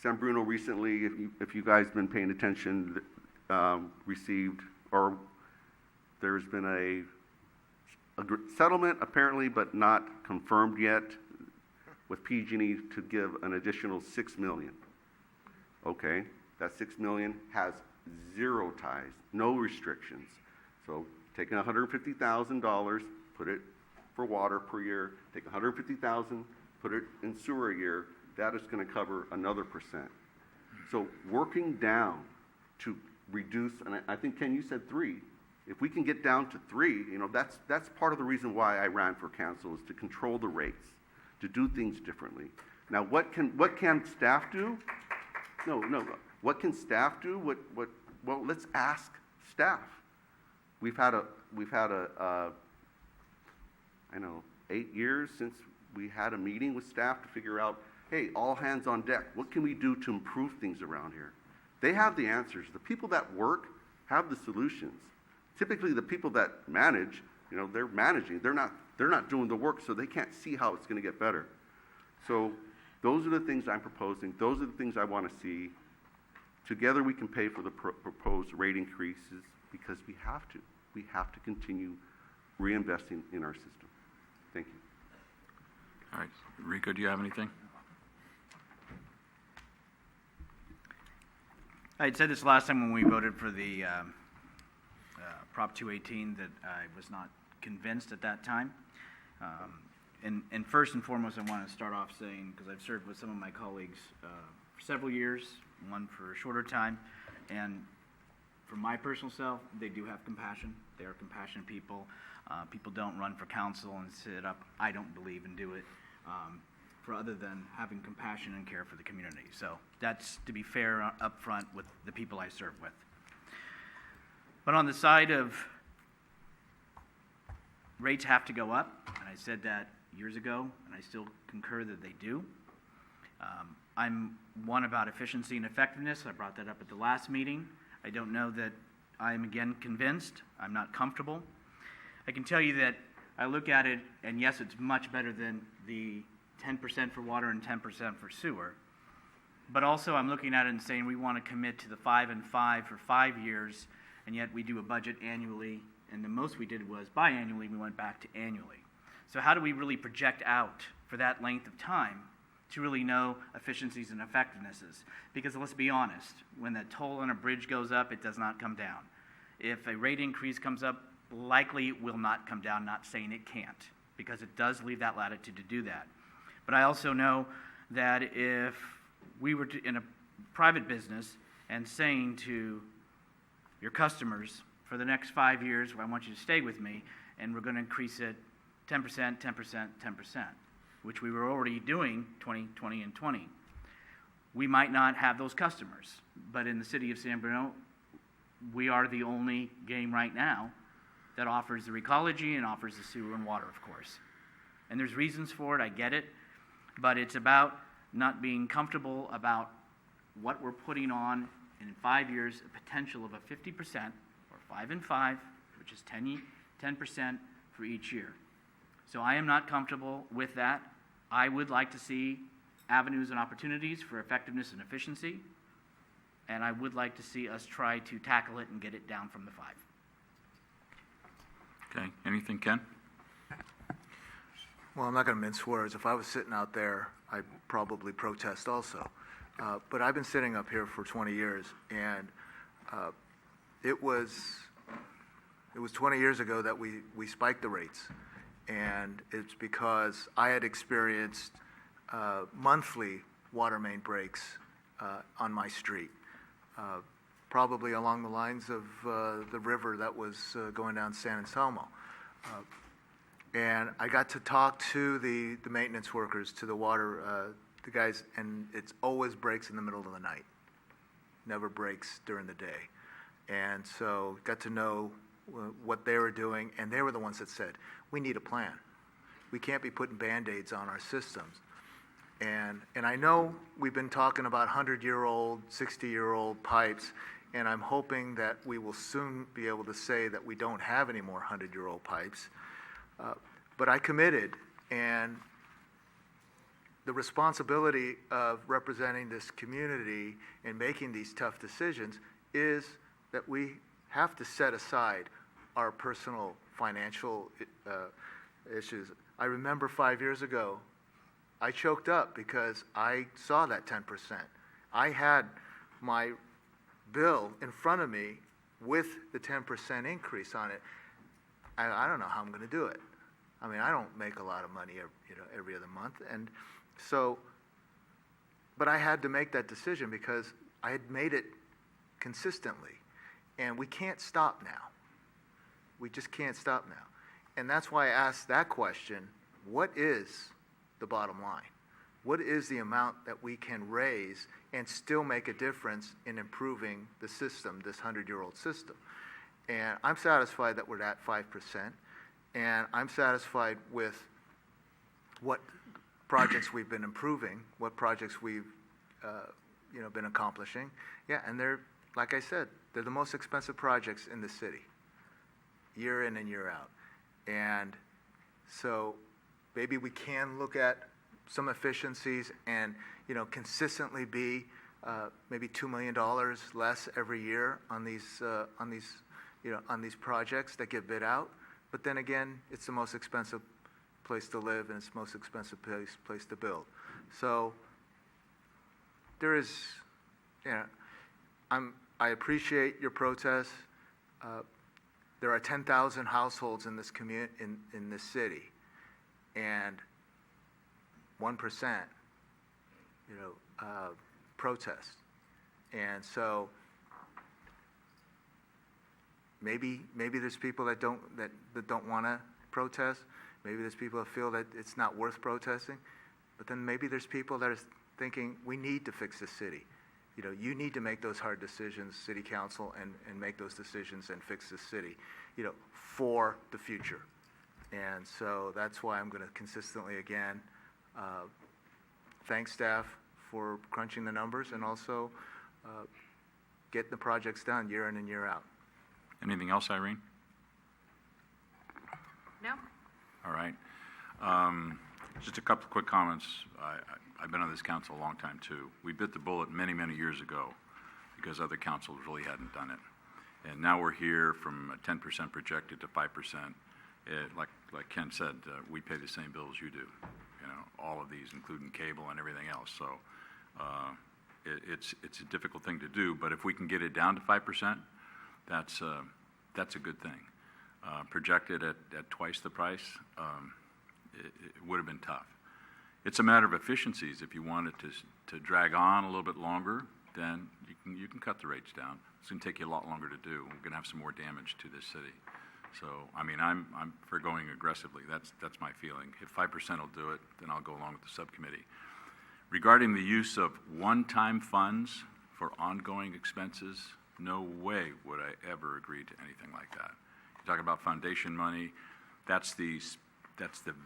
San Bruno recently, if you guys been paying attention, received, or there's been a settlement apparently, but not confirmed yet, with PG&E to give an additional $6 million. Okay, that $6 million has zero ties, no restrictions. So taking $150,000, put it for water per year, take $150,000, put it in sewer a year, that is going to cover another percent. So working down to reduce, and I think, Ken, you said 3. If we can get down to 3, that's part of the reason why I ran for council, is to control the rates, to do things differently. Now, what can staff do? No. What can staff do? Well, let's ask staff. We've had I know, 8 years since we had a meeting with staff to figure out, hey, all hands on deck. What can we do to improve things around here? They have the answers. The people that work have the solutions. Typically, the people that manage, they're managing. They're not doing the work, so they can't see how it's going to get better. So those are the things I'm proposing. Those are the things I want to see. Together, we can pay for the proposed rate increases because we have to. We have to continue reinvesting in our system. Thank you. All right. Rico, do you have anything? I had said this last time when we voted for the Prop 218 that I was not convinced at that time. And first and foremost, I want to start off saying, because I've served with some of my colleagues for several years, one for a shorter time, and for my personal self, they do have compassion. They are compassionate people. People don't run for council and sit up. I don't believe and do it for other than having compassion and care for the community. So that's to be fair up front with the people I serve with. But on the side of rates have to go up, and I said that years ago, and I still concur that they do. I'm one about efficiency and effectiveness. I brought that up at the last meeting. I don't know that I'm again convinced. I'm not comfortable. I can tell you that I look at it, and yes, it's much better than the 10% for water and 10% for sewer. But also I'm looking at it and saying we want to commit to the 5 and 5 for 5 years, and yet we do a budget annually, and the most we did was biannually. We went back to annually. So how do we really project out for that length of time to really know efficiencies and effectivenesses? Because let's be honest, when the toll on a bridge goes up, it does not come down. If a rate increase comes up, likely it will not come down, not saying it can't, because it does leave that latitude to do that. But I also know that if we were in a private business and saying to your customers, for the next 5 years, I want you to stay with me, and we're going to increase it 10%, 10%, 10%, which we were already doing 20, 20, and 20. We might not have those customers, but in the city of San Bruno, we are the only game right now that offers the ecology and offers the sewer and water, of course. And there's reasons for it, I get it, but it's about not being comfortable about what we're putting on in 5 years, a potential of a 50%, or 5 and 5, which is 10% for each year. So I am not comfortable with that. I would like to see avenues and opportunities for effectiveness and efficiency, and I would like to see us try to tackle it and get it down from the 5. Okay, anything, Ken? Well, I'm not going to mince words. If I was sitting out there, I'd probably protest also. But I've been sitting up here for 20 years, and it was 20 years ago that we spiked the rates. And it's because I had experienced monthly water main breaks on my street, probably along the lines of the river that was going down San Anselmo. And I got to talk to the maintenance workers, to the water, the guys, and it's always breaks in the middle of the night, never breaks during the day. And so got to know what they were doing, and they were the ones that said, we need a plan. We can't be putting Band-Aids on our systems. And I know we've been talking about 100-year-old, 60-year-old pipes, and I'm hoping that we will soon be able to say that we don't have any more 100-year-old pipes. But I committed, and the responsibility of representing this community and making these tough decisions is that we have to set aside our personal financial issues. I remember 5 years ago, I choked up because I saw that 10%. I had my bill in front of me with the 10% increase on it. I don't know how I'm going to do it. I mean, I don't make a lot of money, every other month, and so. But I had to make that decision because I had made it consistently, and we can't stop now. We just can't stop now, and that's why I asked that question: what is the bottom line? What is the amount that we can raise and still make a difference in improving the system, this 100-year-old system? And I'm satisfied that we're at 5%, and I'm satisfied with what projects we've been improving, what projects we've been accomplishing. Yeah, and they're, like I said, they're the most expensive projects in the city, year in and year out. And so maybe we can look at some efficiencies and, consistently be maybe $2 million less every year on these projects that get bid out. But then again, it's the most expensive place to live, and it's the most expensive place to build. So there is, I appreciate your protest. There are 10,000 households in this in this city, and 1%, protest. And so maybe there's people that don't want to protest. Maybe there's people that feel that it's not worth protesting. But then maybe there's people that are thinking we need to fix the city. You need to make those hard decisions, city council, and make those decisions and fix the city, for the future. And so that's why I'm going to consistently, again, thank staff for crunching the numbers and also getting the projects done year in and year out. Anything else, Irene? No? All right. Just a couple of quick comments. I've been on this council a long time, too. We bit the bullet many, many years ago because other councils really hadn't done it. And now we're here from a 10% projected to 5%. Like Ken said, we pay the same bills you do, all of these, including cable and everything else. So it's a difficult thing to do, but if we can get it down to 5%, that's a good thing. Projected at twice the price, it would have been tough. It's a matter of efficiencies. If you want it to drag on a little bit longer, then you can cut the rates down. It's going to take you a lot longer to do. We're going to have some more damage to this city. So, I mean, I'm for going aggressively. That's my feeling. If 5% will do it, then I'll go along with the subcommittee. Regarding the use of one-time funds for ongoing expenses, no way would I ever agree to anything like that. You talk about foundation money. That's the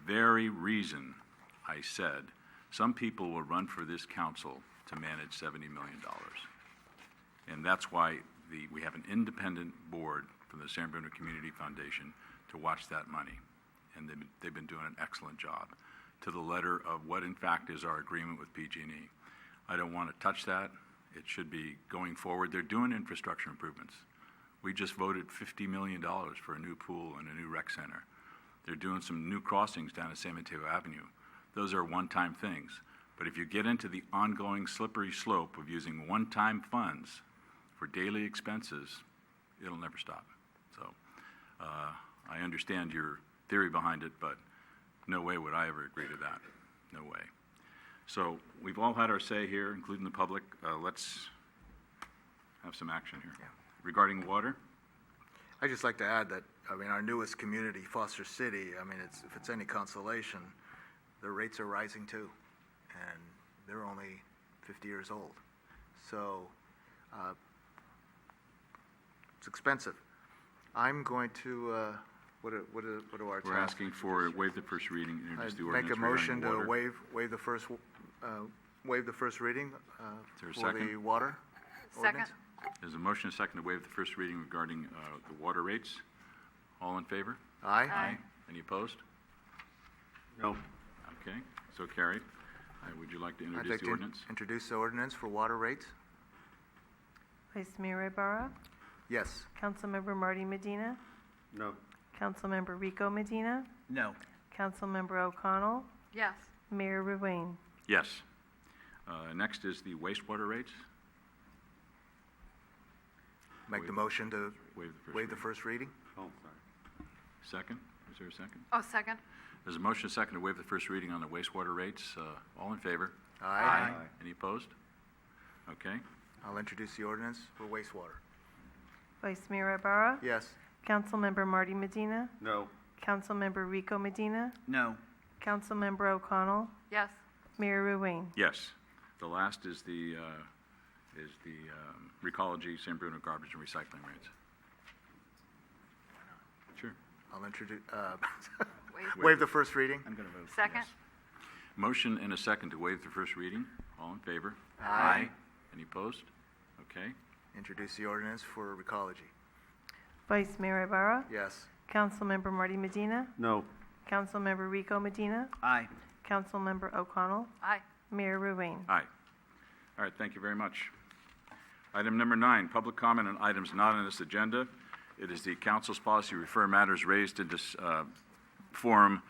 very reason I said some people will run for this council to manage $70 million. And that's why we have an independent board from the San Bruno Community Foundation to watch that money. And they've been doing an excellent job to the letter of what, in fact, is our agreement with PG&E. I don't want to touch that. It should be going forward. They're doing infrastructure improvements. We just voted $50 million for a new pool and a new rec center. They're doing some new crossings down at San Mateo Avenue. Those are one-time things. But if you get into the ongoing slippery slope of using one-time funds for daily expenses, it'll never stop. So I understand your theory behind it, but no way would I ever agree to that. No way. So we've all had our say here, including the public. Let's have some action here. Yeah. Regarding water? I'd just like to add that, our newest community, Foster City, if it's any consolation, their rates are rising too, and they're only 50 years old. So it's expensive. I'm going to, what do our We're asking for waive the first reading, introduce the I'd ordinance make a motion regarding to water. waive the first reading Is there a for second? the water Second. ordinance. There's a motion and a second to waive the first reading regarding the water rates. All in favor? Aye. Aye. Any opposed? No. Okay, so carried. Would you like to I'd introduce like the to ordinance? introduce the ordinance for water rates. Vice Mayor Ibarra, Yes. Councilmember Marty Medina, No. Councilmember Rico Medina, No. Councilmember O'Connell, Yes. Mayor Ruane. Yes. Next is the wastewater rates. Make the Waive- motion to Waive the first waive the reading. first reading. Oh, sorry. Second? Is there a second? Oh, second? There's a motion and a second to waive the first reading on the wastewater rates. All in favor? Aye. Any opposed? Okay. I'll introduce the ordinance for wastewater. Vice Mayor Ibarra, Yes. Councilmember Marty Medina, No. Councilmember Rico Medina, No. Councilmember O'Connell, Yes. Mayor Ruane. Yes. The last is the Recology San Bruno garbage and recycling rates. Sure. I'll introduce, Waive. waive the first reading. I'm going to vote. Second? Yes. Motion and a second to waive the first reading. All in favor? Aye. Any opposed? Okay. Introduce the ordinance for recology. Vice Mayor Ibarra, Yes. Councilmember Marty Medina, No. Councilmember Rico Medina, Aye. Councilmember O'Connell, Aye. Mayor Ruane. Aye. All right, thank you very much. Item number 9, public comment on items not on this agenda. It is the council's policy to refer matters raised in this forum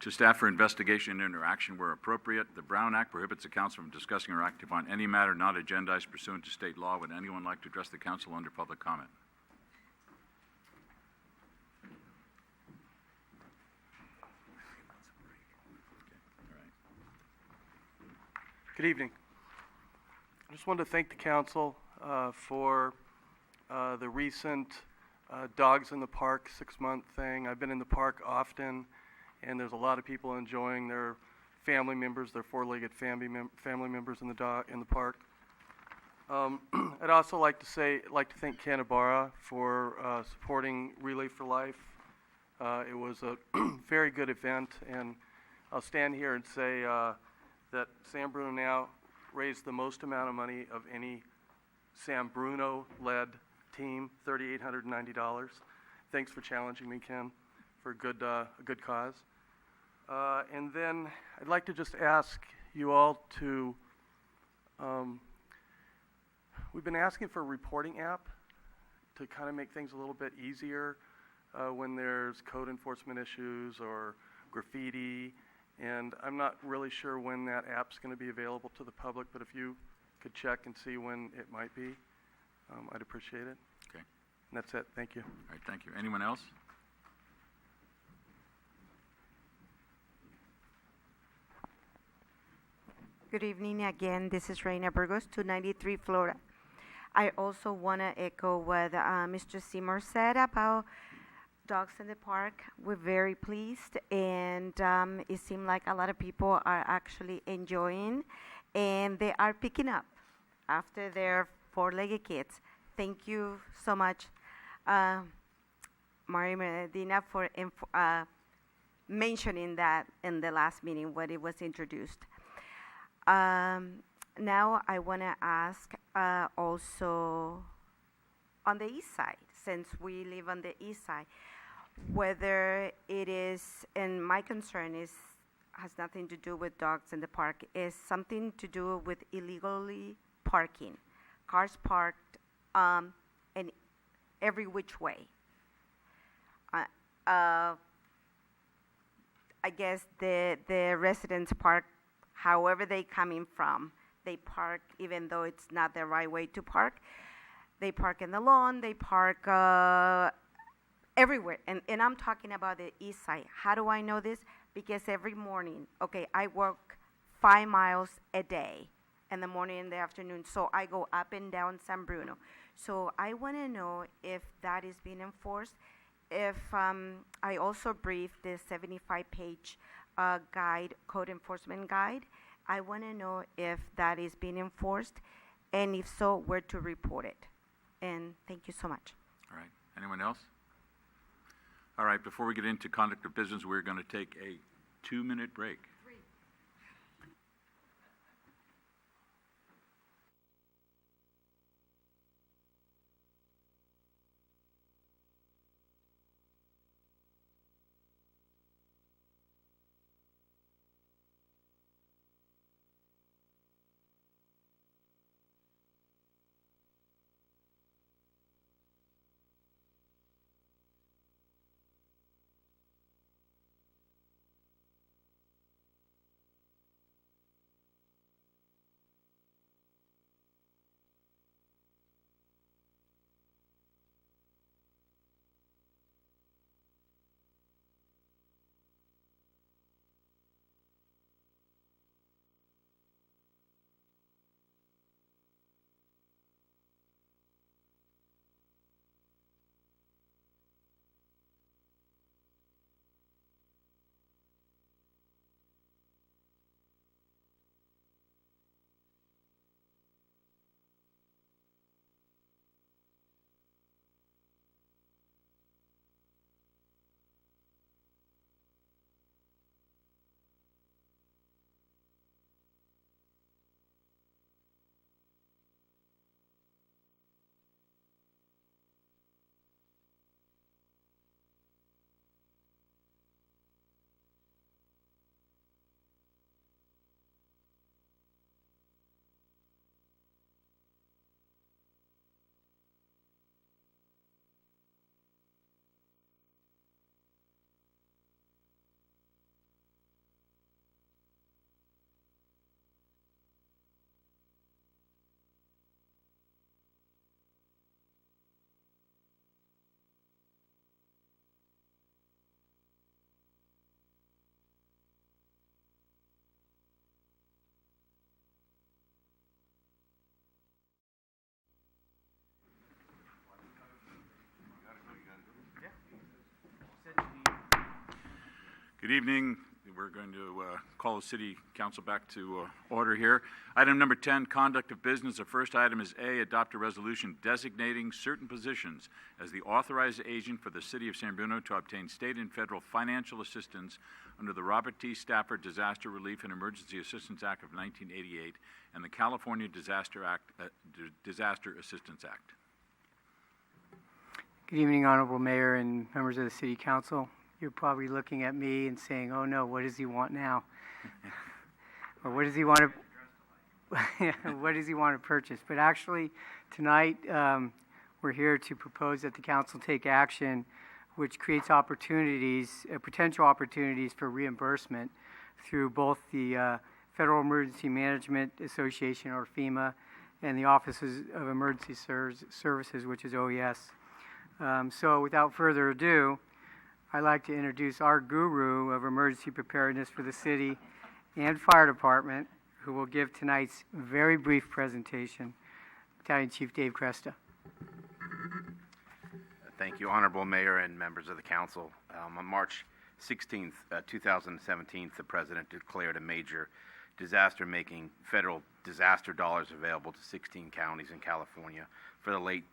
to staff for investigation and interaction where appropriate. The Brown Act prohibits the council from discussing or acting upon any matter not agendized pursuant to state law. Would anyone like to address the council under public comment? Good evening. I just wanted to thank the council for the recent Dogs in the Park 6-month thing. I've been in the park often, and there's a lot of people enjoying their family members, their four-legged family members in the park. I'd also like to thank Ken Ibarra for supporting Relay for Life. It was a very good event, and I'll stand here and say that San Bruno now raised the most amount of money of any San Bruno-led team, $3,890. Thanks for challenging me, Ken, for a good cause. And then I'd like to just ask you all to, we've been asking for a reporting app to kind of make things a little bit easier when there's code enforcement issues or graffiti. And I'm not really sure when that app's going to be available to the public, but if you could check and see when it might be, I'd appreciate it. Okay. And that's it. Thank you. All right, thank you. Anyone else? Good evening again. This is Reina Burgos, 293 Florida. I also want to echo what Mr. Seymour said about dogs in the park. We're very pleased, and it seemed like a lot of people are actually enjoying, and they are picking up after their four-legged kids. Thank you so much, Maria Medina, for mentioning that in the last meeting when it was introduced. Now I want to ask also on the east side, since we live on the east side, whether it is, and my concern has nothing to do with dogs in the park, is something to do with illegally parking, cars parked in every which way. I guess the residents park however they coming from. They park even though it's not the right way to park. They park in the lawn, they park everywhere. And I'm talking about the east side. How do I know this? Because every morning, okay, I walk 5 miles a day in the morning and the afternoon. So I go up and down San Bruno. So I want to know if that is being enforced. If I also briefed the 75-page guide, code enforcement guide. I want to know if that is being enforced, and if so, where to report it. And thank you so much. All right. Anyone else? All right. Before we get into conduct of business, we're going to take a 2-minute break. Good evening. We're going to call the City Council back to order here. Item number 10, conduct of business. The first item is A, adopt a resolution designating certain positions as the authorized agent for the City of San Bruno to obtain state and federal financial assistance under the Robert T. Stafford Disaster Relief and Emergency Assistance Act of 1988 and the California Disaster Assistance Act. Good evening, Honorable Mayor and members of the City Council. You're probably looking at me and saying, oh no, what does he want now? Or what does he want to, what does he want to purchase? But actually, tonight, we're here to propose that the council take action which creates opportunities, potential opportunities for reimbursement through both the Federal Emergency Management Association, or FEMA, and the Offices of Emergency Services, which is OES. So without further ado, I'd like to introduce our guru of emergency preparedness for the city and fire department, who will give tonight's very brief presentation, Battalion Chief Dave Cresta. Thank you, Honorable Mayor and members of the council. On March 16th, 2017, the President declared a major disaster, making federal disaster dollars available to 16 counties in California for the late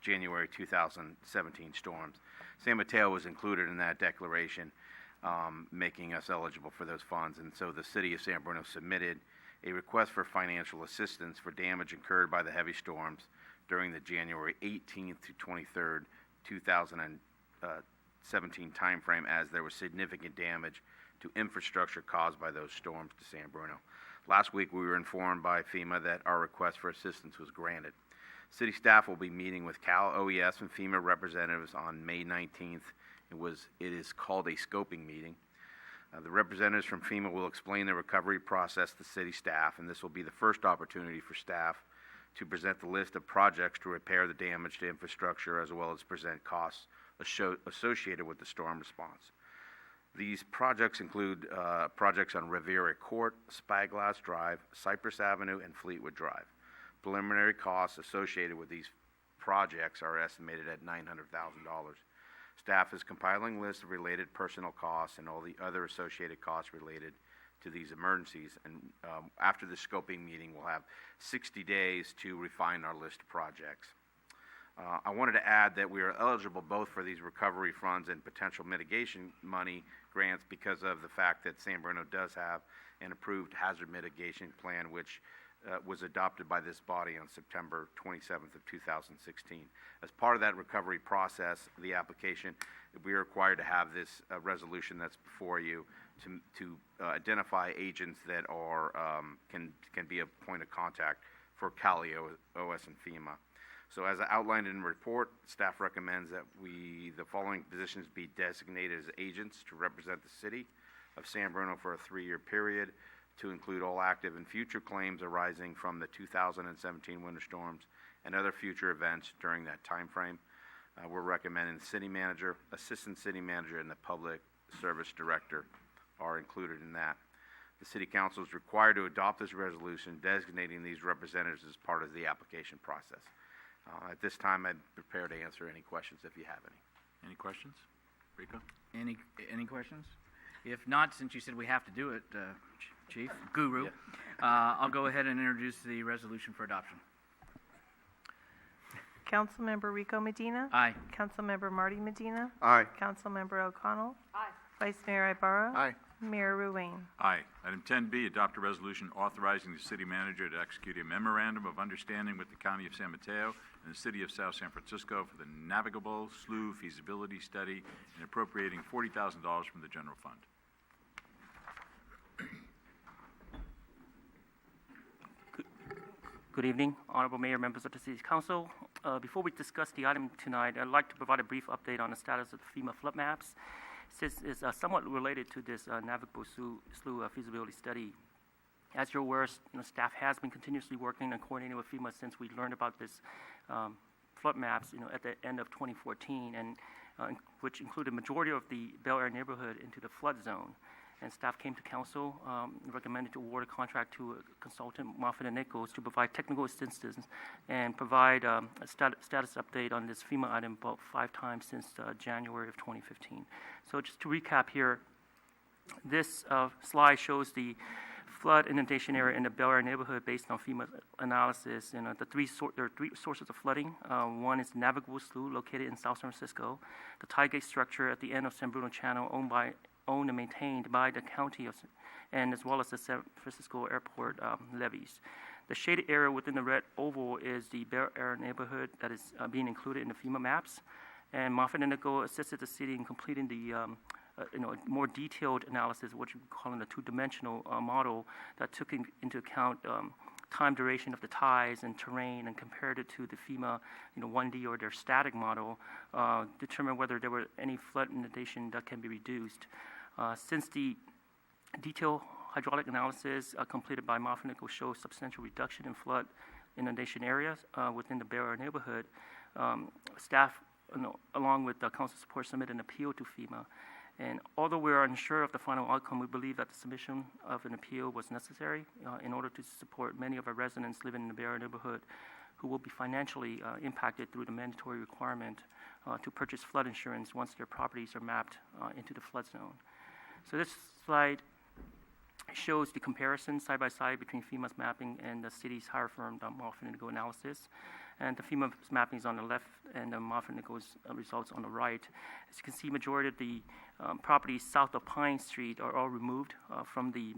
January 2017 storms. San Mateo was included in that declaration, making us eligible for those funds. And so the City of San Bruno submitted a request for financial assistance for damage incurred by the heavy storms during the January 18th to 23rd, 2017 timeframe, as there was significant damage to infrastructure caused by those storms to San Bruno. Last week, we were informed by FEMA that our request for assistance was granted. City staff will be meeting with Cal, OES, and FEMA representatives on May 19th. It is called a scoping meeting. The representatives from FEMA will explain the recovery process to city staff, and this will be the first opportunity for staff to present the list of projects to repair the damage to infrastructure, as well as present costs associated with the storm response. These projects include projects on Riviera Court, Spyglass Drive, Cypress Avenue, and Fleetwood Drive. Preliminary costs associated with these projects are estimated at $900,000. Staff is compiling lists of related personnel costs and all the other associated costs related to these emergencies. And after the scoping meeting, we'll have 60 days to refine our list of projects. I wanted to add that we are eligible both for these recovery funds and potential mitigation money grants because of the fact that San Bruno does have an approved hazard mitigation plan, which was adopted by this body on September 27th of 2016. As part of that recovery process, the application, we are required to have this resolution that's before you to identify agents that are can be a point of contact for Cali, OS, and FEMA. So as outlined in the report, staff recommends that the following positions be designated as agents to represent the city of San Bruno for a 3-year period, to include all active and future claims arising from the 2017 winter storms and other future events during that time frame. We're recommending the city manager, assistant city manager, and the public service director are included in that. The city council is required to adopt this resolution designating these representatives as part of the application process. At this time, I'm prepared to answer any questions if you have any. Any questions? Rico? Any questions? If not, since you said we have to do it, Chief, Guru, I'll go ahead and introduce the resolution for adoption. Councilmember Rico Medina. Aye. Councilmember Marty Medina. Aye. Councilmember O'Connell. Aye. Vice Mayor Ibarra. Aye. Mayor Ruane. Aye. Item 10B, adopt a resolution authorizing the city manager to execute a memorandum of understanding with the County of San Mateo and the City of South San Francisco for the navigable slough feasibility study and appropriating $40,000 from the general fund. Good evening, Honorable Mayor, members of the City Council. Before we discuss the item tonight, I'd like to provide a brief update on the status of the FEMA flood maps, since it's somewhat related to this navigable slough feasibility study. As you're aware, staff has been continuously working and coordinating with FEMA since we learned about this flood maps, at the end of 2014, and which included a majority of the Bel Air neighborhood into the flood zone. And staff came to council, recommended to award a contract to a consultant, Moffitt & Nichols, to provide technical assistance and provide a status update on this FEMA item about 5 times since January of 2015. So just to recap here, This slide shows the flood inundation area in the Bel Air neighborhood based on FEMA analysis. There are three sources of flooding. One is the Navigable Slough located in South San Francisco, the tide gate structure at the end of San Bruno Channel owned and maintained by the county and as well as the San Francisco Airport levees. The shaded area within the red oval is the Bel Air neighborhood that is being included in the FEMA maps. And Moffitt and Nichol assisted the city in completing the more detailed analysis, what you call a two-dimensional model that took into account time duration of the tides and terrain and compared it to the FEMA 1D or their static model, determine whether there were any flood inundation that can be reduced. Since the detailed hydraulic analysis completed by Moffitt and Nichol shows substantial reduction in flood inundation areas within the Bel Air neighborhood, staff, along with the council support, submitted an appeal to FEMA. And although we are unsure of the final outcome, we believe that the submission of an appeal was necessary in order to support many of our residents living in the Bel Air neighborhood who will be financially impacted through the mandatory requirement to purchase flood insurance once their properties are mapped into the flood zone. So this slide shows the comparison side by side between FEMA's mapping and the city's hire firm, Moffitt and Nichol analysis. And the FEMA's mapping is on the left and the Moffitt and Nichol's results on the right. As you can see, majority of the properties south of Pine Street are all removed from the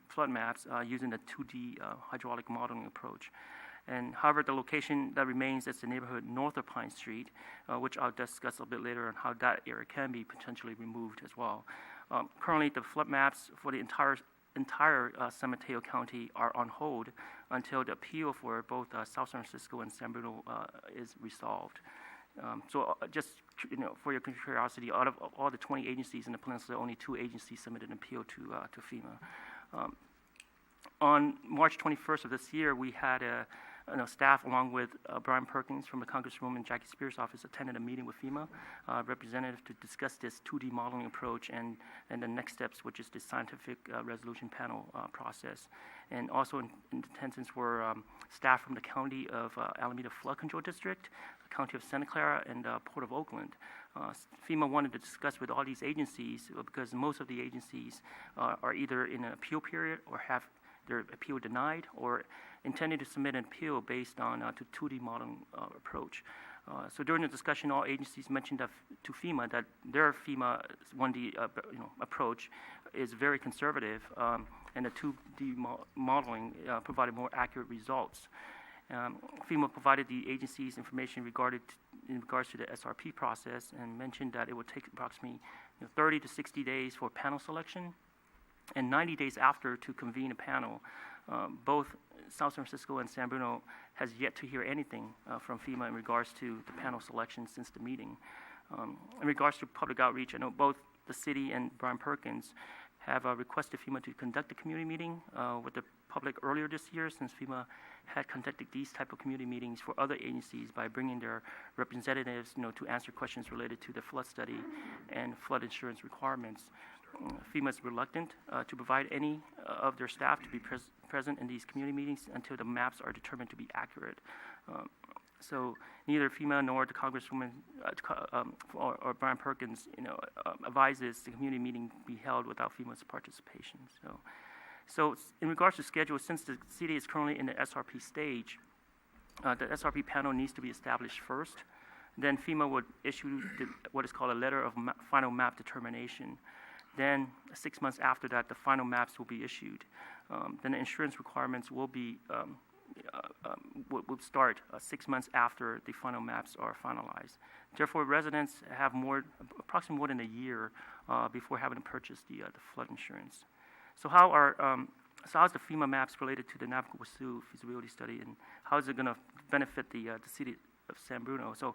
flood maps using the 2D hydraulic modeling approach. And however, the location that remains is the neighborhood north of Pine Street, which I'll discuss a bit later on how that area can be potentially removed as well. Currently, the flood maps for the entire San Mateo County are on hold until the appeal for both South San Francisco and San Bruno is resolved. Just for your curiosity, out of all the 20 agencies in the peninsula, only 2 agencies submitted an appeal to FEMA. On March 21st of this year, we had staff along with Brian Perkins from the Congresswoman Jackie Spears' office attended a meeting with FEMA representative to discuss this 2D modeling approach and the next steps, which is the scientific resolution panel process. And also in attendance were staff from the County of Alameda Flood Control District, the County of Santa Clara, and Port of Oakland. FEMA wanted to discuss with all these agencies because most of the agencies are either in an appeal period or have their appeal denied or intended to submit an appeal based on to 2D modeling approach. So during the discussion, all agencies mentioned to FEMA that their FEMA 1D approach is very conservative, and the 2D modeling provided more accurate results. FEMA provided the agencies information in regards to the SRP process and mentioned that it would take approximately 30 to 60 days for panel selection and 90 days after to convene a panel. Both South San Francisco and San Bruno has yet to hear anything from FEMA in regards to the panel selection since the meeting. In regards to public outreach, I know both the city and Brian Perkins have requested FEMA to conduct a community meeting with the public earlier this year, since FEMA had conducted these type of community meetings for other agencies by bringing their representatives to answer questions related to the flood study and flood insurance requirements. FEMA is reluctant to provide any of their staff to be present in these community meetings until the maps are determined to be accurate. So neither FEMA nor the Congresswoman or Brian Perkins, advises the community meeting be held without FEMA's participation. So in regards to schedule, since the city is currently in the SRP stage, the SRP panel needs to be established first. Then FEMA would issue what is called a letter of final map determination. Then 6 months after that, the final maps will be issued. Then the insurance requirements will be will start 6 months after the final maps are finalized. Therefore, residents have approximately more than a year before having to purchase the flood insurance. So how's the FEMA maps related to the Navigable Slough feasibility study, and how is it going to benefit the city of San Bruno? So,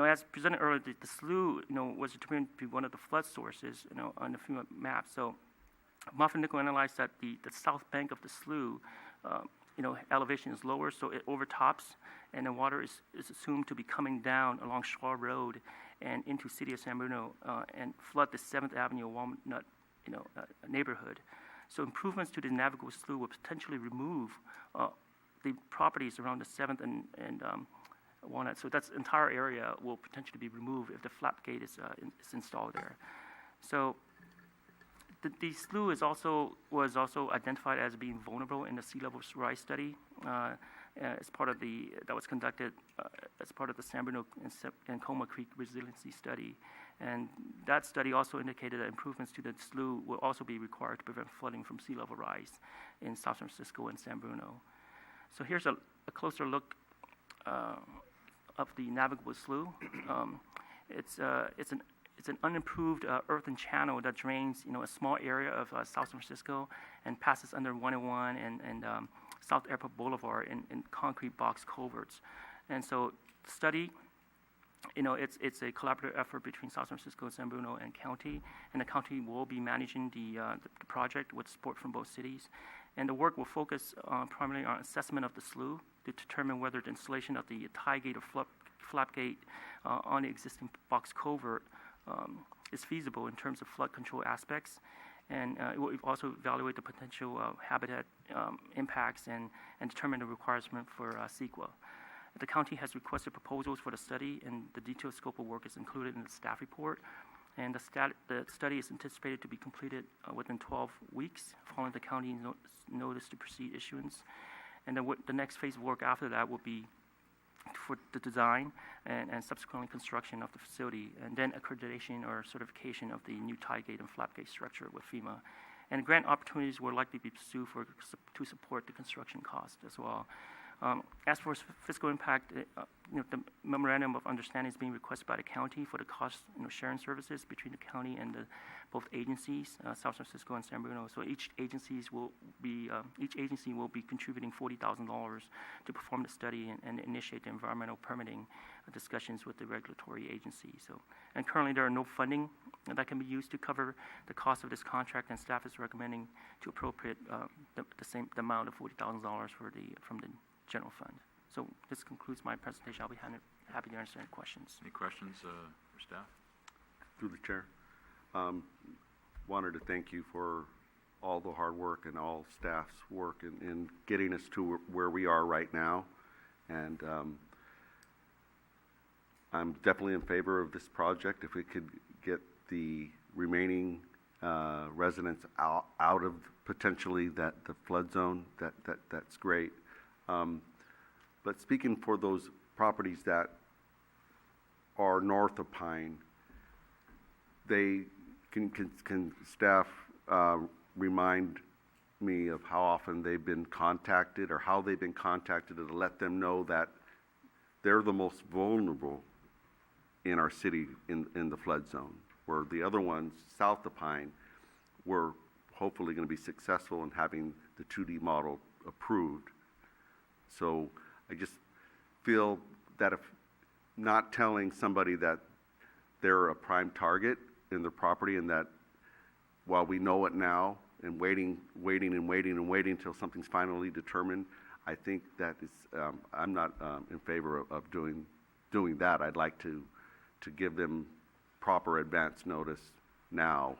as presented earlier, the slough, was determined to be one of the flood sources, on the FEMA map. So, Moffitt and Nichol analyzed that the south bank of the slough, elevation is lower, so it overtops, and the water is assumed to be coming down along Shaw Road and into city of San Bruno and flood the 7th Avenue Walnut, neighborhood. So improvements to the Navigable Slough will potentially remove the properties around the 7th and Walnut. So that entire area will potentially be removed if the flap gate is installed there. So The slough was also identified as being vulnerable in the sea level rise study that was conducted as part of the San Bruno and Coma Creek resiliency study. And that study also indicated that improvements to the slough will also be required to prevent flooding from sea level rise in South San Francisco and San Bruno. So here's a closer look of the navigable slough. It's an unimproved earthen channel that drains, a small area of South San Francisco and passes under 101 and South Airport Boulevard in concrete box culverts. And so the study, it's a collaborative effort between South San Francisco, San Bruno, and county. And the county will be managing the project with support from both cities. And the work will focus primarily on assessment of the slough to determine whether the installation of the tie gate or flap gate on the existing box culvert is feasible in terms of flood control aspects. And it will also evaluate the potential habitat impacts and determine the requirement for CEQA. The county has requested proposals for the study, and the detailed scope of work is included in the staff report. And the study is anticipated to be completed within 12 weeks following the county notice to proceed issuance. And then the next phase of work after that will be for the design and subsequently construction of the facility, and then accreditation or certification of the new tie gate and flap gate structure with FEMA. And grant opportunities will likely be pursued to support the construction cost as well. As for fiscal impact, the memorandum of understanding is being requested by the county for the cost sharing services between the county and both agencies, South San Francisco and San Bruno. So each agency will be contributing $40,000 to perform the study and initiate the environmental permitting discussions with the regulatory agency. So, and currently there are no funding that can be used to cover the cost of this contract, and staff is recommending to appropriate the amount of $40,000 from the general fund. So this concludes my presentation. I'll be happy to answer any questions. Any questions for staff? Through the chair. Wanted to thank you for all the hard work and all staff's work in getting us to where we are right now. And I'm definitely in favor of this project. If we could get the remaining residents out of potentially the flood zone, that's great. But speaking for those properties that are north of Pine, they can staff remind me of how often they've been contacted or how they've been contacted to let them know that they're the most vulnerable in our city in the flood zone, where the other ones south of Pine were hopefully going to be successful in having the 2D model approved. So I just feel that if not telling somebody that they're a prime target in their property, and that while we know it now and waiting until something's finally determined, I think that is, I'm not in favor of doing that. I'd like to give them proper advance notice now,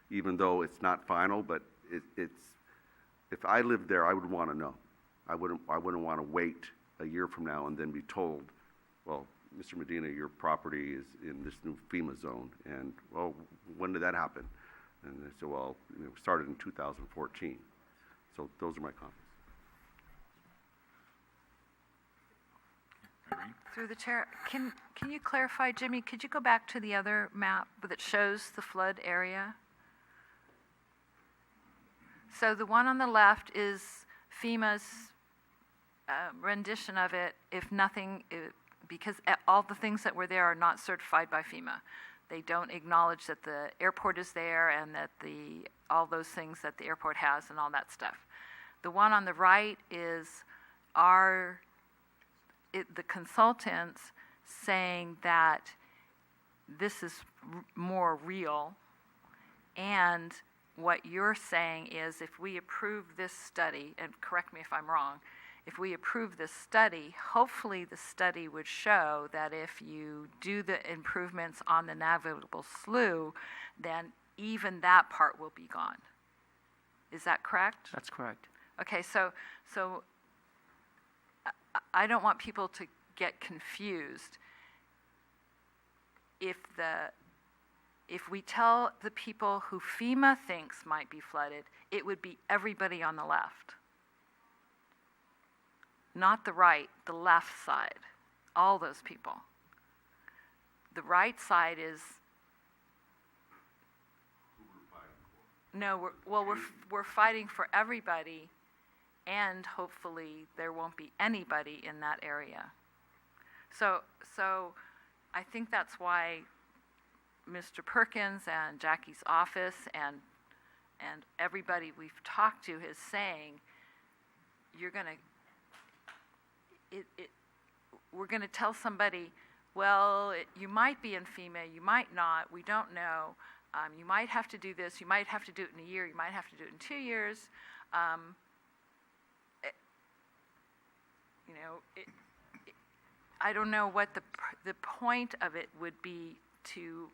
even though it's not final, but it's, if I lived there, I would want to know. I wouldn't want to wait a year from now and then be told, well, Mr. Medina, your property is in this new FEMA zone. And, well, when did that happen? And they said, well, it started in 2014. So those are my comments. Through the chair, can you clarify, Jimmy, could you go back to the other map that shows the flood area? So the one on the left is FEMA's rendition of it, if nothing, because all the things that were there are not certified by FEMA. They don't acknowledge that the airport is there and that all those things that the airport has and all that stuff. The one on the right is the consultants saying that this is more real, and what you're saying is if we approve this study, and correct me if I'm wrong, if we approve this study, hopefully the study would show that if you do the improvements on the navigable slough, then even that part will be gone. Is that correct? That's correct. Okay, so I don't want people to get confused. If if we tell the people who FEMA thinks might be flooded, it would be everybody on the left. Not the right, the left side, all those people. The right side is, no, we're fighting for everybody, and hopefully there won't be anybody in that area. So I think that's why Mr. Perkins and Jackie's office and everybody we've talked to is saying, we're going to tell somebody, well, you might be in FEMA, you might not, we don't know. You might have to do this, you might have to do it in a year, you might have to do it in 2 years. I don't know what the point of it would be to,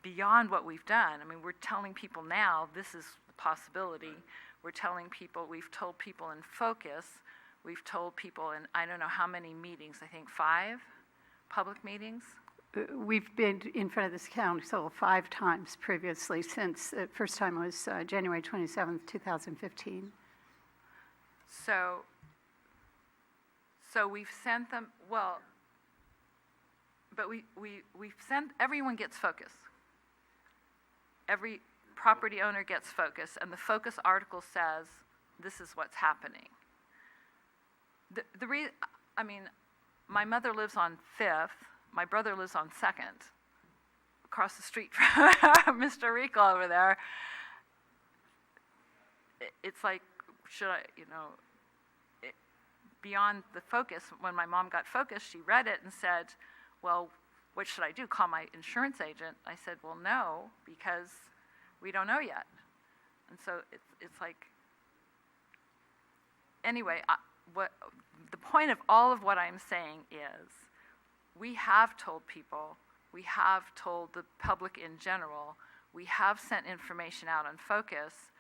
beyond what we've done. I mean, we're telling people now this is a possibility. We're telling people, we've told people in focus, we've told people in I don't know how many meetings, I think 5 public meetings. We've been in front of this council 5 times previously since the first time was January 27th, 2015. So we've sent them, well, but we've sent, everyone gets focus. Every property owner gets focus, and the focus article says this is what's happening. I mean, my mother lives on 5th, my brother lives on 2nd, across the street from Mr. Rico over there. It's like, should I, beyond the focus, when my mom got focus, she read it and said, well, what should I do, call my insurance agent? I said, well, no, because we don't know yet. And so it's like, anyway, what the point of all of what I'm saying is, we have told people, we have told the public in general, we have sent information out on focus.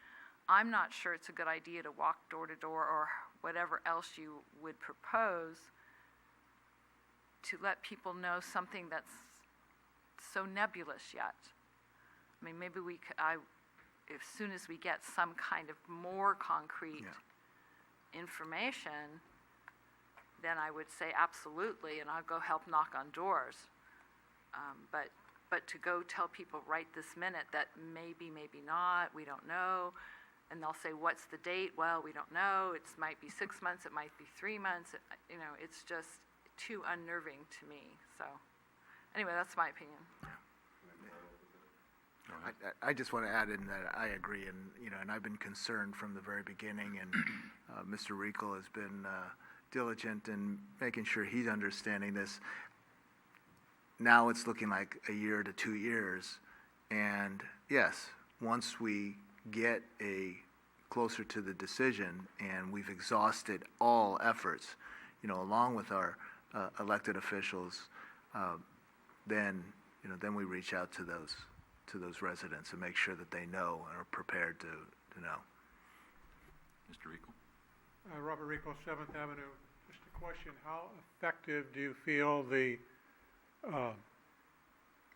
I'm not sure it's a good idea to walk door to door or whatever else you would propose to let people know something that's so nebulous yet. I mean, maybe we could, as soon as we get some kind of more concrete information, then I would say absolutely, and I'll go help knock on doors. But to go tell people right this minute that maybe, maybe not, we don't know, and they'll say, what's the date? Well, we don't know. It might be 6 months. It might be 3 months. It's just too unnerving to me. So anyway, that's my opinion. I just want to add in that I agree, and I've been concerned from the very beginning, and Mr. Rico has been diligent in making sure he's understanding this. Now it's looking like a year to 2 years, and yes, once we get closer to the decision and we've exhausted all efforts, along with our elected officials, then we reach out to those residents and make sure that they know and are prepared to know. Mr. Rico? Robert Rico, 7th Avenue. Just a question, how effective do you feel the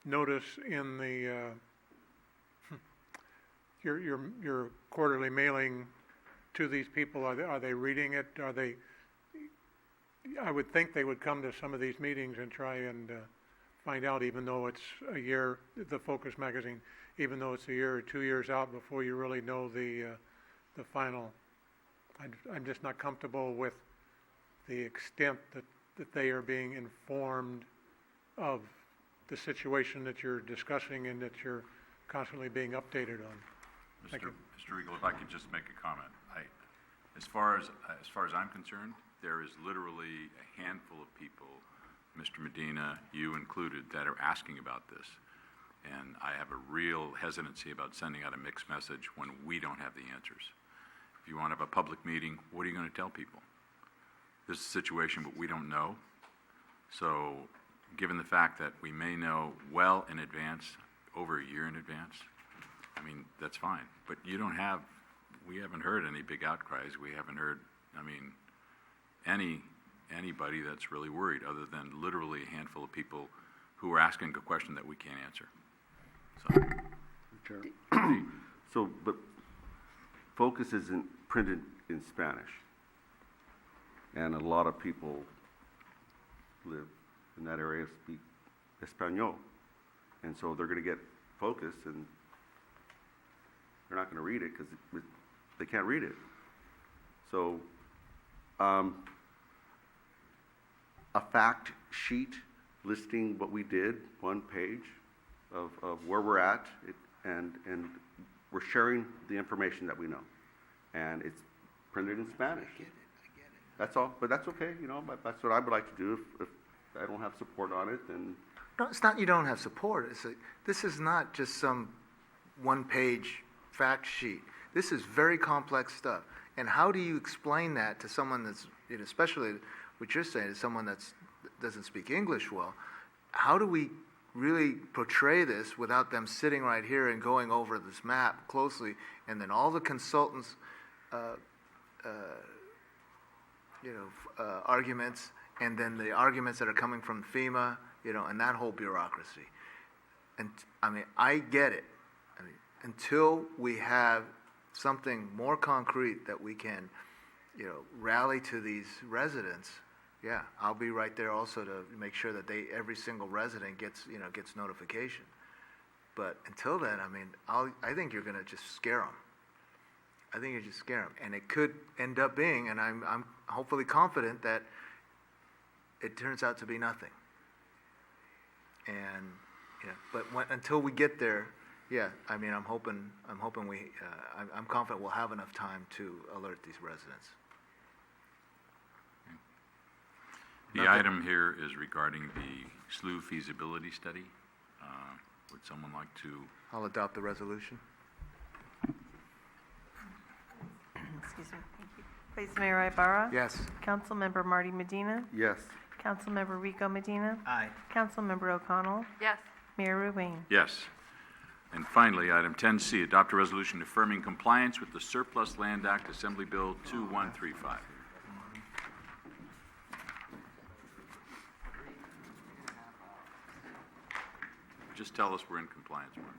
notice in the your quarterly mailing to these people? Are they reading it? I would think they would come to some of these meetings and try and find out, even though it's a year, the Focus magazine, even though it's a year or 2 years out before you really know the final. I'm just not comfortable with the extent that they are being informed of the situation that you're discussing and that you're constantly being updated on. Thank you. Mr. Riegel, if I could just make a comment. As far as I'm concerned, there is literally a handful of people, Mr. Medina, you included, that are asking about this. And I have a real hesitancy about sending out a mixed message when we don't have the answers. If you want to have a public meeting, what are you going to tell people? This is a situation, but we don't know. So given the fact that we may know well in advance, over a year in advance, I mean, that's fine. But we haven't heard any big outcries. We haven't heard, anybody that's really worried, other than literally a handful of people who are asking a question that we can't answer. So, Chair. So, but Focus isn't printed in Spanish. And a lot of people live in that area speak Espanol. And so they're going to get Focus and they're not going to read it because they can't read it. So, a fact sheet listing what we did, one page of where we're at, and we're sharing the information that we know. And it's printed in Spanish. I get it. That's all, but that's okay, you know, that's what I would like to do. If I don't have support on it, then... No, it's not you don't have support. This is not just some one-page fact sheet. This is very complex stuff. And how do you explain that to someone that's, you know, especially what you're saying, is someone that doesn't speak English well? How do we really portray this without them sitting right here and going over this map closely, and then all the consultants, arguments, and then the arguments that are coming from FEMA, you know, and that whole bureaucracy. And I mean, I get it. I mean, until we have something more concrete that we can, you know, rally to these residents, yeah, I'll be right there also to make sure that every single resident gets notification. But until then, I mean, I think you're going to just scare them. I think you just scare them, and it could end up being, and I'm hopefully confident that it turns out to be nothing. And but until we get there, yeah, I mean, I'm hoping I'm confident we'll have enough time to alert these residents. The item here is regarding the SLU feasibility study. Would someone like to? I'll adopt the resolution. Excuse me. Thank you. Vice Mayor Ibarra? Yes. Councilmember Marty Medina? Yes. Councilmember Rico Medina? Aye. Councilmember O'Connell? Yes. Mayor Ruane? Yes. And finally, item 10C, adopt a resolution affirming compliance with the Surplus Land Act, Assembly Bill 2135. Just tell us we're in compliance, Mark.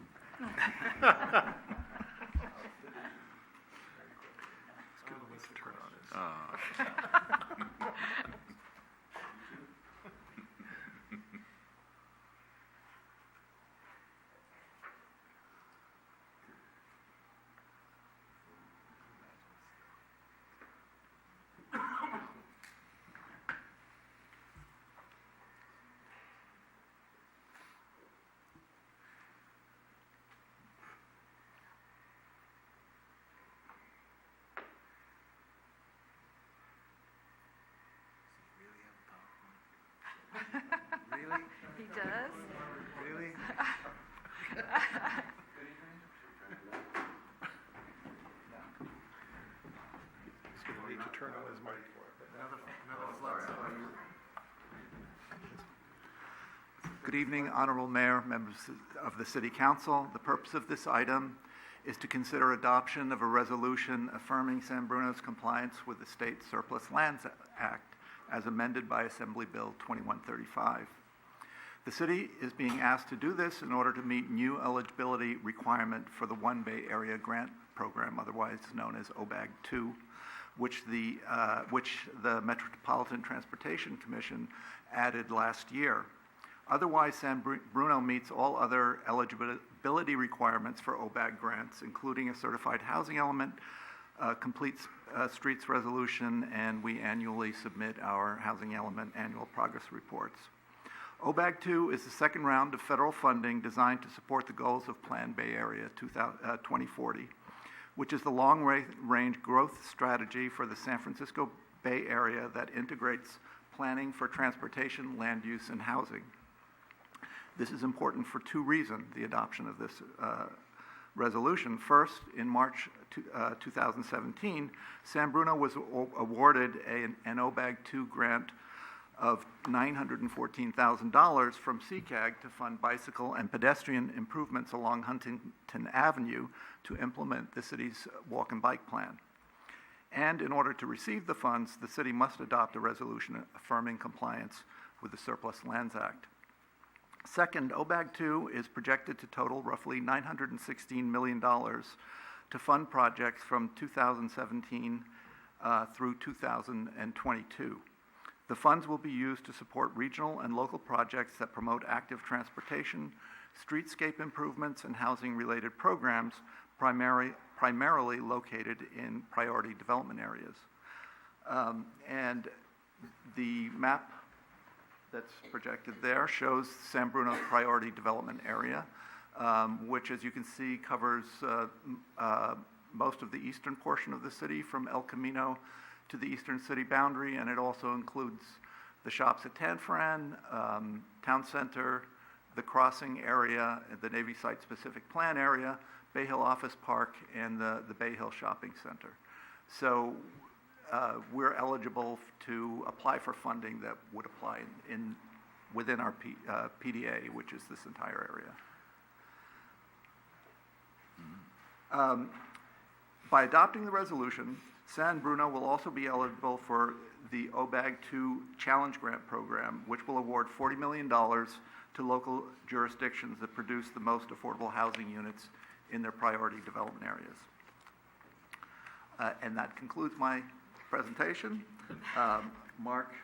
Really? He does? Really? Need to turn on his mic. Good evening, Honorable Mayor, members of the City Council. The purpose of this item is to consider adoption of a resolution affirming San Bruno's compliance with the State Surplus Lands Act as amended by Assembly Bill 2135. The city is being asked to do this in order to meet new eligibility requirement for the One Bay Area Grant Program, otherwise known as OBAG 2, which the Metropolitan Transportation Commission added last year. Otherwise, San Bruno meets all other eligibility requirements for OBAG grants, including a certified housing element, complete streets resolution, and we annually submit our housing element annual progress reports. OBAG 2 is the second round of federal funding designed to support the goals of Plan Bay Area 2040, which is the long-range growth strategy for the San Francisco Bay Area that integrates planning for transportation, land use, and housing. This is important for two reasons, the adoption of this resolution. First, in March 2017, San Bruno was awarded an OBAG 2 grant of $914,000 from CCAG to fund bicycle and pedestrian improvements along Huntington Avenue to implement the city's walk and bike plan. And in order to receive the funds, the city must adopt a resolution affirming compliance with the Surplus Lands Act. Second, OBAG 2 is projected to total roughly $916 million to fund projects from 2017 through 2022. The funds will be used to support regional and local projects that promote active transportation, streetscape improvements, and housing-related programs, primarily located in priority development areas. And the map that's projected there shows San Bruno's priority development area, which, as you can see, covers most of the eastern portion of the city from El Camino to the eastern city boundary, and it also includes the shops at Tanforan, Town Center, the crossing area, the Navy Site-specific plan area, Bay Hill Office Park, and the Bay Hill Shopping Center. So we're eligible to apply for funding that would apply within our PDA, which is this entire area. By adopting the resolution, San Bruno will also be eligible for the OBAG 2 Challenge Grant Program, which will award $40 million to local jurisdictions that produce the most affordable housing units in their priority development areas. And that concludes my presentation. Mark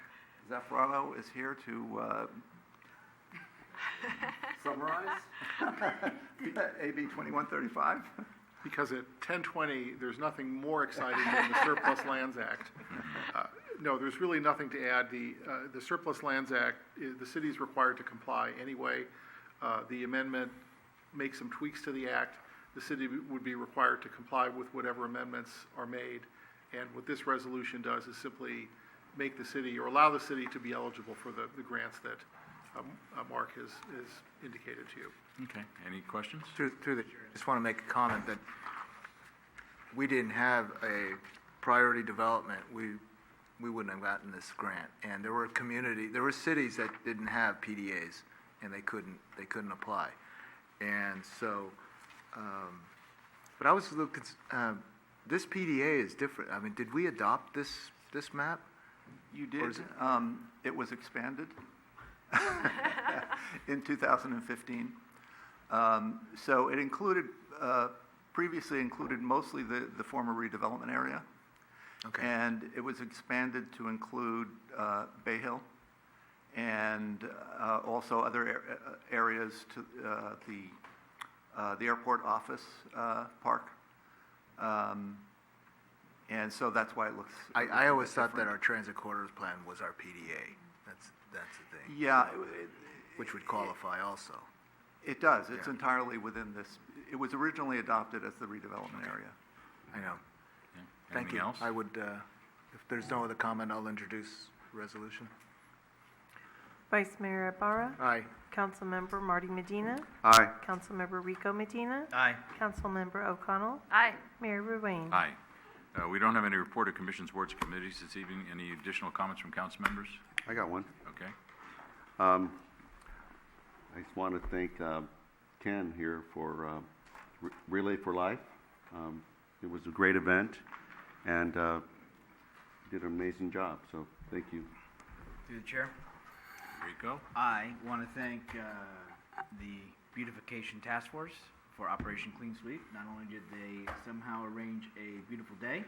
Zaffarano is here to summarize AB 2135. Because at 10:20, there's nothing more exciting than the Surplus Lands Act. No, there's really nothing to add. The Surplus Lands Act, the city is required to comply anyway. The amendment makes some tweaks to the act. The city would be required to comply with whatever amendments are made. And what this resolution does is simply make the city, or allow the city to be eligible for the grants that Mark has indicated to you. Okay. Any questions? Through the chair, I just want to make a comment that we didn't have a priority development, we wouldn't have gotten this grant. And there were cities that didn't have PDAs, and they couldn't apply. And so, but I was looking. This PDA is different. I mean, did we adopt this map? You did. It was expanded in 2015. So it included, previously included mostly the former redevelopment area. Okay. And it was expanded to include Bay Hill and also other areas to the airport office park. And so that's why it looks. I always thought that our transit corridors plan was our PDA. That's the thing. Yeah. Which would qualify also. It does. It's entirely within this. It was originally adopted as the redevelopment area. I know. Okay. Thank you. Anything else? I would, if there's no other comment, I'll introduce resolution. Vice Mayor Ibarra. Aye. Councilmember Marty Medina. Aye. Councilmember Rico Medina. Aye. Councilmember O'Connell. Aye. Mayor Ruane. Aye. We don't have any report of commissions, boards, and committees this evening. Any additional comments from council members? I got one. Okay. I just want to thank Ken here for Relay for Life. It was a great event, and did an amazing job, so thank you. Through the chair, Rico? I want to thank the Beautification Task Force for Operation Clean Sweep. Not only did they somehow arrange a beautiful day,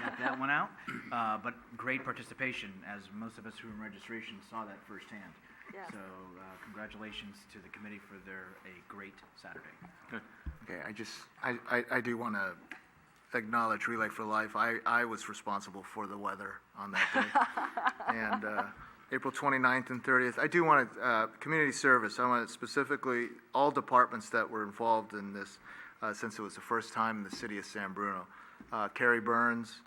got that one out, but great participation, as most of us who were in registration saw that firsthand. Yes. So congratulations to the committee for a great Saturday. Good. Okay, I do want to acknowledge Relay for Life. I was responsible for the weather on that day. And April 29th and 30th. I do want to, community service, I want to specifically, all departments that were involved in this, since it was the first time in the city of San Bruno. Carrie Burns,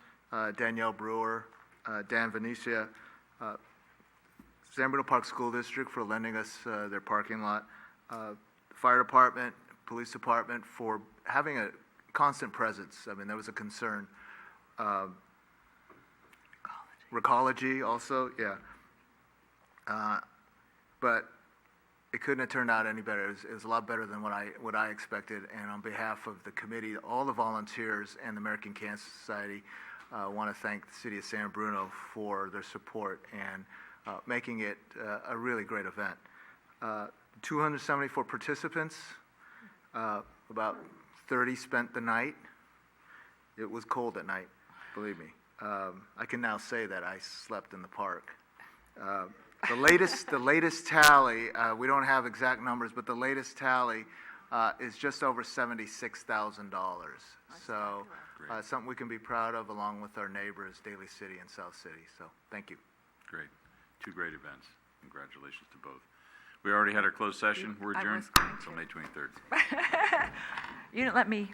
Danielle Brewer, Dan Venetia, San Bruno Park School District for lending us their parking lot, fire department, police department for having a constant presence. I mean, that was a concern. Recology also, yeah. But it couldn't have turned out any better. It was a lot better than what I expected. And on behalf of the committee, all the volunteers and the American Cancer Society, want to thank the city of San Bruno for their support and making it a really great event. 274 participants, about 30 spent the night. It was cold at night, believe me. I can now say that I slept in the park. The latest tally, we don't have exact numbers, but the latest tally is just over $76,000. So something we can be proud of along with our neighbors, Daly City and South City. So thank you. Great. Two great events. Congratulations to both. We already had our closed session. We're I adjourned was going until to. May 23rd. You didn't let me